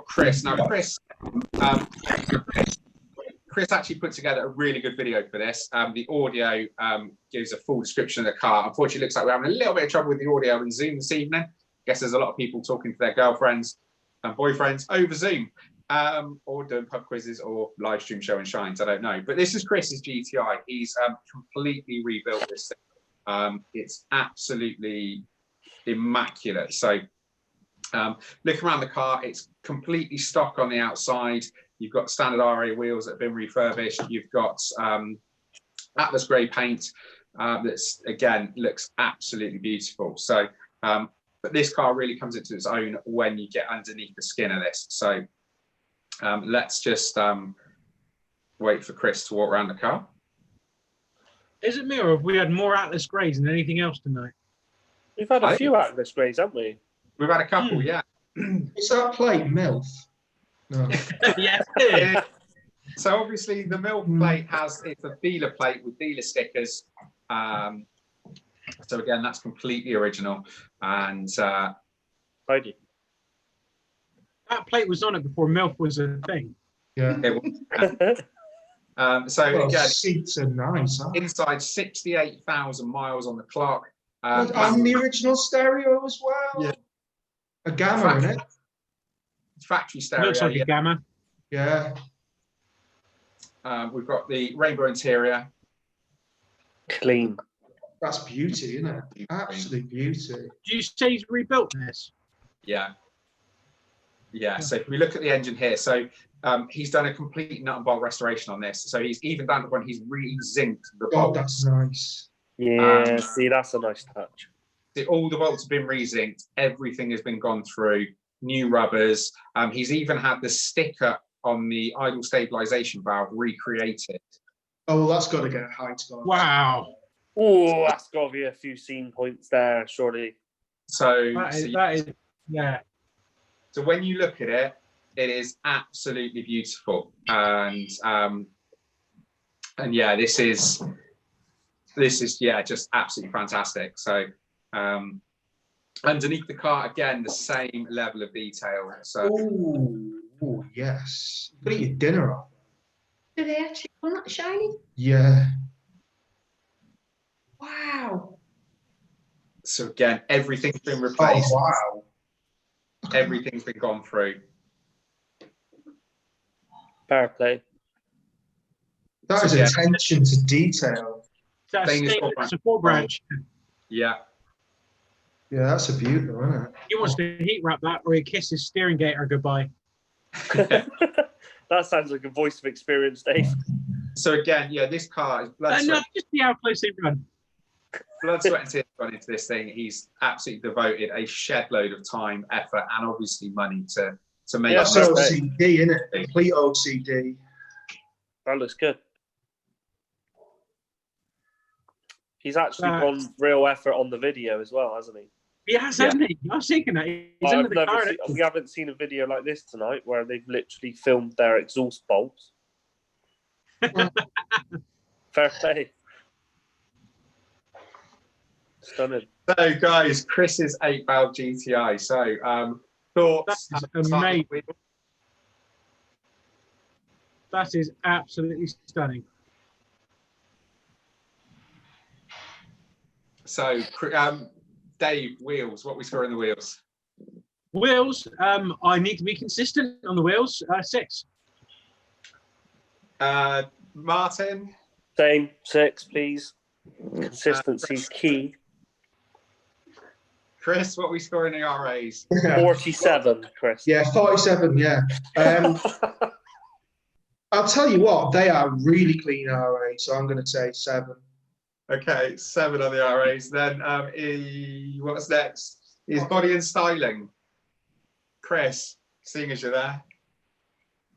Chris. Now, Chris actually put together a really good video for this. The audio gives a full description of the car. Unfortunately, it looks like we're having a little bit of trouble with the audio in Zoom this evening. I guess there's a lot of people talking to their girlfriends and boyfriends over Zoom, or doing pub quizzes or live stream show and shines. I don't know. But this is Chris's GTI. He's completely rebuilt this thing. It's absolutely immaculate. So look around the car. It's completely stock on the outside. You've got standard RA wheels that have been refurbished. You've got Atlas grey paint that's, again, looks absolutely beautiful. So, but this car really comes into its own when you get underneath the skin of this. So let's just wait for Chris to walk around the car. Is it me, or have we had more Atlas greys than anything else tonight? We've had a few Atlas greys, haven't we? We've had a couple, yeah. Is that plate MILF? No. Yeah. So obviously the MILF plate it's a dealer plate with dealer stickers. So again, that's completely original. And Tidy. That plate was on it before MILF was a thing. Yeah. so Well, again, seats are nice. Huh? inside 68,000 miles on the clock. And the original stereo as well. Yeah. A Gamma in it. Factory stereo. Looks like a Gamma. Yeah. We've got the rainbow interior. Clean. That's beauty, isn't it? Absolute beauty. Did you say he's rebuilt this? Yeah. Yeah. So if we look at the engine here, so he's done a complete nut and bolt restoration on this. So he's even down to when he's re-zinced the God, bolts. that's nice. Yeah, see, that's a nice touch. All the bolts have been re-zinced. Everything has been gone through. New rubbers. He's even had the sticker on the idle stabilization valve recreated. Oh, well, that's got to get a high score. Wow. Oh, that's got to be a few scene points there, surely. So yeah. So when you look at it, it is absolutely beautiful, and yeah, this is yeah, just absolutely fantastic. So underneath the car, again, the same level of detail. So oh yes, you gotta eat your dinner off. Do they actually come that shiny? Yeah. Wow. so again, everything's been replaced. Oh, wow. Everything's been gone through. Fair play. That is attention to detail. That's a support branch. Yeah. Yeah, that's a beauty, isn't it? He wants to heat wrap that or he kisses steering gator goodbye. That sounds like a voice of experience, Dave. So again, yeah, this car is blood, No, sweat, just see how close they run. blood, sweat and tears gone into this thing. He's absolutely devoted a shed load of time, effort, and obviously money to make Yeah, That's this. OCD, isn't it? Complete OCD. That looks good. He's actually gone real effort on the video as well, hasn't he? He has, hasn't he? I was thinking that. He's under the car. We haven't seen a video like this tonight where they've literally filmed their exhaust bolts. Fair play. Stunning. So guys, Chris's 8-valve GTI. So thoughts? That's amazing. That is absolutely stunning. So Dave, wheels. What we score in the wheels? Wheels. I need to be consistent on the wheels. 6. Martin. Same, 6, please. Consistency's key. Chris, what we score in the RAs? 47, Chris. Yeah, 47, yeah. I'll tell you what, they are really clean RA, so I'm going to say 7. Okay, 7 on the RAs. Then what's next? Is body and styling. Chris, seeing as you're there.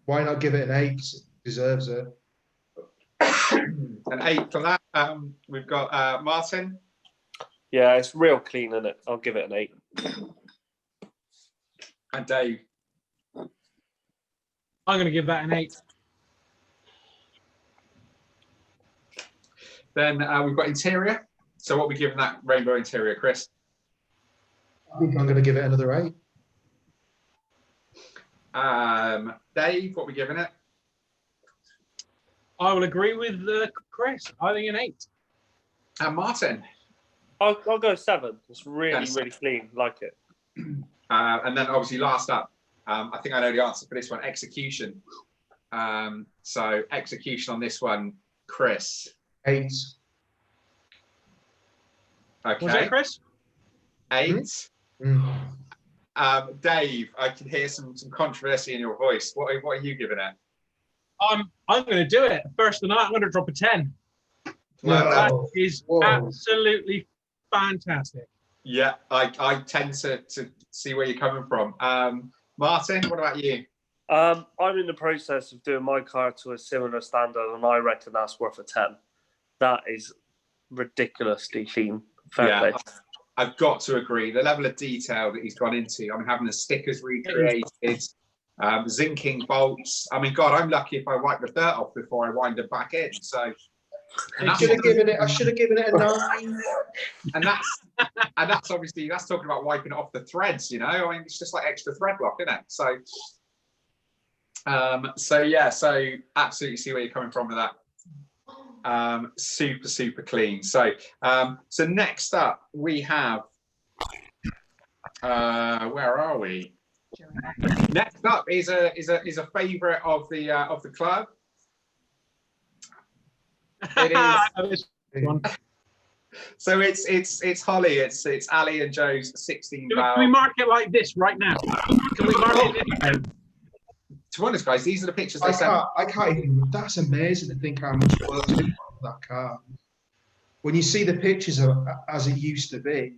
Why not give it an 8? It deserves it. An 8 for that. We've got Martin. Yeah, it's real clean, isn't it? I'll give it an 8. And Dave. I'm going to give that an 8. Then we've got interior. So what are we giving that rainbow interior, Chris? I think I'm going to give it another 8. Dave, what are we giving it? I will agree with Chris. I think an 8. And Martin. I'll go 7. It's really, really clean. Like it. And then obviously last up, I think I know the answer for this one, execution. So execution on this one, Chris. 8. Okay. Was that Chris? 8. Mm. Dave, I can hear some controversy in your voice. What are you giving it? I'm going to do it. First of the night, I'm going to drop a 10. Well, that is absolutely fantastic. Yeah, I tend to see where you're coming from. Martin, what about you? I'm in the process of doing my car to a similar standard, and I reckon that's worth a 10. That is ridiculously clean. Fair play. I've got to agree. The level of detail that he's gone into, I mean, having the stickers recreated, zinking bolts. I mean, God, I'm lucky if I wipe the dirt off before I wind it back in. So I should have given it a 9. And that's obviously, that's talking about wiping it off the threads, you know. I mean, it's just like extra thread lock, isn't it? So yeah, so absolutely see where you're coming from with that. Super clean. So so next up we have where are we? Next up is a favourite of the club. It is. So it's Holly. It's Ali and Joe's 16 valve. Can we mark it like this right now? Can we mark it? To be honest, guys, these are the pictures I they sent. I can't even. That's amazing to think how much work is on that car. When you see the pictures of as it used to be.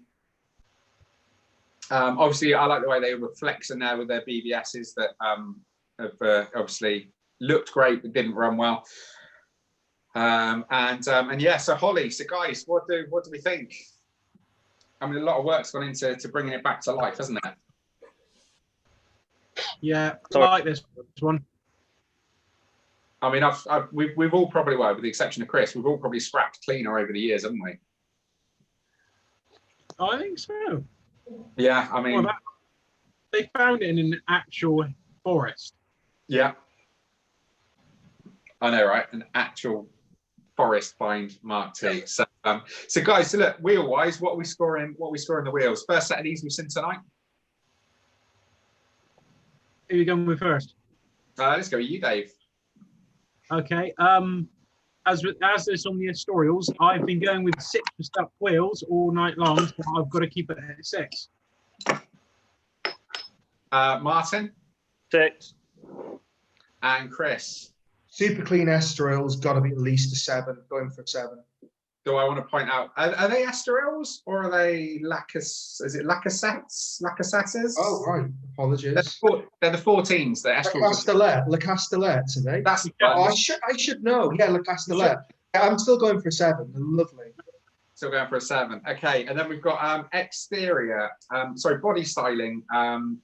Obviously, I like the way they were flexing there with their BBSs that have obviously looked great but didn't run well. And yeah, so Holly, so guys, what do we think? I mean, a lot of work's gone into bringing it back to life, hasn't it? Yeah, I like this one. I mean, we've all probably, well, with the exception of Chris, we've all probably scrapped cleaner over the years, haven't we? I think so. Yeah, I mean, well, they found it in an actual forest. Yeah, I know, right? An actual forest find Mark II. So, so guys, so look, wheel-wise, what are we scoring? What are we scoring the wheels? First set of these we've seen tonight. Who are you going with first? Let's go with you, Dave. Okay. As this on the historials, I've been going with 6 for stuck wheels all night long, so I've got to keep it at 6. Martin? 6. And Chris? Super clean Esterill's got to be at least a 7. Going for a 7. Do I want to point out, are they Esterils or are they Lacas? Is it Lacassettes? Lacassettes? Oh, right. Apologies. They're the 14s. They're Esterils. Le Castellet, are they? That's I should know. Yeah, Le Castellet. Yeah, I'm still going for a 7. Lovely. Still going for a 7. Okay, and then we've got exterior, sorry, body styling and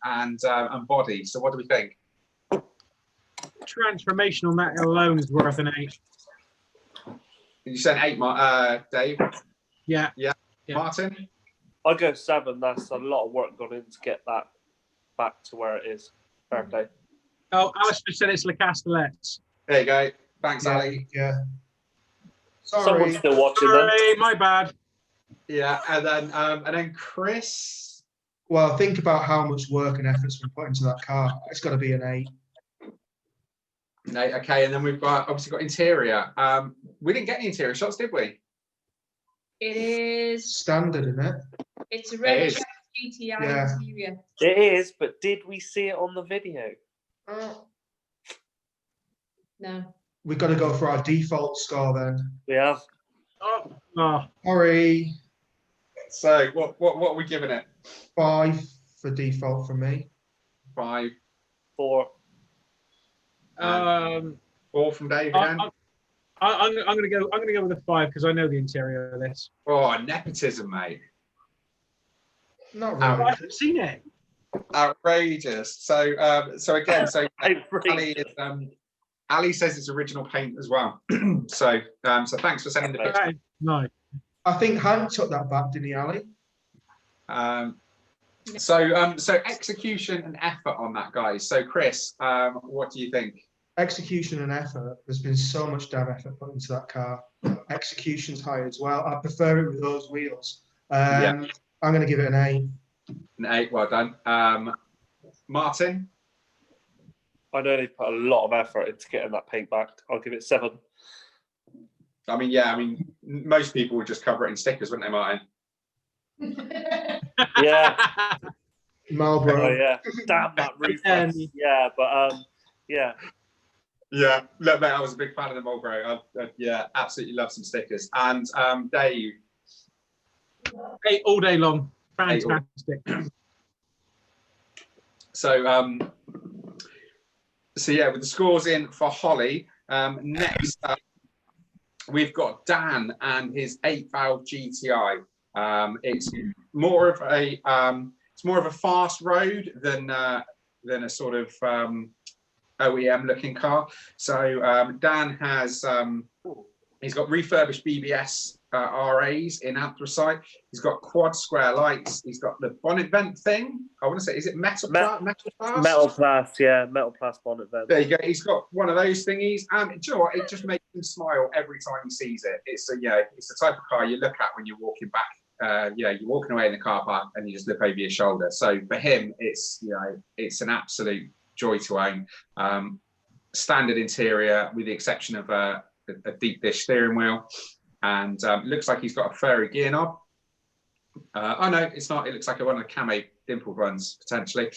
body. So what do we think? Transformation on that alone is worth an 8. You said 8, Dave? Yeah. Martin? I'll go 7. That's a lot of work gone in to get that back to where it is. Fair play. Oh, Alistair said it's Le Castellets. There you go. Thanks, Ali. Yeah. Someone's still watching them. Sorry, my bad. Yeah, and then Chris. Well, think about how much work and effort's been put into that car. It's got to be an 8. No, okay, and then we've obviously got interior. We didn't get any interior shots, did we? It is Standard, isn't it? It's a red GTI interior. It is, but did we see it on the video? No. We've got to go for our default score then. We have. Oh. Sorry. So what are we giving it? 5 for default from me. 5. 4. 4 from Dave again. I'm gonna go with a 5 because I know the interior of this. Oh, nepotism, mate. Not I really. haven't seen it. Outrageous. So again, Ali says it's original paint as well. so thanks for sending the picture. Okay. No. I think Hank took that back, didn't he, Ali? So execution and effort on that, guys. So Chris, what do you think? Execution and effort. There's been so much damn effort put into that car. Execution's high as well. I prefer it with those wheels. I'm going to give it an 8. An 8, well done. Martin? I know they've put a lot of effort into getting that paint back. I'll give it 7. I mean, yeah, most people would just cover it in stickers, wouldn't they, Martin? Yeah. Marlboro. Oh, yeah. Damn that roof. Yeah, but yeah. Yeah, look, mate, I was a big fan of the Marlboro. Yeah, absolutely love some stickers. And Dave? 8 all day long. Fantastic. So yeah, with the scores in for Holly, next up we've got Dan and his 8-valve GTI. It's more of a fast road than a sort of OEM looking car. So Dan has he's got refurbished BBS RAs in anthracite. He's got quad square lights. He's got the bonnet vent thing. I want to say, is it metal plast? Metal plast, yeah, metal plast bonnet vent. There you go. He's got one of those thingies, and do you know what? It just makes smile every time he sees it. It's it's the type of car you look at when you're walking back. You're walking away in the car park and you just look over your shoulder. So for him, it's it's an absolute joy to own. Standard interior, with the exception of a deep dish steering wheel, and looks like he's got a furry gear knob. Oh no, it's not. It looks like one of the camo dimpled ones potentially.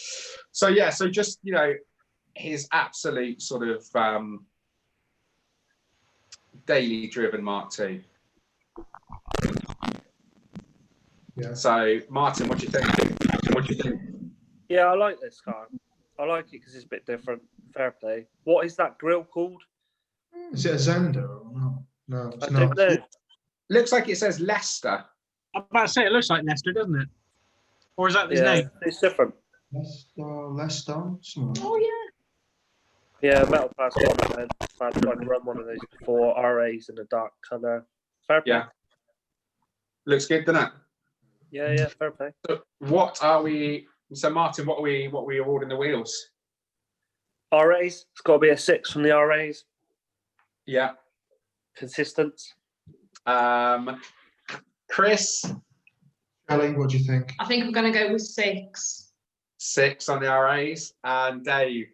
So yeah, so just his absolute sort of daily driven Mark II. Yeah. So Martin, what do you think? What do you think? Yeah, I like this car. I like it because it's a bit different. Fair play. What is that grille called? Is it a Zender? No, no, it's I not. don't know. Looks like it says Leicester. I'm about to say it looks like Leicester, doesn't it? Or is that his Yeah, name? it's different. Leicester. Oh yeah. Yeah, metal pass one. I've run one of those before. RAs in a dark colour. Fair play. Yeah. Looks good, doesn't it? Yeah, fair play. So what are we? So Martin, what are we awarding the wheels? RAs. It's got to be a 6 from the RAs. Yeah. Consistent. Chris. Ellie, what do you think? I think I'm going to go with 6. 6 on the RAs, and Dave.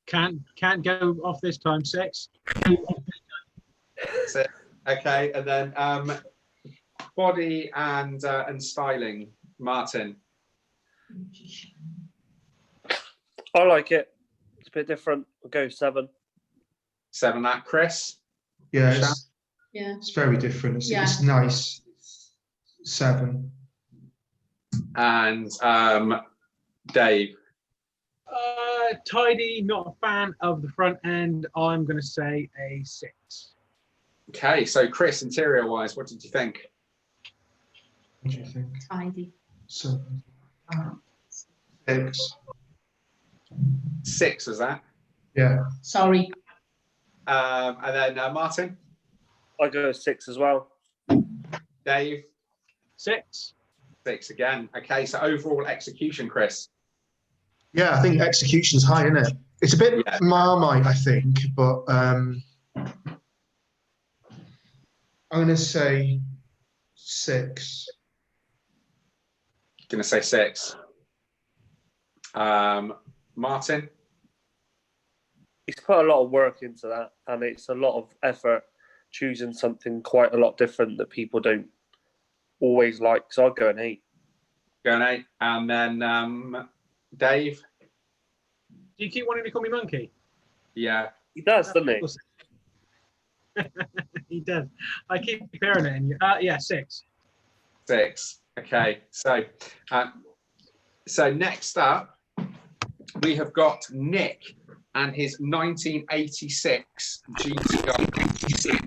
Can't go off this time. 6. 6. Okay, and then body and styling, Martin. I like it. It's a bit different. I'll go 7. 7 that. Chris. Yeah, Yeah. it's very different. It's, Yeah. it's nice. 7. And Dave. Tidy, not a fan of the front end. I'm going to say a 6. Okay, so Chris, interior wise, what did you think? What do you think? Tidy. 7. 6. 6 was that? Yeah. Sorry. And then Martin. I go 6 as well. Dave. 6. 6 again. Okay, so overall execution, Chris. Yeah, I think execution's high, isn't it? It's a bit Marmite, I think, but I'm going to say 6. Going to say 6. Martin. He's put a lot of work into that, and it's a lot of effort choosing something quite a lot different that people don't always like. So I'll go an 8. Go an 8. And then Dave. Do you keep wanting to call me Monkey? Yeah. He does, doesn't he? He does. I keep hearing it in you. Yeah, 6. 6. Okay. So next up, we have got Nick and his 1986 GTI.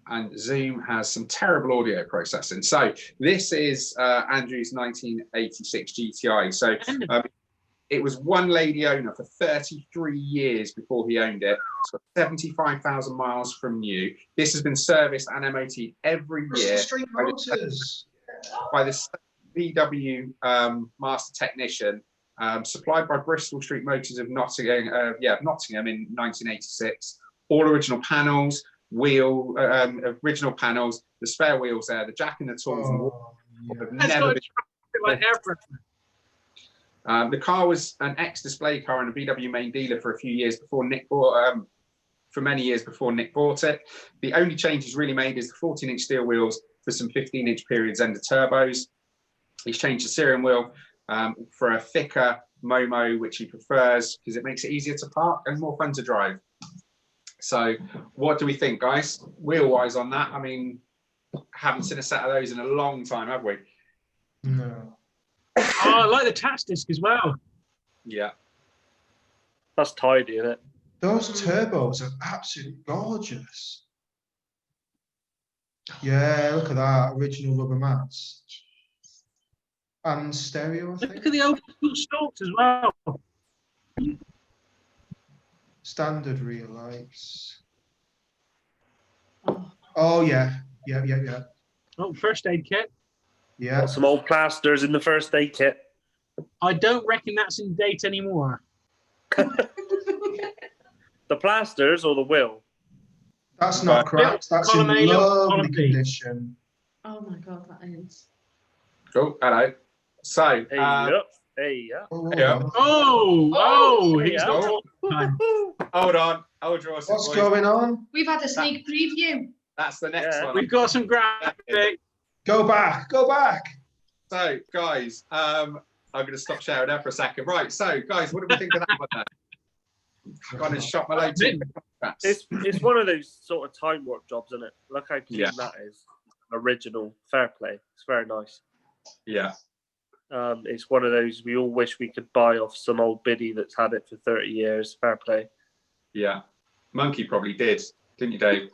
And Zoom has some terrible audio processing. So this is Andrew's 1986 GTI. So it was one lady owner for 33 years before he owned it. So 75,000 miles from new. This has been serviced and MOT'd every year Street Motors. by the VW master technician, supplied by Bristol Street Motors of Nottingham, Nottingham in 1986. All original panels. Original panels, the spare wheels there, the jack and the tools. Have never been. Like the car was an ex-display car and a VW main dealer for a few years before Nick bought. For many years before Nick bought it. The only change he's really made is the 14-inch steel wheels for some 15-inch periods and the turbos. He's changed the steering wheel for a thicker Momo, which he prefers because it makes it easier to park and more fun to drive. So what do we think, guys? Wheel-wise on that, I mean, haven't seen a set of those in a long time, have we? No. Oh, I like the tax disc as well. Yeah. That's tidy, isn't it? Those turbos are absolutely gorgeous. Yeah, look at that. Original rubber mats. And stereo, I think. Look at the old school stalks as well. Standard rear lights. Oh, yeah. Yeah. Oh, first aid kit. Yeah. Got some old plasters in the first aid kit. I don't reckon that's in date anymore. The plasters or the wheel? That's not cracked. That's in Column A, lovely column B. condition. Oh my God, that is. Oh, hello. So, Hey, up. Hey, up. Oh, hold Yeah. on. He's yeah. got time. hold on. I'll draw some What's boys. going on? We've had a sneak preview. That's the next Yeah. one. We've got some graphic. Go back. Go back. So, guys, I'm going to stop sharing there for a second. Right, so, guys, what do we think of that one then? I've gone and shot my load too. It's one of those sort of time warp jobs, isn't it? Look how clean Yeah. that is. Original, fair play. It's very nice. Yeah. It's one of those we all wish we could buy off some old biddy that's had it for 30 years. Fair play. Yeah. Monkey probably did, didn't you, Dave?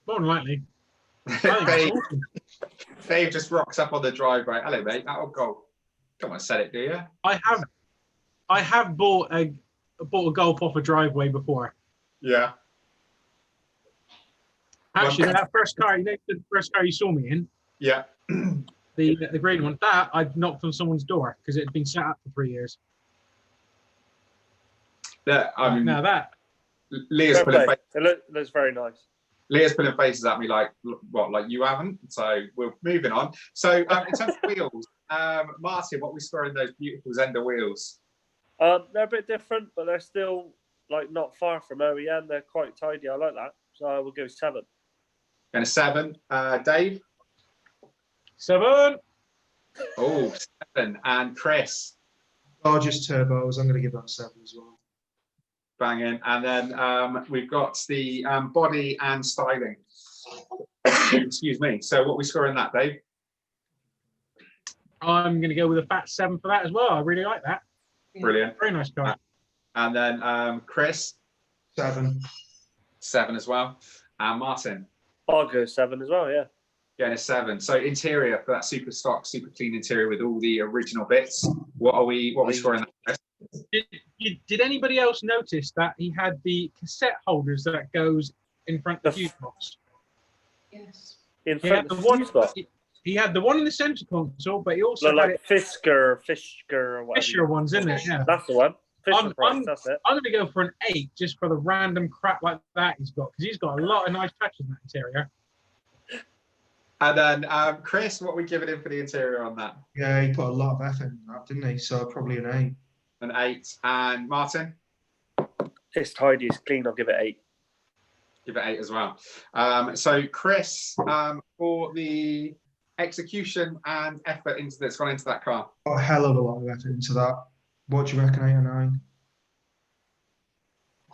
More than likely. Dave, Dave just rocks up on the driveway. Hello, mate. That'll go. Come on, sell it, do you? I have bought a Golf off a driveway before. Yeah. Actually, that first car, the first car you saw me in, Yeah. the green one, that I knocked on someone's door because it had been sat up for 3 years. Yeah. I mean, Now that Leah's Fair putting play. It looks very nice. Leah's putting faces at me like, what, like you haven't? So we're moving on. So in terms of wheels, Martin, what we saw in those beautiful Zender wheels? They're a bit different, but they're still like not far from OEM. They're quite tidy. I like that. So I will go 7. And a 7. Dave? 7. Oh, 7. And Chris? Gorgeous turbos. I'm going to give that a 7 as well. Banging. And then we've got the body and styling. Excuse me. So what we score in that, Dave? I'm going to go with a fat 7 for that as well. I really like that. Brilliant. Very nice car. And then Chris? 7. 7 as well. And Martin? I'll go 7 as well, yeah. Yeah, a 7. So interior for that super stock, super clean interior with all the original bits. What are we scoring that? Did anybody else notice that he had the cassette holders that goes in front of the fuse box? Yes. In front of the fuse box. He had the one in the center console, but he also Look had like Fisker or whatever. Fisher ones, isn't it? Yeah. That's the one. Fisher price, that's it. I'm going to go for an 8 just for the random crap like that he's got, because he's got a lot of nice touches in that interior. And then Chris, what are we giving him for the interior on that? Yeah, he put a lot of effort in that, didn't he? So probably an 8. An 8. And Martin? It's tidy, it's clean. I'll give it 8. Give it 8 as well. So Chris, for the execution and effort that's gone into that car. A hell of a lot of effort into that. What do you reckon, 8 or 9?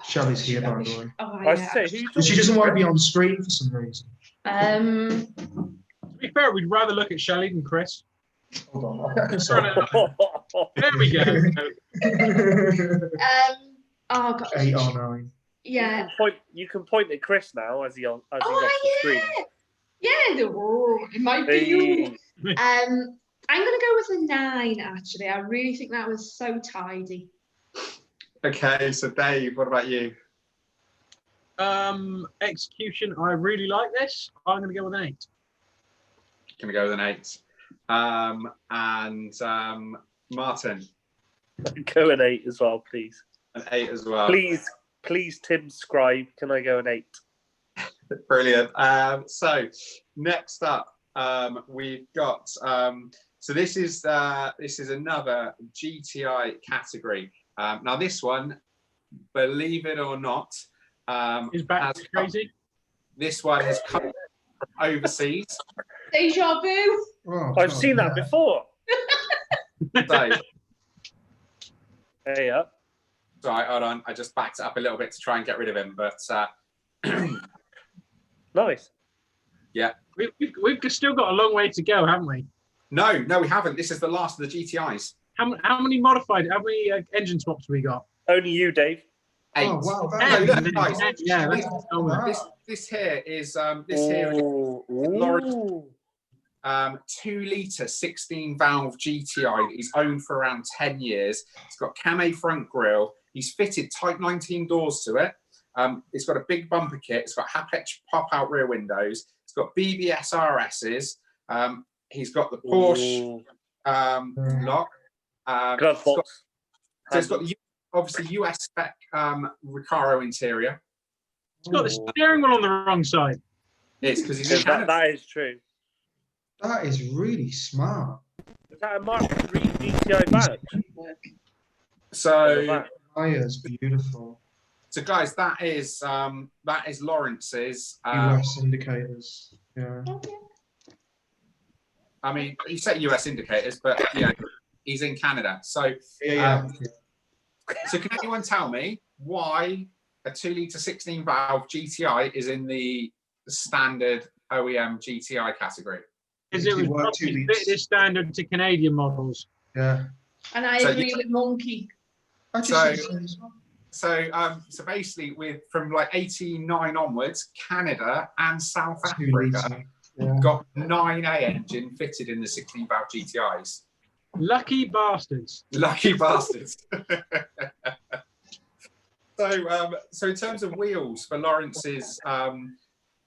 Shelley's here, by the way. Oh, I yeah. say, She doesn't want to be on screen for some reason. To be fair, we'd rather look at Shelley than Chris. Hold on. There we go. Oh God. 8 or 9. Yeah. You can point at Chris now as he's off the screen. Yeah. It might be you. I'm gonna go with a 9. Actually, I really think that was so tidy. Okay, so Dave, what about you? Execution, I really like this. I'm going to go with an 8. Gonna go with an 8. And Martin? Go an 8 as well, please. An 8 as well. Please, Tim Scribe, can I go an 8? Brilliant. So next up, we've got so this is another GTI category. Now this one, believe it or not, Is back crazy? This one has come from overseas. Deja vu. Oh, I've seen that before. So, Hey, up. sorry, hold on. I just backed it up a little bit to try and get rid of him, but Nice. yeah. We've still got a long way to go, haven't we? No, we haven't. This is the last of the GTIs. How many engine swaps have we got? Only you, Dave. 8. Oh, wow. No, look, guys. Yeah, This here is Lawrence 2-litre 16-valve GTI that he's owned for around 10 years. It's got camo front grille. He's fitted Type 19 doors to it. It's got a big bumper kit. It's got Hapech pop-out rear windows. It's got BBS RSs. He's got the Porsche lock. Glove box. So it's got the obviously US spec Recaro interior. It's got the steering wheel on the wrong side. It's because he's in that, Canada. that is true. That is really smart. Is that a Mark III GTI badge? So, Tyres, beautiful. so guys, that is Lawrence's. US indicators. Yeah. I mean, you say US indicators, but yeah, he's in Canada. So, Yeah. so can anyone tell me why a 2-litre 16-valve GTI is in the standard OEM GTI category? Because it was probably fitted standard to Canadian models. Yeah. And I agree with Monkey. So basically, from like 89 onwards, Canada and South Africa got 9A engine fitted in the 16-valve GTIs. Lucky bastards. Lucky bastards. So in terms of wheels for Lawrence's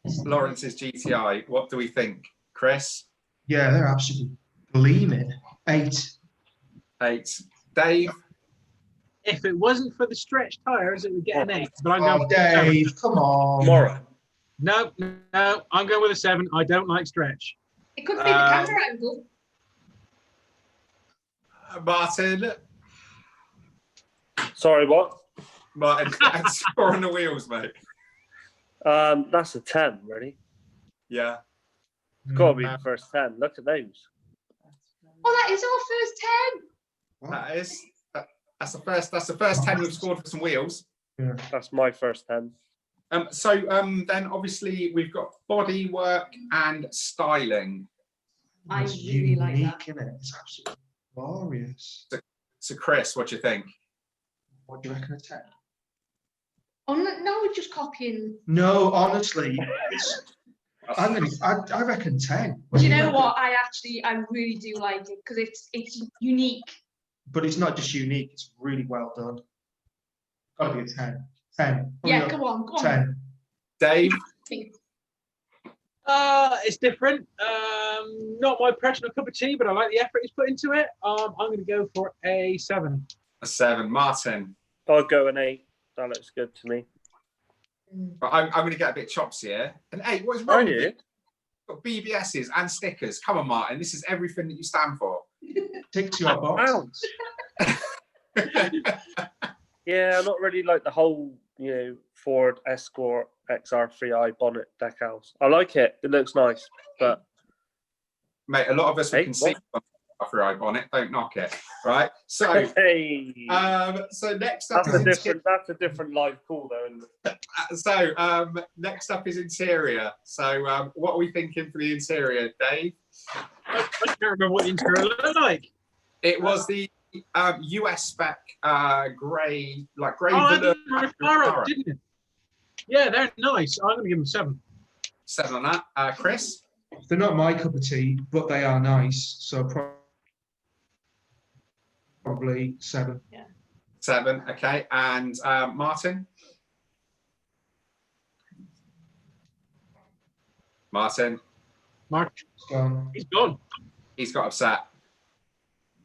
GTI, what do we think, Chris? Yeah, they're absolutely gleaming. 8. Dave? If it wasn't for the stretch tyres, it would get an 8. But I'm going Dave, come on. Tomorrow. No, I'm going with a 7. I don't like stretch. It could be the camera angle. Martin? Sorry, what? Martin, score on the wheels, mate. That's a 10, really. Yeah. It's got to be the first 10. Look at those. Oh, that is our first 10. That is. That's the first 10 we've scored for some wheels. Yeah. That's my first 10. Then obviously we've got body work and styling. I It's really like unique, that. isn't it? It's absolutely glorious. So Chris, what do you think? What do you reckon? A 10? Oh, no, we're just copying. No, honestly, I reckon 10. Do you know what? I really do like it because it's unique. But it's not just unique, it's really well done. Got to be a 10. 10. Yeah, go on. 10. Dave? It's different. Not my personal cup of tea, but I like the effort he's put into it. I'm going to go for a 7. A 7. Martin? I'll go an 8. That looks good to me. I'm going to get a bit chops here. An 8? What is wrong Are with you? you? Got BBSs and stickers. Come on, Martin. This is everything that you stand for. Ticks your box. Yeah, I'm not really like the whole, Ford Escort XR3i bonnet decals. I like it. It looks nice, but Mate, a lot of us we Hey, can see through eye bonnet. Don't knock it, right? So, hey, so next up that's a different live call though. Isn't it? Next up is interior. So, what are we thinking for the interior, Dave? I can't remember what the interior looked like. It was the US spec grey, like grey. Recaro, didn't it? Yeah, they're nice. I'm going to give them a 7. 7 on that. Chris? They're not my cup of tea, but they are nice. So probably 7. Yeah. 7, okay. And Martin? Martin? Mark, Gone. he's gone. He's got upset.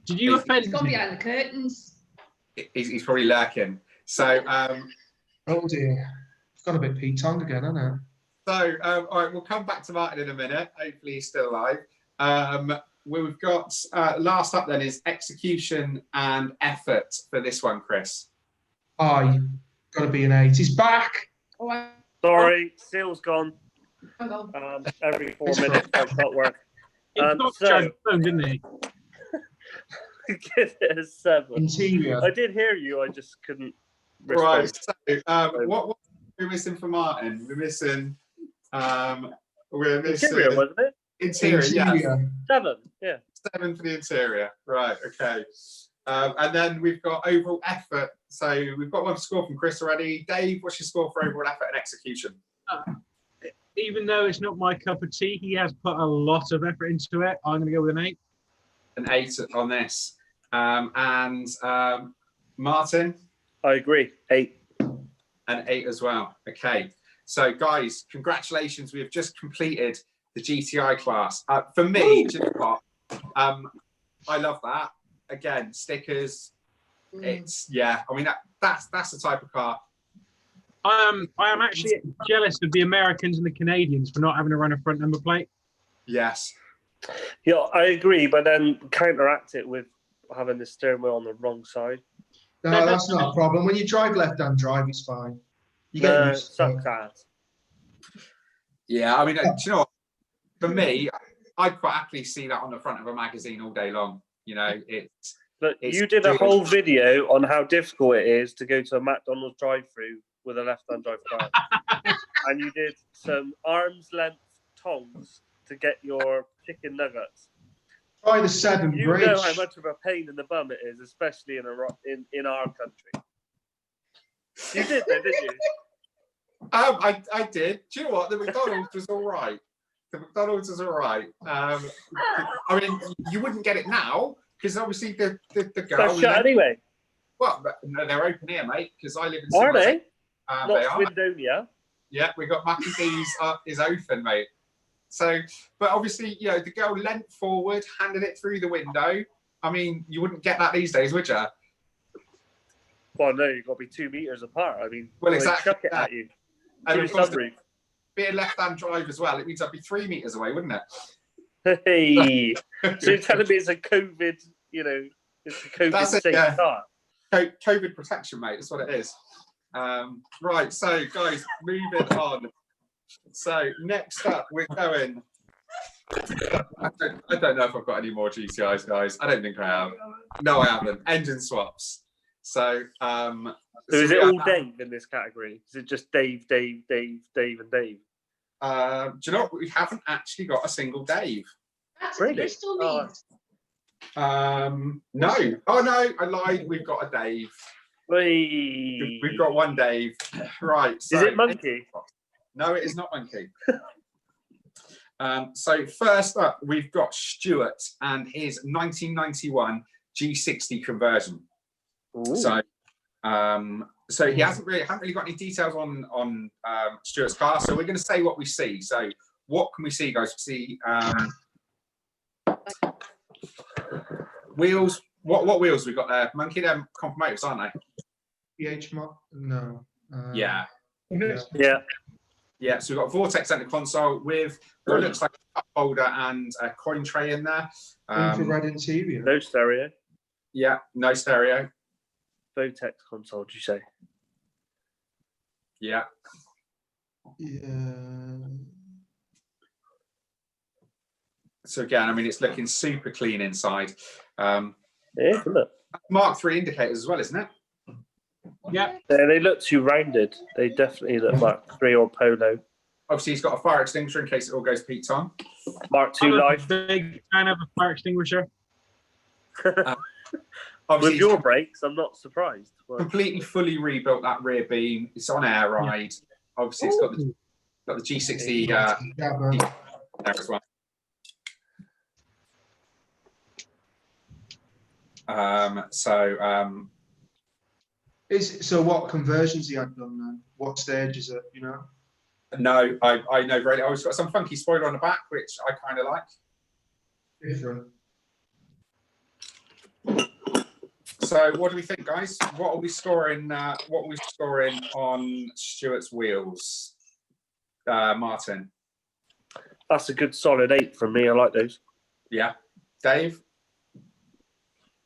Did you offend It's gone me? behind the curtains. He's probably lurking. So, Oh dear. It's got a bit Pete Tong again, hasn't it? So, all right, we'll come back to Martin in a minute. Hopefully he's still alive. We've got, last up then is execution and effort for this one, Chris. Aye. Got to be an 8. He's back. Oh, Sorry, Seal's gone. hang on. Every 4 minutes I can't work. He got charged phone, didn't he? Give it a 7. Interior. I did hear you. I just couldn't. Right. respond. So, what are we missing for Martin? We're missing. Interior, wasn't it? Interior, yeah. 7. Yeah. 7 for the interior. Right. Okay. And then we've got overall effort. So we've got one score from Chris already. Dave, what's your score for overall effort and execution? Even though it's not my cup of tea, he has put a lot of effort into it. I'm going to go with an 8. An 8 on this. Martin? I agree. 8. An 8 as well. Okay. So, guys, congratulations. We have just completed the GTI class. For me, do you know what? I love that. Again, stickers, It's yeah. I mean that's the type of car. I am actually jealous of the Americans and the Canadians for not having to run a front number plate. Yes. Yeah, I agree, but then counteract it with having the steering wheel on the wrong side. No, that's not a problem. When you drive left-hand drive, it's fine. You get No, it used to it. sucks ass. Yeah, I mean, do you know what? For me, I'd quite happily see that on the front of a magazine all day long. You know, But it's you did a really- whole video on how difficult it is to go to a McDonald's drive-through with a left-hand drive car, and you did some arm's-length tongs to get your chicken nuggets. Try the Severn You Bridge. know how much of a pain in the bum it is, especially in our country. You did, though, didn't you? I did. Do you know what? The McDonald's was all right. The McDonald's was all right. I mean, you wouldn't get it now because obviously the girl. So shut anyway. Well, no, they're open here, mate. Because I live in. Are they? They Not are. Swindonia. Yeah, we got Mackie D's is open, mate. So, but obviously, you know, the girl leant forward, handed it through the window. I mean, you wouldn't get that these days, would you? Well, no, you've got to be 2 meters apart. I mean, Well, they exactly. chuck it at you. And Through of the course, sunroof. being left-hand drive as well, it means I'd be 3 meters away, wouldn't it? Hey, so you're telling me it's a COVID, you know, it's a COVID-safe car? COVID protection, mate. That's what it is. Right, so guys, moving on. So next up, we're going. I don't know if I've got any more GTIs, guys. I don't think I have. No, I haven't. Engine swaps. So, So is it all Dave in this category? Is it just Dave, and Dave? do you know what? We haven't actually got a single Dave. That's Really? Bristol needs. No. Oh no, I lied. We've got a Dave. We've got one Dave. Right. So, Is it Monkey? No, it is not Monkey. So first up, we've got Stuart and his 1991 G60 conversion. Ooh. So he haven't really got any details on Stuart's car. So we're going to say what we see. So what can we see, guys? We see wheels. What wheels we got there? Monkey, them Confirmatives, aren't they? PH mod? No. Yeah. Yeah. So we've got Vortex center console with what looks like a cup holder and a coin tray in there. Infrared interior. No stereo. Yeah, no stereo. Vortex console, did you say? Yeah. Yeah. So again, I mean, it's looking super clean inside. Yeah, isn't it? Mark III indicators as well, isn't it? Yeah. They look too rounded. They definitely look Mark III or Polo. Obviously, he's got a fire extinguisher in case it all goes peaked on. Mark II I'm a Life. big fan of a fire extinguisher. Obviously, With your brakes, I'm not surprised. completely fully rebuilt that rear beam. It's on air ride. Obviously, it's got the G60 there as well. So what conversions he had done then? What stage is it, you know? No, I know very. I've got some funky spoiler on the back, which I kind of like. Different. So, what do we think, guys? What are we scoring? What are we scoring on Stuart's wheels, Martin? That's a good solid 8 from me. I like those. Yeah, Dave.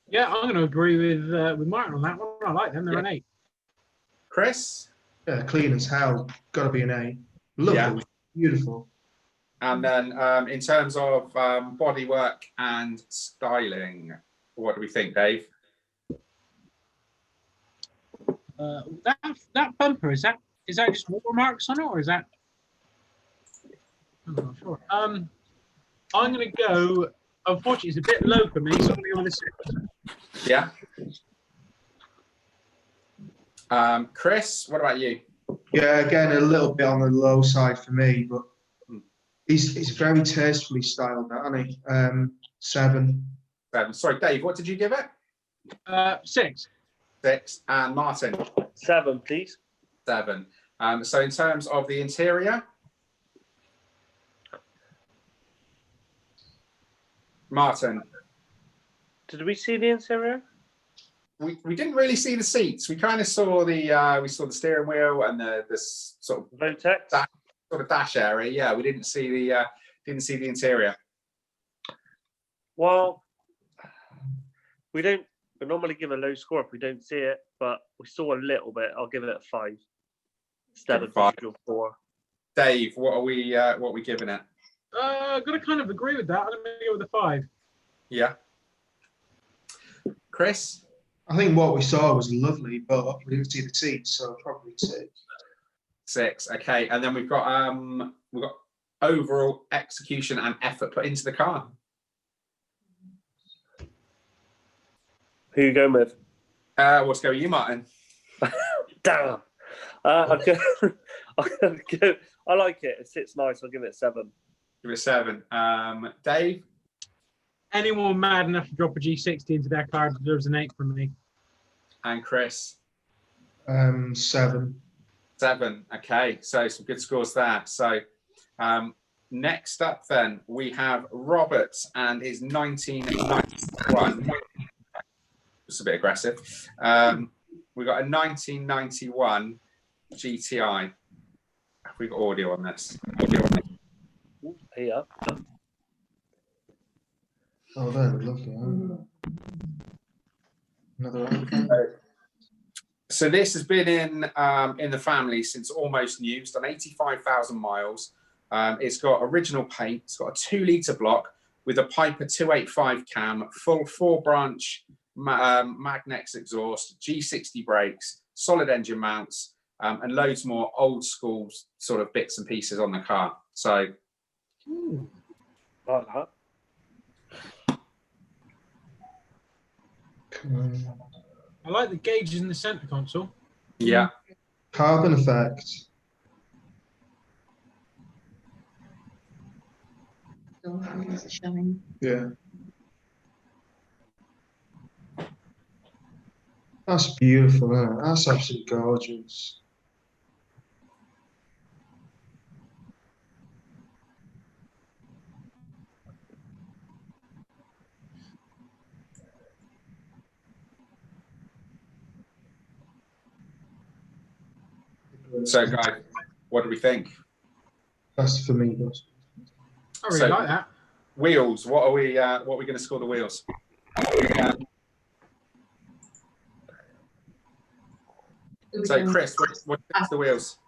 Yeah, I'm going to agree with Martin on that one. I like them. They're an 8. Chris. Yeah, clean as hell. Got to be an A. Lovely. Yeah. Beautiful. And then, in terms of bodywork and styling, what do we think, Dave? That bumper, is that just watermarks on it, or is that? I'm not sure. I'm going to go. Unfortunately, it's a bit low for me, so I'm going to go with a 6. Yeah. Chris, what about you? Yeah, again, a little bit on the low side for me, but he's very tastefully styled, hasn't he? 7. 7. Sorry, Dave, what did you give it? 6. 6. And Martin? 7, please. 7. So in terms of the interior, Martin? Did we see the interior? we didn't really see the seats. We kind of saw the steering wheel and the sort of Votex. dash area. Yeah, we didn't see the interior. Well, we normally give a low score if we don't see it, but we saw a little bit. I'll give it a 5 instead of 5. 4. Dave, what are we giving it? I'm gonna kind of agree with that. I'm gonna go with a 5. Yeah. Chris? I think what we saw was lovely, but we didn't see the seats, so probably 6. 6. Okay, and then we've got overall execution and effort put into the car. Who are you going with? What's going with you, Martin? Damn. I like it. It sits nice. I'll give it a 7. Give it a 7. Dave? Anyone mad enough to drop a G60 into their car deserves an 8 from me. And Chris? 7. 7. Okay, so some good scores there. So next up then, we have Robert and his 1991. It's a bit aggressive. We've got a 1991 GTI. Have we got audio on this? Yeah. Oh, they're lovely. Another one. So this has been in the family since almost new. It's done 85,000 miles. It's got original paint. It's got a 2-litre block with a Piper 285 cam, full 4-branch Magnex exhaust, G60 brakes, solid engine mounts, and loads more old school sort of bits and pieces on the car. So, like that. I like the gauges in the center console. yeah. Carbon effect. Yeah. That's beautiful, isn't it? That's absolutely gorgeous. So, guys, what do we think? That's for me. Boss. I really like that. Wheels. What are we going to score the wheels? So, Chris, what are the wheels?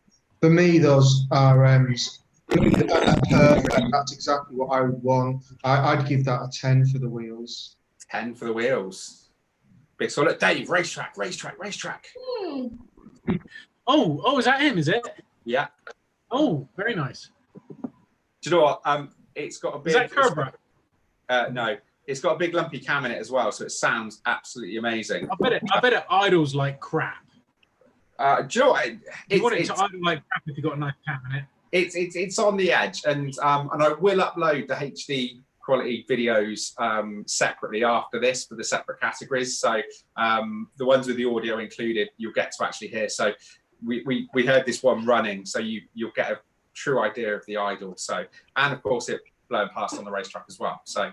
For me, those RMs, that's perfect. That's exactly what I would want. I'd give that a 10 for the wheels. 10 for the wheels. Big solid. Dave, racetrack. Oh, is that him? Is it? Yeah. Oh, very nice. Do you know what? It's got a big. Is that Cobra? No, it's got a big lumpy cam in it as well, so it sounds absolutely amazing. I bet it idles like crap. Do you know what? You want it to idle like crap if you've got a nice cam in it. It's on the edge, and I will upload the HD quality videos separately after this for the separate categories. So the ones with the audio included, you'll get to actually hear. So we heard this one running, so you'll get a true idea of the idle. So, and of course it blowing past on the racetrack as well. So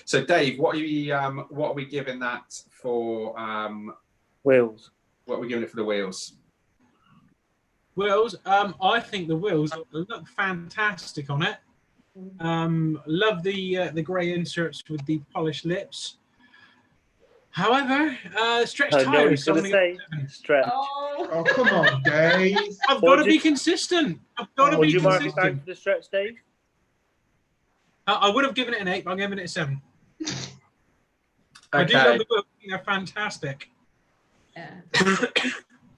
so Dave, what are we giving that for wheels? What are we giving it for the wheels? Wheels. I think the wheels look fantastic on it. Love the grey inserts with the polished lips. However, stretch tires. I'm going to say stretch. Oh, come on, Dave. I've got to be consistent. I've got to be Would you mark it consistent. down to the stretch, Dave? I would have given it an 8, but I'm giving it a 7. Okay. I do love the wheels. They're fantastic. Yeah.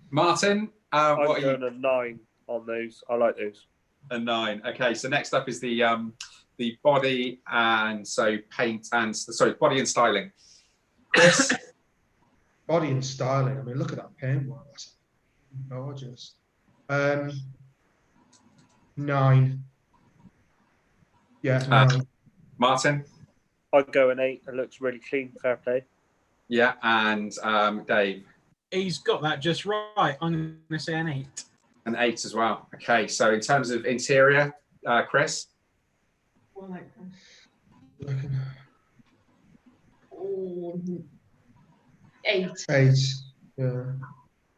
Martin, I'm what are going you? a 9 on those. I like those. A 9. Okay, so next up is the body and paint and body and styling. Chris? Body and styling. I mean, look at that paintwork. That's gorgeous. 9. Yeah, 9. Martin? I'd go an 8. It looks really clean. Fair play. Yeah, and Dave? He's got that just right. I'm going to say an 8. An 8 as well. Okay, so in terms of interior, Chris? 8. 8. Yeah.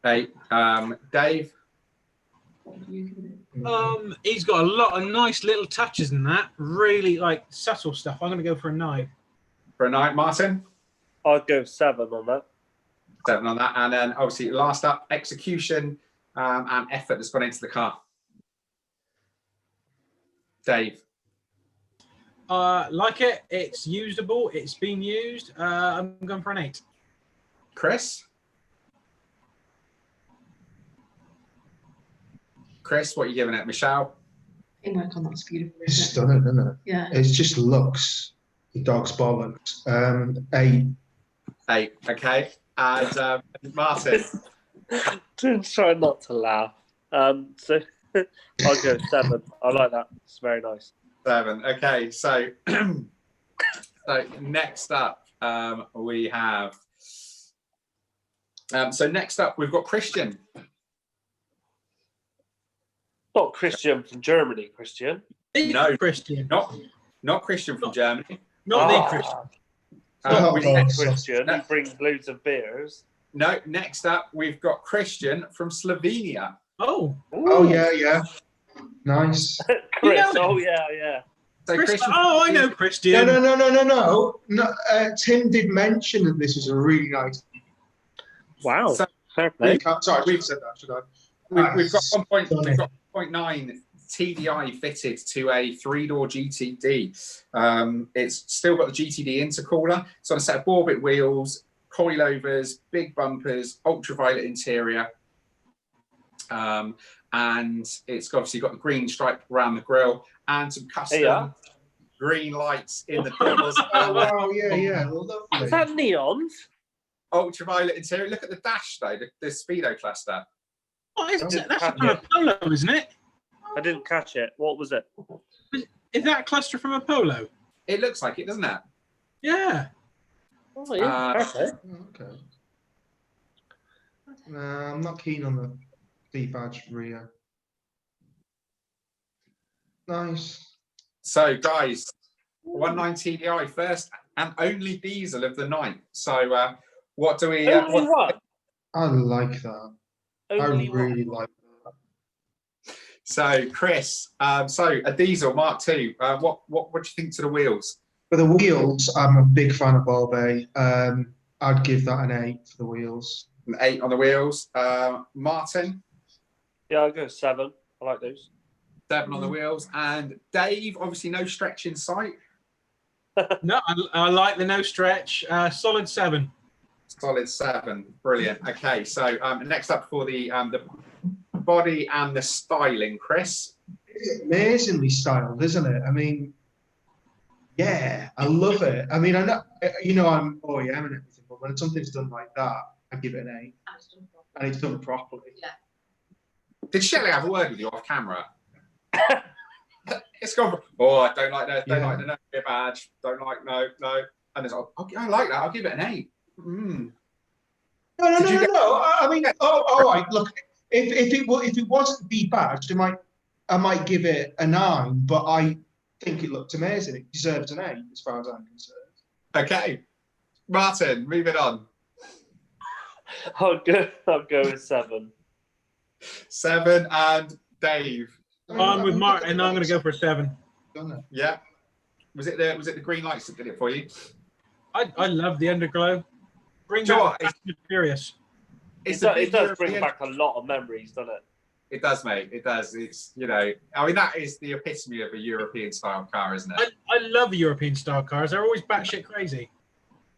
8. Dave? He's got a lot of nice little touches in that. Really like subtle stuff. I'm going to go for a 9. For a 9, Martin? I'd go 7 on that. 7 on that. And then obviously last up, execution and effort that's gone into the car. Dave? Like it. It's usable. It's been used. I'm going for an 8. Chris? Chris, what are you giving it? Michelle? Teamwork on that's beautiful. It's Isn't it? stunning, isn't it? Yeah. It just looks the dog's bollocks. 8. 8. Okay. And Martin? Try not to laugh. So I'll go 7. I like that. It's very nice. 7. Okay. So, so next up, we have. So next up, we've got Christian. Not Christian from Germany, Christian. No, Christian. Not Christian from Germany. Not the Christian. Not we- Christian. He brings loads of beers. No, next up, we've got Christian from Slovenia. Oh. Oh, yeah. Nice. Chris. You know Oh, yeah. So Christian. Oh, I know Christian. No. Tim did mention that this was a really nice. Wow. So- Fair play. Sorry, we've said that, should I? We've got 1.9 TDI fitted to a 3-door GTD. It's still got the GTD intercooler. It's on a set of ball-bit wheels, coilovers, big bumpers, ultraviolet interior. And it's obviously got the green stripe around the grille and some custom green lights in the doors. Oh, yeah. Lovely. Is that neons? Ultraviolet interior. Look at the dash, though, the speedo cluster. What is it? That's a kind of Polo, isn't it? I didn't catch it. What was it? Is that a cluster from a Polo? It looks like it, doesn't it? Yeah. Oh, yeah. Perfect. Okay. I'm not keen on the D-badge rear. Nice. So, guys, 19 TDI first and only diesel of the night. So, what do we? Only what? I like that. Only I really like that. So, Chris, so a diesel Mark II. What do you think to the wheels? For the wheels, I'm a big fan of Ball Bay. I'd give that an 8 for the wheels. An 8 on the wheels. Martin? Yeah, I'll go 7. I like those. 7 on the wheels. And Dave, obviously no stretch in sight. No, I like the no stretch. Solid 7. Solid 7. Brilliant. Okay, so next up for the body and the styling, Chris. It's amazingly styled, isn't it? I mean, yeah, I love it. I mean, I'm OEM and everything, but when something's done like that, I give it an 8. And it's done properly. Yeah. Did Shelley have a word with you off camera? It's gone. I don't like that. Don't like the no badge. Don't like no. And it's like, okay, I like that. I'll give it an 8. No. I mean, all right. Look, if it wasn't badged, I might give it a 9. But I think it looked amazing. It deserves an 8 as far as I'm concerned. Okay, Martin, moving on. I'll go with 7. 7 and Dave. I'm with Martin. I'm going to go for a 7. Yeah. Was it the green lights that did it for you? I love the underglow. Bring Sure, back the Furious. It does bring back a lot of memories, doesn't it? It does, mate. It does. It's, I mean, that is the epitome of a European style car, isn't it? I love European style cars. They're always batshit crazy.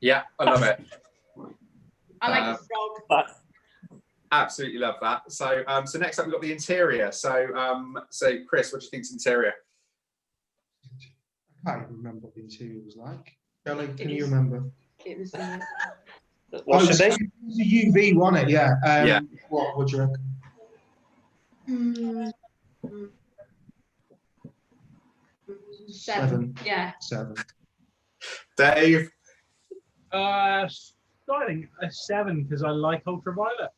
Yeah, I love it. I like the frog. Absolutely love that. So, so next up we've got the interior. So, Chris, what do you think's interior? I can't even remember what the interior was like. Kelly, can you remember? It was What's your name? It was a UV, wasn't it? Yeah. Yeah. What do you reckon? 7. Yeah. 7. Dave? Styling a 7 because I like ultraviolet.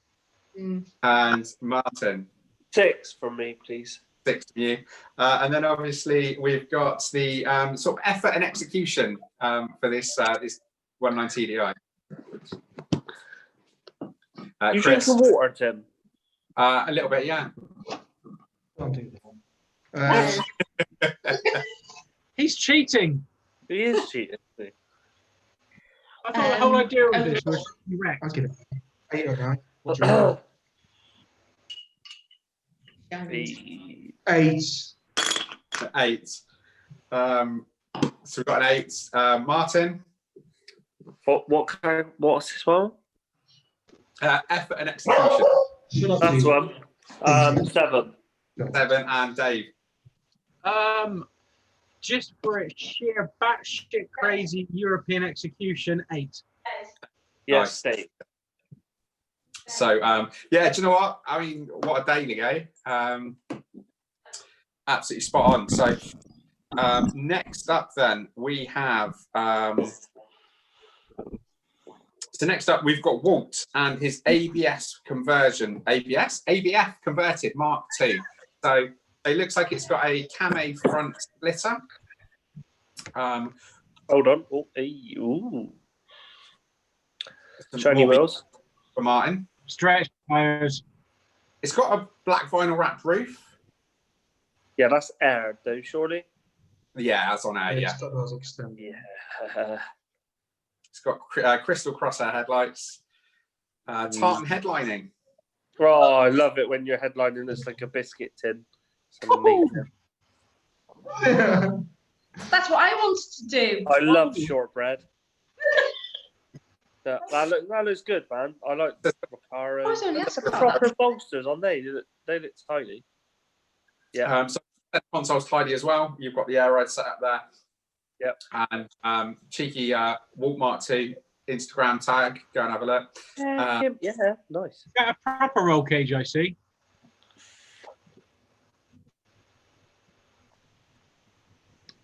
And Martin? 6 from me, please. 6 from you. And then obviously we've got the sort of effort and execution for this 19 TDI. You Chris, drinking water, Tim? a little bit, yeah. I'll do that. He's cheating. He is cheating. Isn't I thought the whole idea of this was correct. I'll give it 8 or 9. What do he? you The- 8. 8. So we've got an 8. Martin, What's this one? effort and execution. That's one. 7. 7, and Dave. Just for its sheer batshit crazy European execution, 8. Yes, Nice. Dave. So yeah, do you know what? I mean, what a day, eh? Absolutely spot on. So next up, then we have. So next up, we've got Walt and his ABF converted Mark II. So it looks like it's got a camo front splitter. Hold on. Oh, hey, ooh. Some Shiny more wheels. for Martin. Stretch tires. It's got a black vinyl wrapped roof. Yeah, that's aired though, surely. Yeah, that's on air. Yeah, It's got those extended. Yeah. it's got crystal crosshair headlights. Tartan headlining. Oh, I love it when you're headlining. It's like a biscuit tin. It's amazing. That's what I wanted to do. I love shortbread. That looks good, man. I like the Recaro. I was only asked The about proper that. bolsters on they look tiny. Yeah. So the console's tidy as well. You've got the air ride set up there. Yep. And cheeky Walt Mark II Instagram tag. Go and have a look. Yeah, nice. Got a proper roll cage, I see.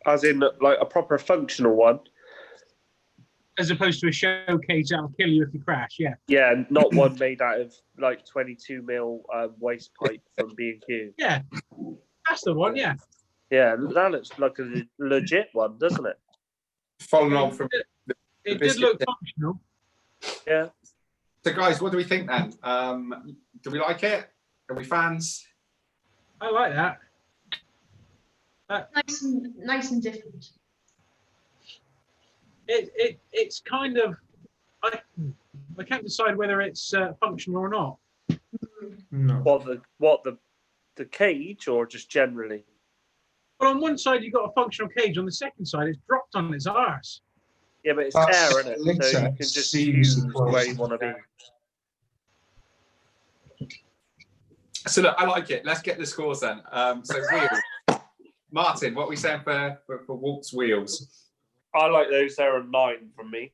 As in, like a proper functional one. As opposed to a show cage that'll kill you if you crash, yeah. Yeah, not one made out of like 22 mil waste pipe from B&Q. Yeah, that's the one, yeah. Yeah, that looks like a legit one, doesn't it? Following on from It did look functional. Yeah. So, guys, what do we think then? Do we like it? Are we fans? I like that. Nice and different. It's kind of I can't decide whether it's functional or not. No. What the cage or just generally? Well, on one side you've got a functional cage, on the second side it's dropped on its arse. Yeah, but it's That's air in it, so you can just choose where you want to be. So, look, I like it. Let's get the scores then. So, wheels. Martin, what are we saying for Walt's wheels? I like those. They're a 9 from me.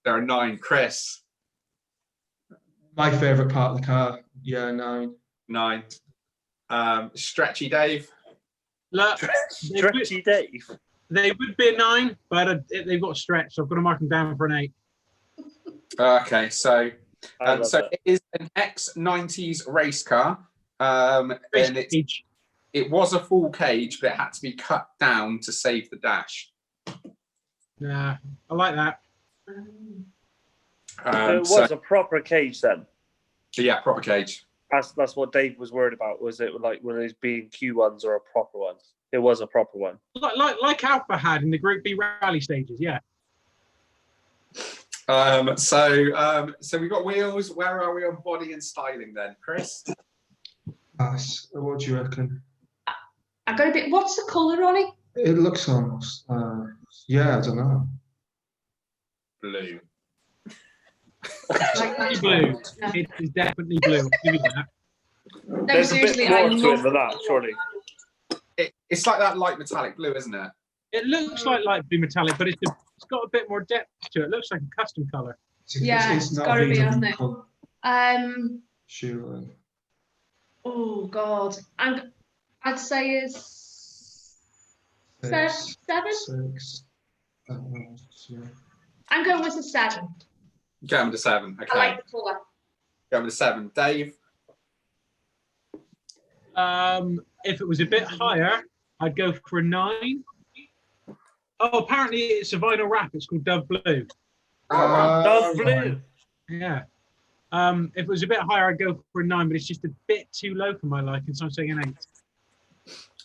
There are 9. Chris? My favourite part of the car. Yeah, 9. 9. Stretchy Dave? Look, Stretchy Dave. they would be a 9, but they've got a stretch, so I've got to mark them down for an 8. Okay, so That. it is an X90s race car. And it was a full cage, but it had to be cut down to save the dash. Nah, I like that. So it was a proper cage then. Yeah, proper cage. That's what Dave was worried about. Was it like one of those B&Q ones or a proper one? It was a proper one. Like Alpha had in the Group B rally stages, yeah. So we got wheels. Where are we on body and styling then, Chris? What do you reckon? I got a bit. What's the colour on it? It looks almost. Yeah, I don't know. Blue. It's blue. It is definitely blue. I'll give you that. No, There's a bit seriously, more I to it love than that, surely. It's like that light metallic blue, isn't it? It looks like light blue metallic, but it's got a bit more depth to it. It looks like a custom colour. Yeah, it's not gotta be, VW hasn't it? colour. Surely. Oh God, I'd say it's 7. 6. Yeah. I'm going with a 7. Going with a 7. Okay. I like the colour. Going with a 7. Dave? If it was a bit higher, I'd go for a 9. Oh, apparently it's a vinyl wrap. It's called Dove Blue. Dove Blue. Yeah. If it was a bit higher, I'd go for a 9, but it's just a bit too low for my liking, so I'm saying an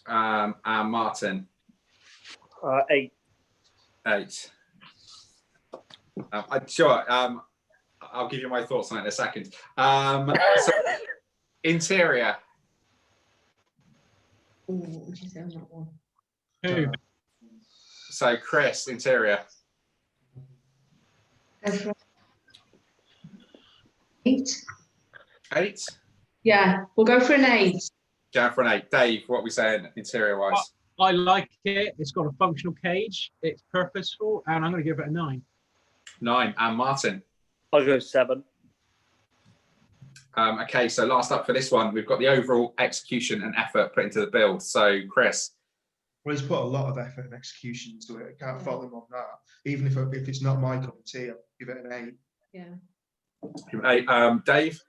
8. And Martin? 8. 8. Sure. I'll give you my thoughts on it in a second. So, interior. Ooh, what would you say on that one? Who? So Chris, interior. Go for 8. 8. Yeah, we'll go for an 8. Going for an 8. Dave, what are we saying interior wise? I like it. It's got a functional cage. It's purposeful, and I'm going to give it a 9. 9. And Martin? I'll go 7. Okay, so last up for this one, we've got the overall execution and effort put into the build. So Chris? Well, he's put a lot of effort and execution into it. I can't fault him on that. Even if it's not my cup of tea, I'll give it an 8. Yeah. Dave?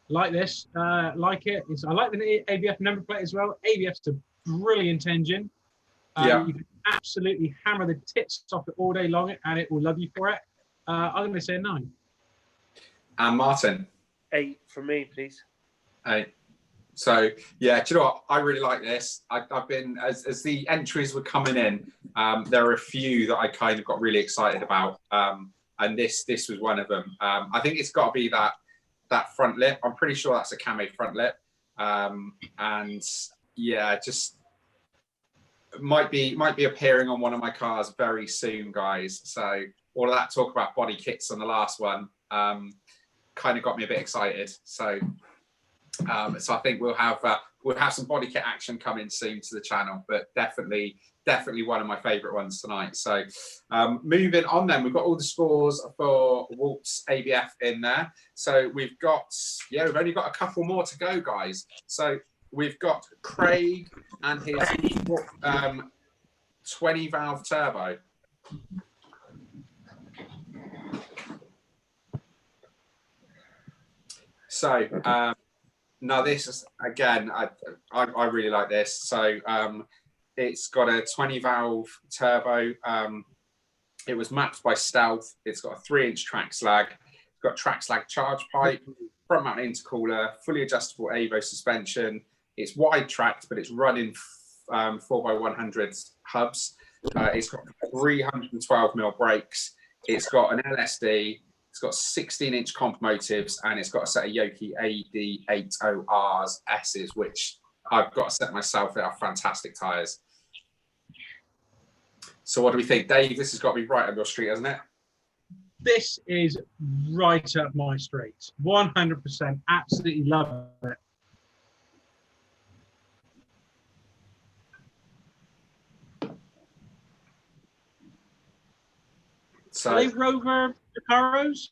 Like this. Like it. I like the ABF number plate as well. ABF's a brilliant engine. Yeah. You can absolutely hammer the tits off it all day long, and it will love you for it. I'm going to say a 9. And Martin? 8 for me, please. 8. So yeah, do you know what? I really like this. I've been as the entries were coming in. There are a few that I kind of got really excited about, and this was one of them. I think it's got to be that front lip. I'm pretty sure that's a camo front lip, and yeah, just might be appearing on one of my cars very soon, guys. So all of that talk about body kits on the last one kind of got me a bit excited. So I think we'll have some body kit action coming soon to the channel, but definitely one of my favorite ones tonight. So moving on then, we've got all the scores for Walt's ABF in there. So we've only got a couple more to go, guys. So we've got Craig and his 20 valve turbo. So now this is, again, I really like this. So it's got a 20 valve turbo. It was mapped by Stealth. It's got a 3-inch track slag. It's got track slag charge pipe, front mount intercooler, fully adjustable AVO suspension. It's wide tracked, but it's running 4x100 hubs. It's got 312mm brakes. It's got an LSD. It's got 16-inch comp motives, and it's got a set of Yoki AD80Rs S's, which I've got to set myself. They are fantastic tyres. So what do we think? Dave, this has got to be right up your street, hasn't it? This is right up my street. 100%. Absolutely love it. So are they Rover Recaros?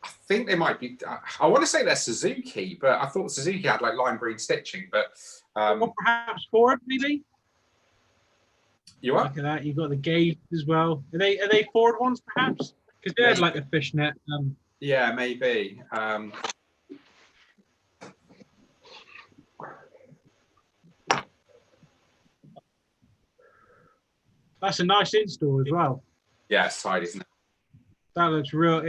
I think they might be. I want to say they're Suzuki, but I thought Suzuki had like lime green stitching. But or perhaps Ford, maybe. You are? Look at that. You've got the gauge as well. Are they Ford ones, perhaps? Because they had like a fishnet. Yeah, maybe. That's a nice install as well. Yeah, it's tight, isn't it? That looks real.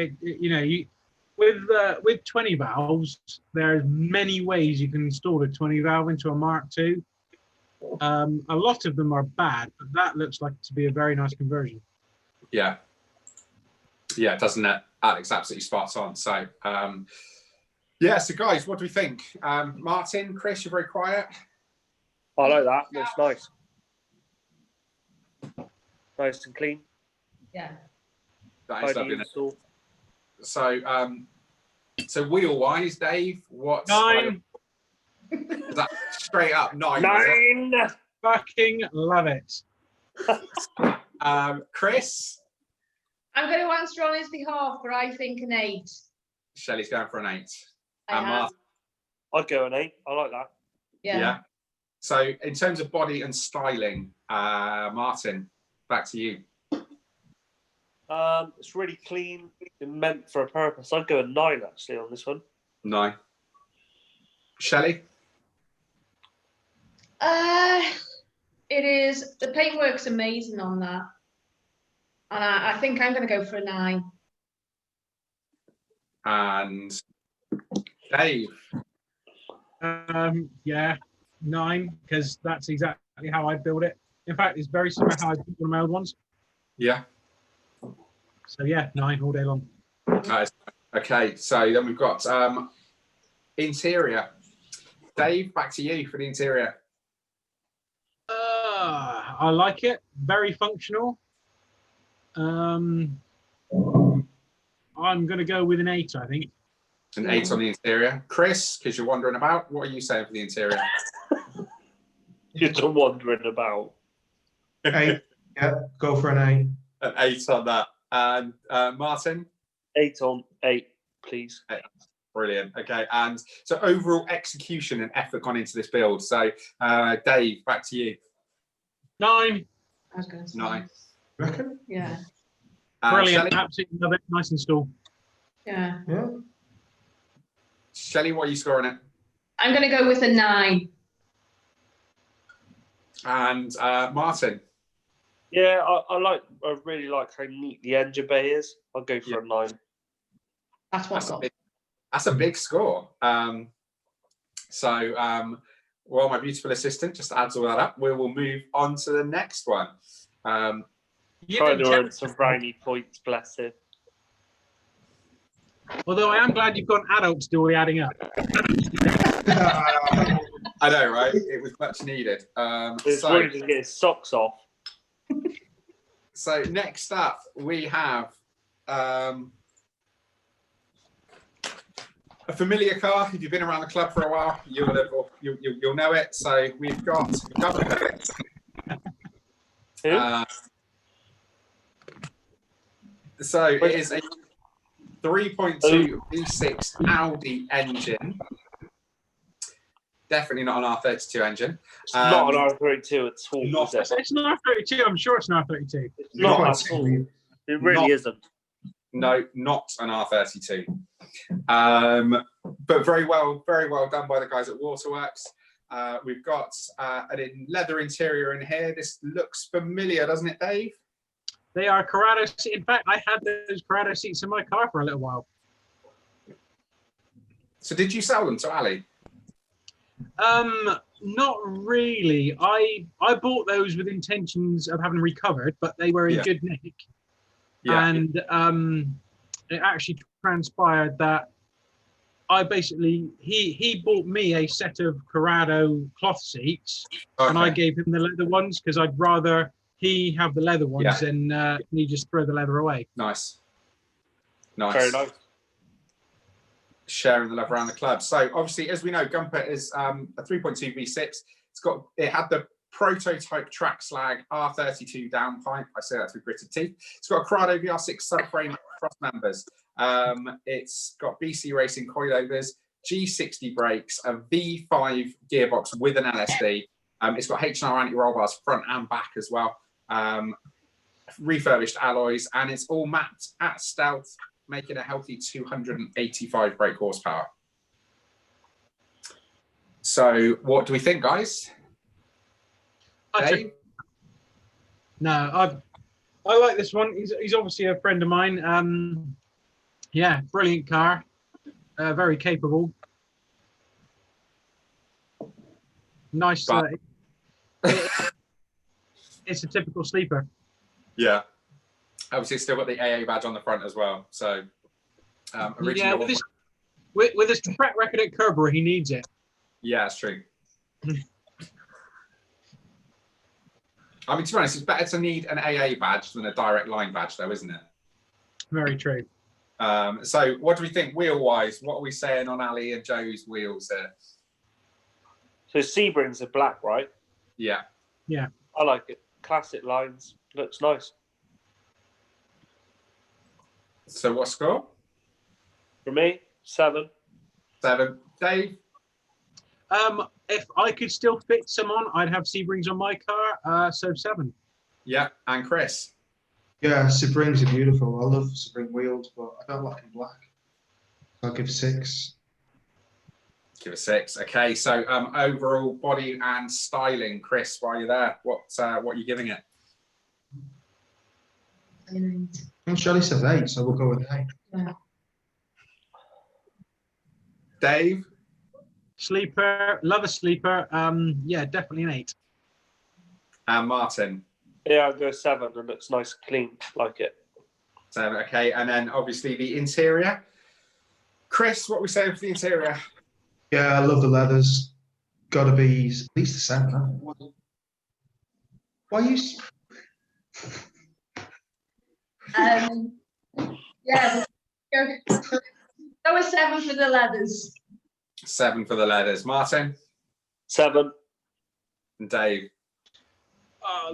With 20 valves, there's many ways you can install a 20 valve into a Mark II. A lot of them are bad, but that looks like to be a very nice conversion. Yeah, doesn't it? Alex absolutely spot on. So, yeah. So, guys, what do we think? Martin, Chris, you're very quiet. I like that. Looks nice. Nice and clean. Yeah. That is lovely. So wheel-wise, Dave, what's 9? Is that straight up 9? 9. Fucking love it. Chris? I'm going to answer on his behalf, but I think an 8. Shelley's going for an 8. I I'd go an 8. I like that. Yeah. So in terms of body and styling, Martin, back to you. It's really clean and meant for a purpose. I'd go a 9 actually on this one. 9. Shelley? It is. The paintwork's amazing on that. And I think I'm going to go for a 9. And Dave. Yeah, 9, because that's exactly how I build it. In fact, it's very similar how I build one of my old ones. Yeah. So yeah, 9 all day long. Okay, so then we've got interior. Dave, back to you for the interior. I like it. Very functional. I'm going to go with an 8, I think. An 8 on the interior. Chris, because you're wandering about, what are you saying for the interior? You're just wandering about. 8. Yeah, go for an 8. An 8 on that. And Martin? 8 on 8, please. 8. Brilliant. Okay, and so overall execution and effort gone into this build. So Dave, back to you. I 9. was going to say. 9. Reckon? Yeah. Brilliant. Shelley? Absolutely love it. Nice install. Yeah. Yeah. Shelley, what are you scoring it? I'm going to go with a 9. And Martin? Yeah, I really like how neat the engine bay is. I'll go for a 9. That's what got. That's a big score. Well, my beautiful assistant just adds all that up. We will move on to the next one. Trying to earn some brownie points, bless him. Although I am glad you've got an adult to do all the adding up. I know, right? It was much needed. It's really to get his socks off. So next up, we have a familiar car. If you've been around the club for a while, you'll know it. So we've got so it is a 3.2 V6 Audi engine. Definitely not an R32 engine. It's not an R32 at all. It's an R32. I'm sure it's an R32. It's not at all. It really isn't. No, not an R32. But very well done by the guys at Waterworks. We've got a leather interior in here. This looks familiar, doesn't it, Dave? They are Corrado seats. In fact, I had those Corrado seats in my car for a little while. So did you sell them to Ali? Not really. I bought those with intentions of having them recovered, but they were in good nick. Yeah. And it actually transpired that I basically he bought me a set of Corrado cloth seats, and I gave him the leather ones because I'd rather he have the leather ones than me just throw the leather away. Nice. Very nice. Sharing the love around the club. So obviously, as we know, Gumper is a 3.2 V6. It had the prototype track slag R32 downpipe. I say that through gritted teeth. It's got a Corrado VR6 subframe cross members. It's got BC Racing coilovers, G60 brakes, a V5 gearbox with an LSD. It's got H&R anti-roll bars front and back as well. Refurbished alloys, and it's all mapped at stealth, making a healthy 285 brake horsepower. So what do we think, guys? Dave? I like this one. He's obviously a friend of mine. Yeah, brilliant car. Very capable. Nice. It's a typical sleeper. Yeah. Obviously, it's still got the AA badge on the front as well. So, original. Yeah, with his track record at Kerber, he needs it. Yeah, it's true. I mean, to be honest, it's better to need an AA badge than a direct line badge, though, isn't it? Very true. So, what do we think wheel-wise? What are we saying on Ali and Joe's wheels here? So, Sebrings are black, right? Yeah. Yeah. I like it. Classic lines. Looks nice. So, what score? For me, 7. 7. Dave? If I could still fit some on, I'd have Sebrings on my car. So 7. Yeah, and Chris? Yeah, Sebrings are beautiful. I love Sebring wheels, but I don't like them black. So I'll give 6. Give it 6. Okay, so overall body and styling, Chris, while you're there, what are you giving it? Well, Shelley says 8, so we'll go with 8. Yeah. Dave? Sleeper, love a sleeper. Yeah, definitely an 8. And Martin? Yeah, I'll go 7. It looks nice, clean, like it. 7, okay. And then obviously the interior. Chris, what are we saying for the interior? Yeah, I love the leathers. Got to be at least a 7. Huh? Why are you? Yeah, go with 7 for the leathers. 7 for the leathers. Martin? 7. And Dave?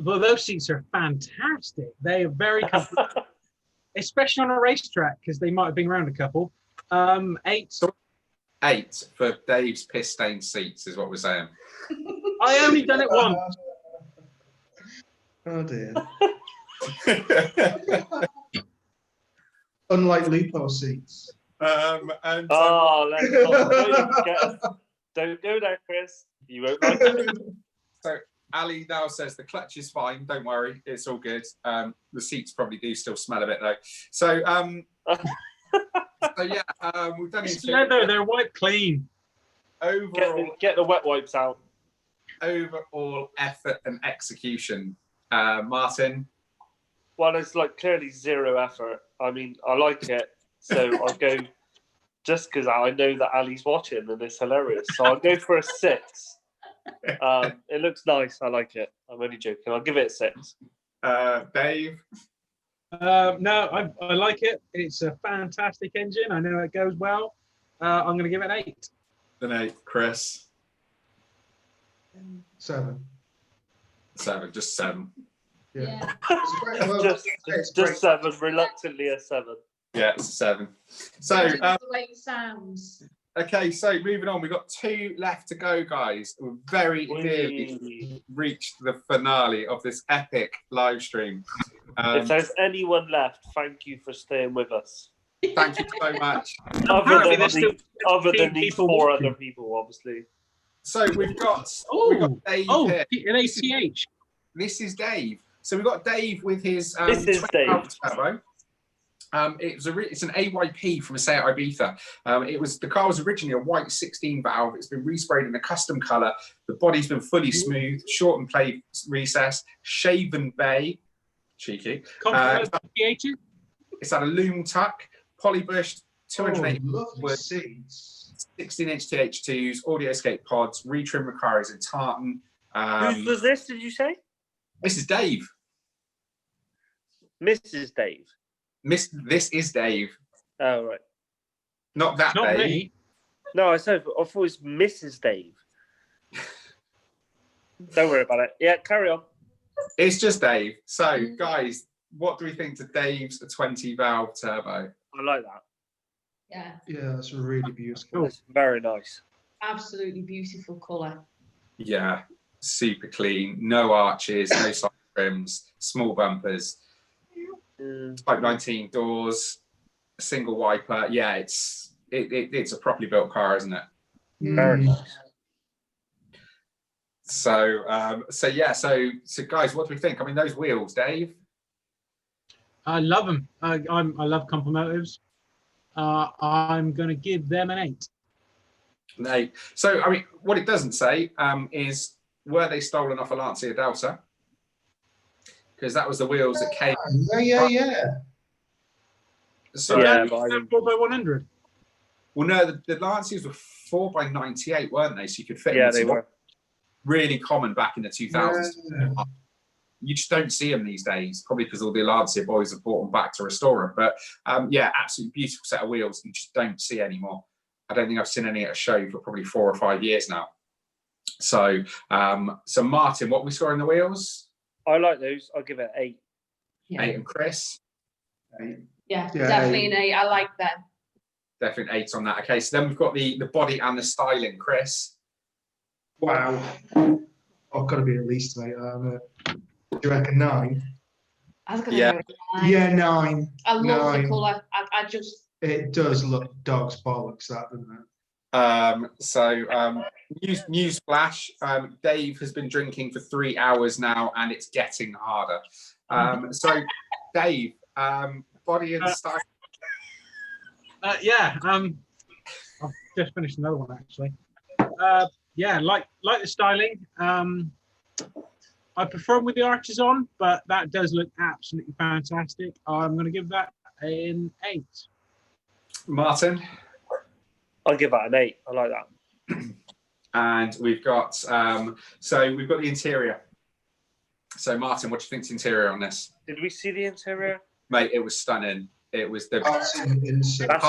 Well, those seats are fantastic. They are very comfortable, especially on a racetrack because they might have been around a couple. 8. 8 for Dave's piss-stained seats is what we're saying. I only done it once. Oh dear. Unlike Lupo seats. And Oh, don't go there, Chris. You won't like it. So Ali now says the clutch is fine. Don't worry, it's all good. The seats probably do still smell a bit though. So so yeah, we've done It's leather. They're wiped clean. Overall, Get the wet wipes out. Overall effort and execution, Martin. Well, there's like clearly 0 effort. I mean, I like it, so I'll go just because I know that Ali's watching and it's hilarious. So I'll go for a 6. It looks nice. I like it. I'm only joking. I'll give it a 6. Dave. No, I like it. It's a fantastic engine. I know it goes well. I'm going to give it an 8. An 8. Chris. 7. 7. Just 7. Yeah. just 7. Reluctantly a 7. Yeah, it's a 7. So The way it sounds. okay, so moving on, we've got 2 left to go, guys. We're very nearly reached the finale of this epic live stream. If there's anyone left, thank you for staying with us. Thank you so much. Other than these 4 watching. other people, obviously. So we've got Dave here. an ACH. This is Dave. So we've got Dave with his This is Dave. turbo. It's an AYP from a Seat Ibiza. The car was originally a white 16 valve. It's been resprayed in a custom colour. The body's been fully smooth, short and plate recess, shaven bay, cheeky. It's had a loom tuck, polybushed, 280 wood, 16-inch TH2s, audio escape pods, retrim Recari's in tartan. Who was this? Did you say? This is Dave. Mrs. Dave. This is Dave. Oh, right. Not that Not Dave. Me. No, I thought it was Mrs. Dave. Don't worry about it. Yeah, carry on. It's just Dave. So, guys, what do we think to Dave's 20 valve turbo? I like that. Yeah. Yeah, that's really beautiful. That's very nice. Absolutely beautiful colour. Yeah, super clean. No arches, no side trims, small bumpers. Type 19 doors, single wiper. Yeah, it's a properly built car, isn't it? Very nice. So guys, what do we think? I mean, those wheels, Dave. I love them. I love Compomotives. I'm going to give them an 8. An 8. So, I mean, what it doesn't say is, were they stolen off a Lancia Delta? Because that was the wheels that came. Yeah. So, Yeah, 4x100. well, no, the Lancias were 4x98, weren't they? So you could fit. Yeah, them. they were. Really common back in the 2000s. Yeah. You just don't see them these days, probably because all the Lancia boys have brought them back to restore them. But yeah, absolutely beautiful set of wheels you just don't see anymore. I don't think I've seen any at a show for probably 4 or 5 years now. So, so Martin, what we saw in the wheels? I like those. I'll give it 8. Yeah. 8, and Chris? 8. Yeah, Yeah, definitely an 8. I like them. Definitely 8 on that. Okay, so then we've got the body and the styling, Chris. Wow. I've got to be at least, mate. Do you reckon 9? I was going to Yeah. go with 9. Yeah, 9. I love 9. the colour. I just... It does look dog's bollocks, that, doesn't it? News flash, Dave has been drinking for 3 hours now and it's getting harder. So Dave, body and style. Yeah. I've just finished another one actually. Yeah, like the styling. I prefer them with the arches on, but that does look absolutely fantastic. I'm going to give that an 8. Martin? I'll give that an 8. I like that. And we've got, so we've got the interior. So Martin, what do you think's the interior on this? Did we see the interior? Mate, it was stunning. It was the... That's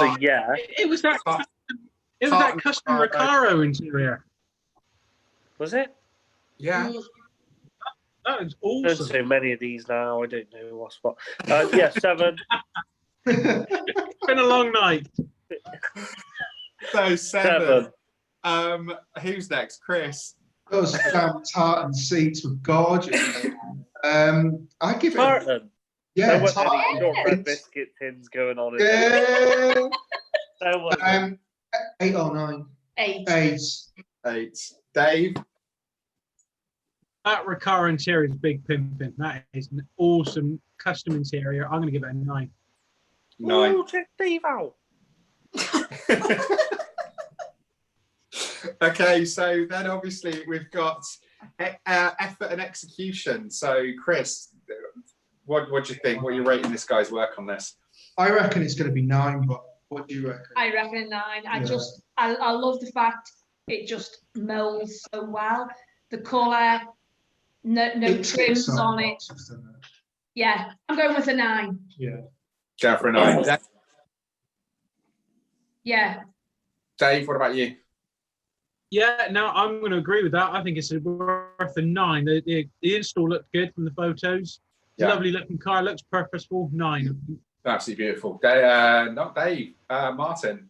a yeah. It was that custom Recaro interior. Was it? Yeah. That was There's awesome. so many of these now. I don't know what's what. Yeah, 7. It's been a long night. So 7. Who's next? Chris? Those damn tartan seats were gorgeous. I give it. Tartan. Yeah, There wasn't any tartan. shortbread biscuit tins going on. Yeah. There wasn't. 8 or 9. 8. 8. Dave? That Recaro interior is big pimping. That is an awesome custom interior. I'm going to give it a 9. 9. Ooh, check Dave out. Okay, so then obviously we've got effort and execution. So Chris, what do you think? What are you rating this guy's work on this? I reckon it's going to be 9, but what do you reckon? I reckon a 9. I love the fact it just molds so well. The colour, no It trims ticks on it. boxes, doesn't it? Yeah, I'm going with a 9. Yeah. Go for a 9. Yeah. Dave, what about you? Yeah, no, I'm going to agree with that. I think it's worth a 9. The install looked good from the photos. Yeah. Lovely looking car, looks purposeful. 9. Absolutely beautiful. Not Dave, Martin.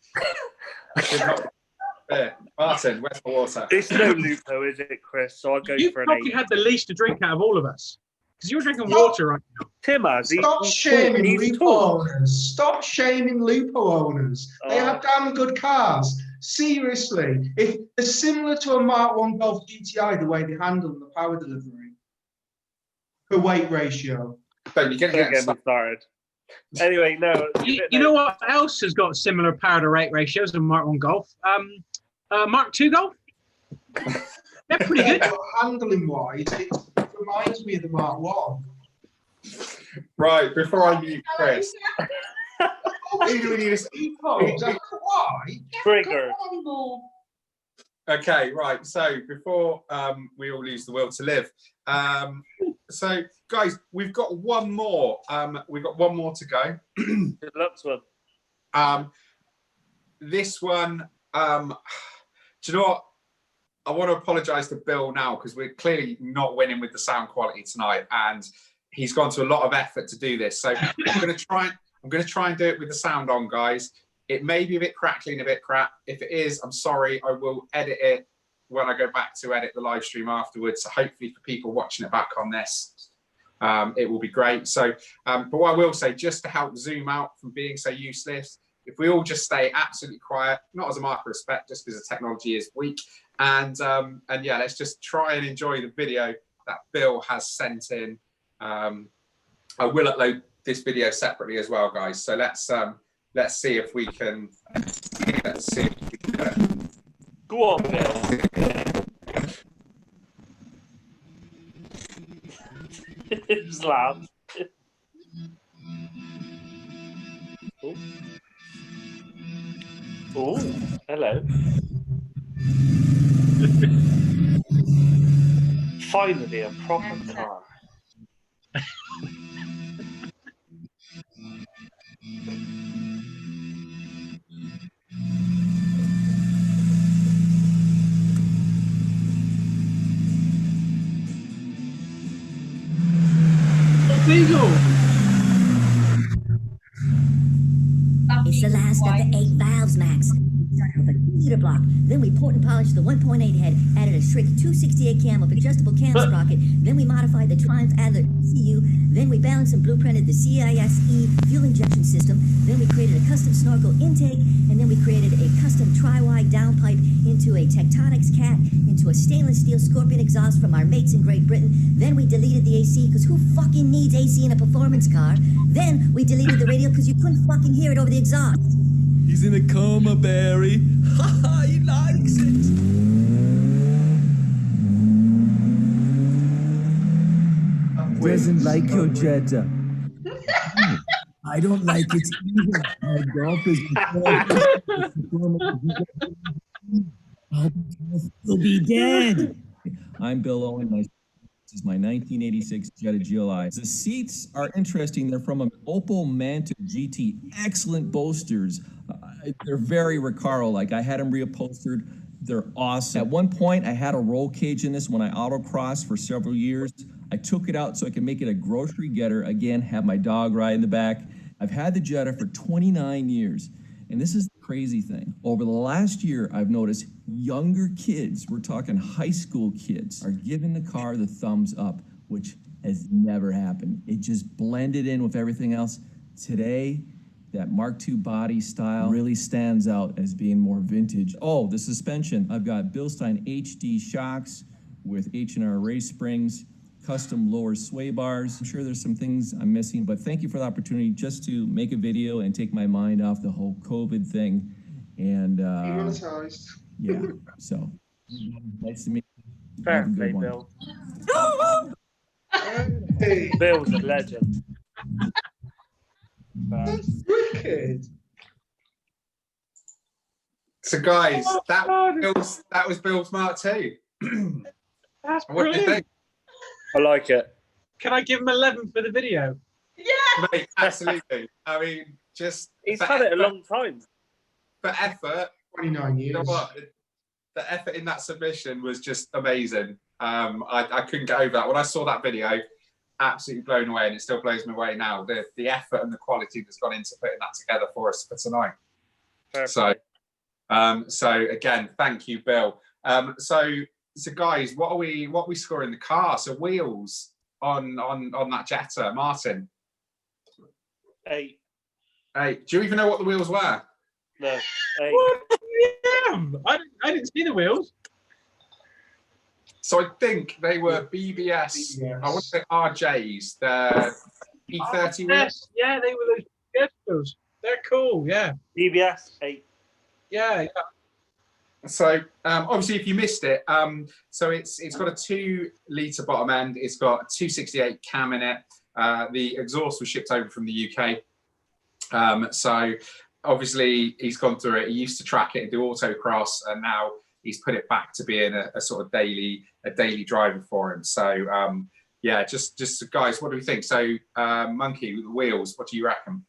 Martin, where's the water? It's no Lupo, is it, Chris? So I'll go You for an probably 8. had the least to drink out of all of us. Because you're drinking water right now. Tim has. Stop shaming Lupo owners. Stop shaming Lupo owners. They have damn good cars. Seriously. If they're similar to a Mark 1 Golf GTI, the way they handle the power delivery. Per weight ratio. But you Don't get me started. Anyway, no. You know what else has got similar power to rate ratios than Mark 1 Golf? Mark 2 Golf? They're pretty good. But handling wise, it reminds me of the Mark 1. Right, before I mute Chris. Why? Trigger. Okay, right. So before we all lose the will to live. So guys, we've got one more. We've got one more to go. Good luck to him. This one, do you know what? I want to apologise to Bill now because we're clearly not winning with the sound quality tonight, and he's gone to a lot of effort to do this. So I'm going to try and do it with the sound on, guys. It may be a bit crackly and a bit crap. If it is, I'm sorry. I will edit it when I go back to edit the live stream afterwards. So hopefully for people watching it back on this, it will be great. So, but what I will say, just to help zoom out from being so useless, if we all just stay absolutely quiet, not as a mark of respect, just because the technology is weak, and yeah, let's just try and enjoy the video that Bill has sent in. I will upload this video separately as well, guys. So let's see if we can. Let's see if we can. Go on, Bill. It's loud. Oh, hello. Finally, a proper car. It's the last of the 8 valves, Max. We started with a 2-liter block, then we poured and polished the 1.8 head, added a Schrick 268 cam with adjustable cam sprocket, then we modified the Triumph Adler ECU, then we balanced and blueprinted the CISE fuel injection system, then we created a custom snorkel intake, and then we created a custom tri-wide downpipe into a Tectonics cat, into a stainless steel Scorpion exhaust from our mates in Great Britain, then we deleted the AC, because who fucking needs AC in a performance car? Then we deleted the radio because you couldn't fucking hear it over the exhaust. He's in a coma, Barry. He likes it. Doesn't like your Jetta. I don't like it either. My golf is will be dead. I'm Bill Owen. This is my 1986 Jetta GLi. The seats are interesting. They're from an Opel Manta GT. Excellent bolsters. They're very Recaro-like. I had them reupholstered. They're awesome. At one point, I had a roll cage in this when I autocrossed for several years. I took it out so I could make it a grocery getter. Again, have my dog ride in the back. I've had the Jetta for 29 years. And this is the crazy thing. Over the last year, I've noticed younger kids, we're talking high school kids, are giving the car the thumbs up, which has never happened. It just blended in with everything else. Today, that Mark II body style really stands out as being more vintage. Oh, the suspension. I've got Bilstein HD shocks with H&R race springs, custom lower sway bars. I'm sure there's some things I'm missing, but thank you for the opportunity just to make a video and take my mind off the whole COVID thing. And yeah, so nice to meet you. Fair play, Bill. Bill's a legend. Wicked. So guys, that was Bill's Mark II. That's What do you brilliant. think? I like it. Can I give him 11 for the video? Yeah. Mate, absolutely. I mean, just He's for had it a effort- long time. For effort, 29 years. you know what? The effort in that submission was just amazing. I couldn't get over that. When I saw that video, absolutely blown away, and it still blows me away now. The effort and the quality that's gone into putting that together for us for tonight. Fair So again, thank you, Bill. So guys, what are we scoring the car? So wheels on that Jetta, Martin. 8. 8. Do you even know what the wheels were? No. 8. What? I didn't see the wheels. So I think they were BBS. I want to say RJs. The P30 wheels. Yes, yeah, they were those BBS wheels. They're cool, yeah. BBS 8. Yeah. So obviously, if you missed it, so it's got a 2-litre bottom end. It's got a 268 cam in it. The exhaust was shipped over from the UK. So obviously, he's gone through it. He used to track it and do autocross, and now he's put it back to being a sort of daily driver for him. So yeah, just guys, what do we think? So Monkey, with the wheels, what do you reckon?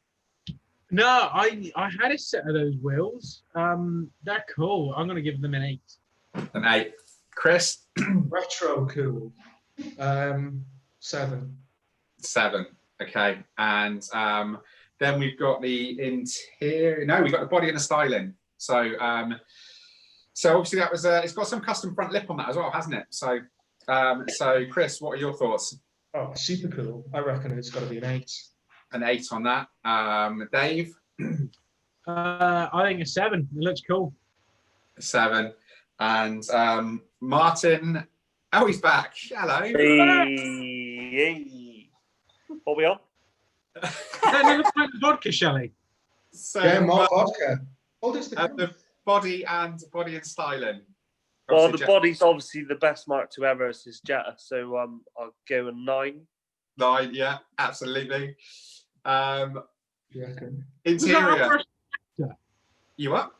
No, I had a set of those wheels. They're cool. I'm going to give them an 8. An 8. Chris? Retro cool. 7. 7. Okay. And then we've got the interior. No, we've got the body and the styling. So so obviously that was it's got some custom front lip on that as well, hasn't it? So so Chris, what are your thoughts? Oh, super cool. I reckon it's got to be an 8. An 8 on that. Dave? I think a 7. It looks cool. 7. And Martin, oh, he's back. Hello. Hey. What are we on? Another pint of vodka, Shelley. So Yeah, more vodka. Hold us the body and styling. Well, Obviously, the Jetta. body's obviously the best Mark II ever. It's his Jetta, so I'll go a 9. 9, yeah, absolutely. Yeah. Was that our Interior. first Jetta? You what?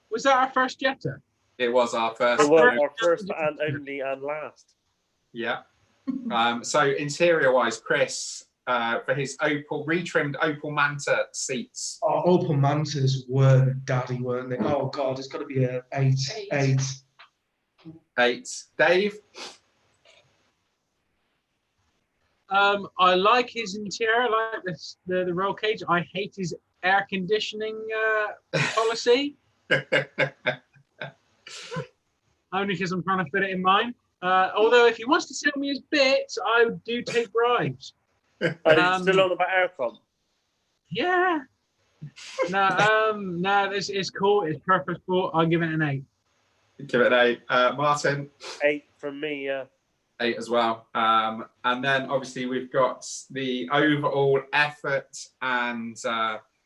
Was that our first Jetta? It was our first. It was our first and only and last. Yeah. So interior-wise, Chris, for his retrimmed Opel Manta seats. Oh, Opel Mantas were daddy, weren't they? Oh God, it's got to be an 8. 8. 8. Dave? I like his interior. I like the roll cage. I hate his air conditioning policy. Only because I'm trying to fit it in mine. Although if he wants to sell me his bits, I do take bribes. And it's still on about aircon. Yeah. No, it's cool. It's purposeful. I'll give it an 8. Give it an 8. Martin? 8 from me, yeah. 8 as well. And then obviously we've got the overall effort and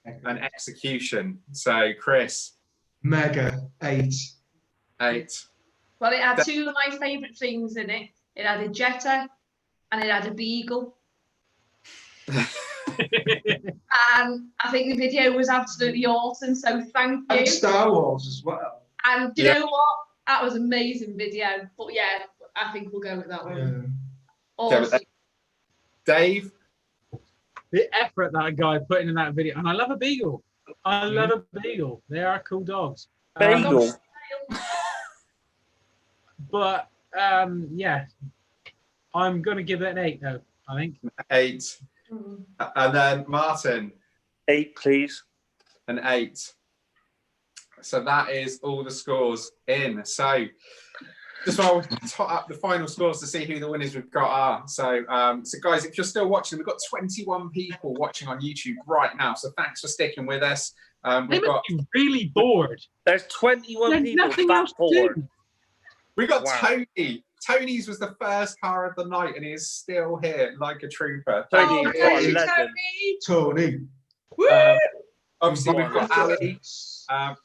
and execution. So, Chris. Mega 8. 8. Well, it had two of my favourite things in it. It had a Jetta and it had a Beagle. And I think the video was absolutely awesome, so thank you. And Star Wars as well. And do you know what? That was an amazing video. But yeah, I think we'll go with that one. Awesome. Dave? The effort that guy put in that video. And I love a Beagle. I love a Beagle. They are cool dogs. Beagle. But yeah, I'm going to give it an 8 though, I think. 8. And then Martin. 8, please. An 8. So that is all the scores in. So just want to tot up the final scores to see who the winners we've got are. So, so guys, if you're still watching, we've got 21 people watching on YouTube right now. So thanks for sticking with us. We've got really bored. There's 21 people that bored. We got Tony. Tony's was the first car of the night, and he is still here like a trooper. Tony, Tony. Obviously, we've got Ali.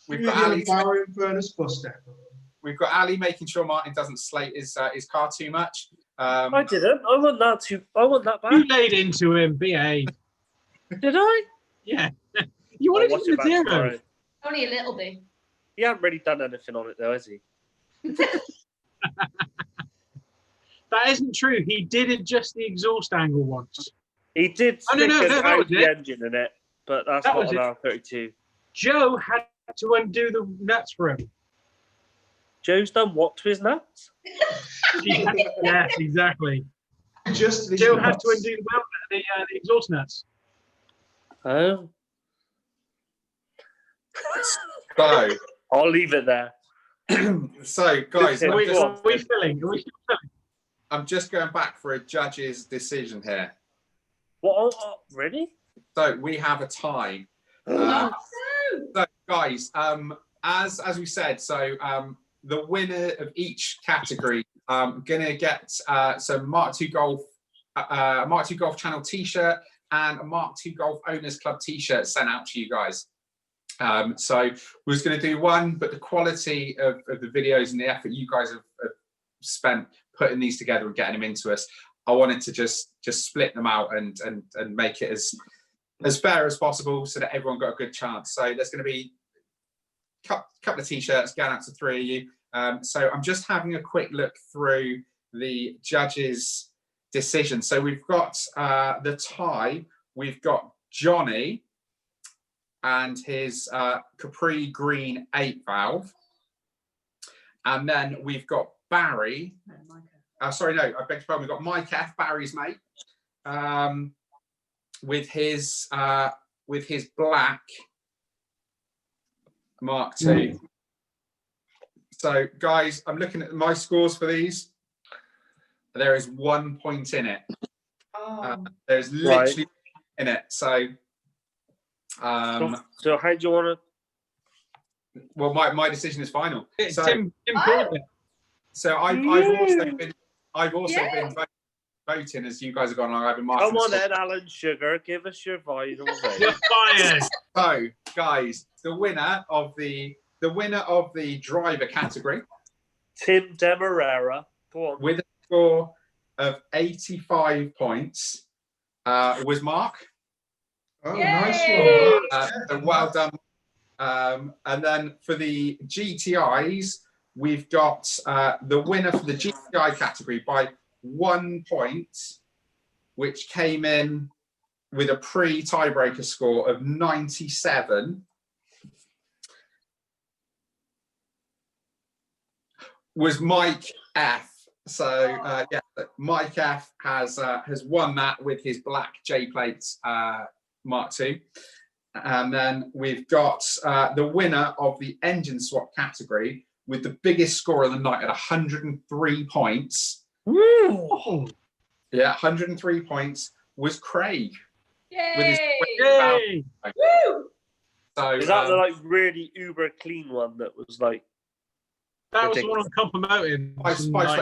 We've got Ali. We've got Ali making sure Martin doesn't slate his car too much. I didn't. I want that too. I want that back. You laid into him, behave. Did I? Yeah. You wanted him to 0. Only a little bit. He hasn't really done anything on it though, has he? That isn't true. He did adjust the exhaust angle once. He did stick the engine in it, but that's not an R32. Joe had to undo the nuts for him. Joe's done what to his nuts? Yes, exactly. Just Joe had to undo the exhaust nuts. Oh. So I'll leave it there. So, guys, are we still filling? I'm just going back for a judge's decision here. What? Really? So we have a tie. So, guys, as we said, so the winner of each category gonna get some Mark II Golf channel T-shirt and a Mark II Golf Owners Club T-shirt sent out to you guys. So we was going to do one, but the quality of the videos and the effort you guys have spent putting these together and getting them into us, I wanted to just split them out and make it as fair as possible so that everyone got a good chance. So there's going to be a couple of T-shirts going out to 3 of you. So I'm just having a quick look through the judges' decision. So we've got the tie. We've got Johnny and his Capri Green 8 valve. And then we've got Barry. Sorry, no, I beg your pardon. We've got Mike F, Barry's mate, with his black Mark II. So, guys, I'm looking at my scores for these. There is 1 point in it. There's literally in it. So, so how do you want to? Well, my decision is final. So, Tim called it. So I've also been voting as you guys have gone along. I've been marking. Come on then, Alan Sugar, give us your final vote. You're fired. So, guys, the winner of the driver category, Tim Demerara, go on, with a score of 85 points, was Mark. Oh, nice one. So well done. And then for the GTIs, we've got the winner for the GTI category by 1 point, which came in with a pre-tiebreaker score of 97. Was Mike F. So yeah, Mike F has won that with his black J plates Mark II. And then we've got the winner of the engine swap category with the biggest score of the night at 103 points. Woo! Yeah, 103 points was Craig. Yay! With his Yay! Woo! So, is that the like really uber clean one that was like? That was the one on Copper Mountain.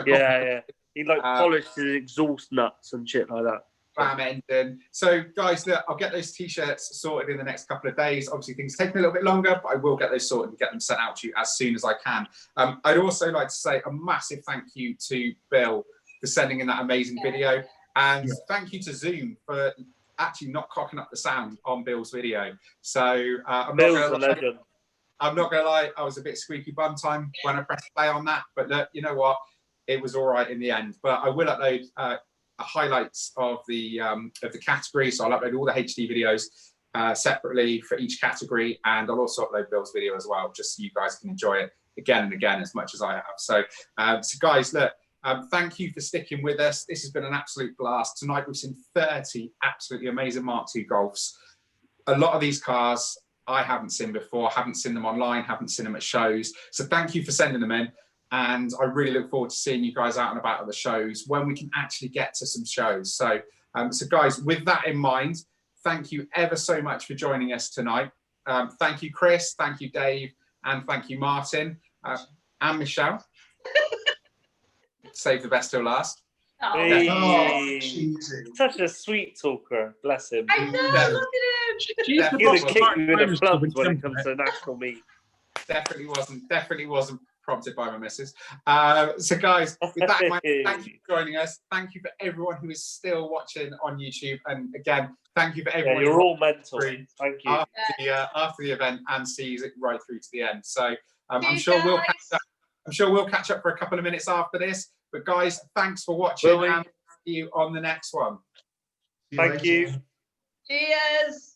Yeah. He like polished his exhaust nuts and shit like that. Bam ending. So guys, look, I'll get those t-shirts sorted in the next couple of days. Obviously things take a little bit longer, but I will get those sorted and get them sent out to you as soon as I can. I'd also like to say a massive thank you to Bill for sending in that amazing video, and thank you to Zoom for actually not cocking up the sound on Bill's video. So I'm not gonna lie, I was a bit squeaky bum time when I pressed play on that, but look, you know what, it was all right in the end. But I will upload highlights of the category, so I'll upload all the HD videos separately for each category, and I'll also upload Bill's video as well, just so you guys can enjoy it again and again as much as I have. So guys, look, thank you for sticking with us. This has been an absolute blast. Tonight we've seen 30 absolutely amazing Mark II Golfs. A lot of these cars I haven't seen before, haven't seen them online, haven't seen them at shows. So thank you for sending them in. And I really look forward to seeing you guys out and about at the shows when we can actually get to some shows. So, so guys, with that in mind, thank you ever so much for joining us tonight. Thank you, Chris. Thank you, Dave. And thank you, Martin. And Michelle. Save the best till last. Hey. Such a sweet talker. Bless him. I know, look at him. He's going to kick you in the plums when it comes to national meet. Definitely wasn't prompted by my missus. So guys, with that in mind, thank you for joining us. Thank you for everyone who is still watching on YouTube. And again, thank you for everyone. You're all mental. Thank you. After the event and sees it right through to the end. So I'm sure we'll catch up. I'm sure we'll catch up for a couple of minutes after this. But guys, thanks for watching, and see you on the next one. Thank you. Cheers.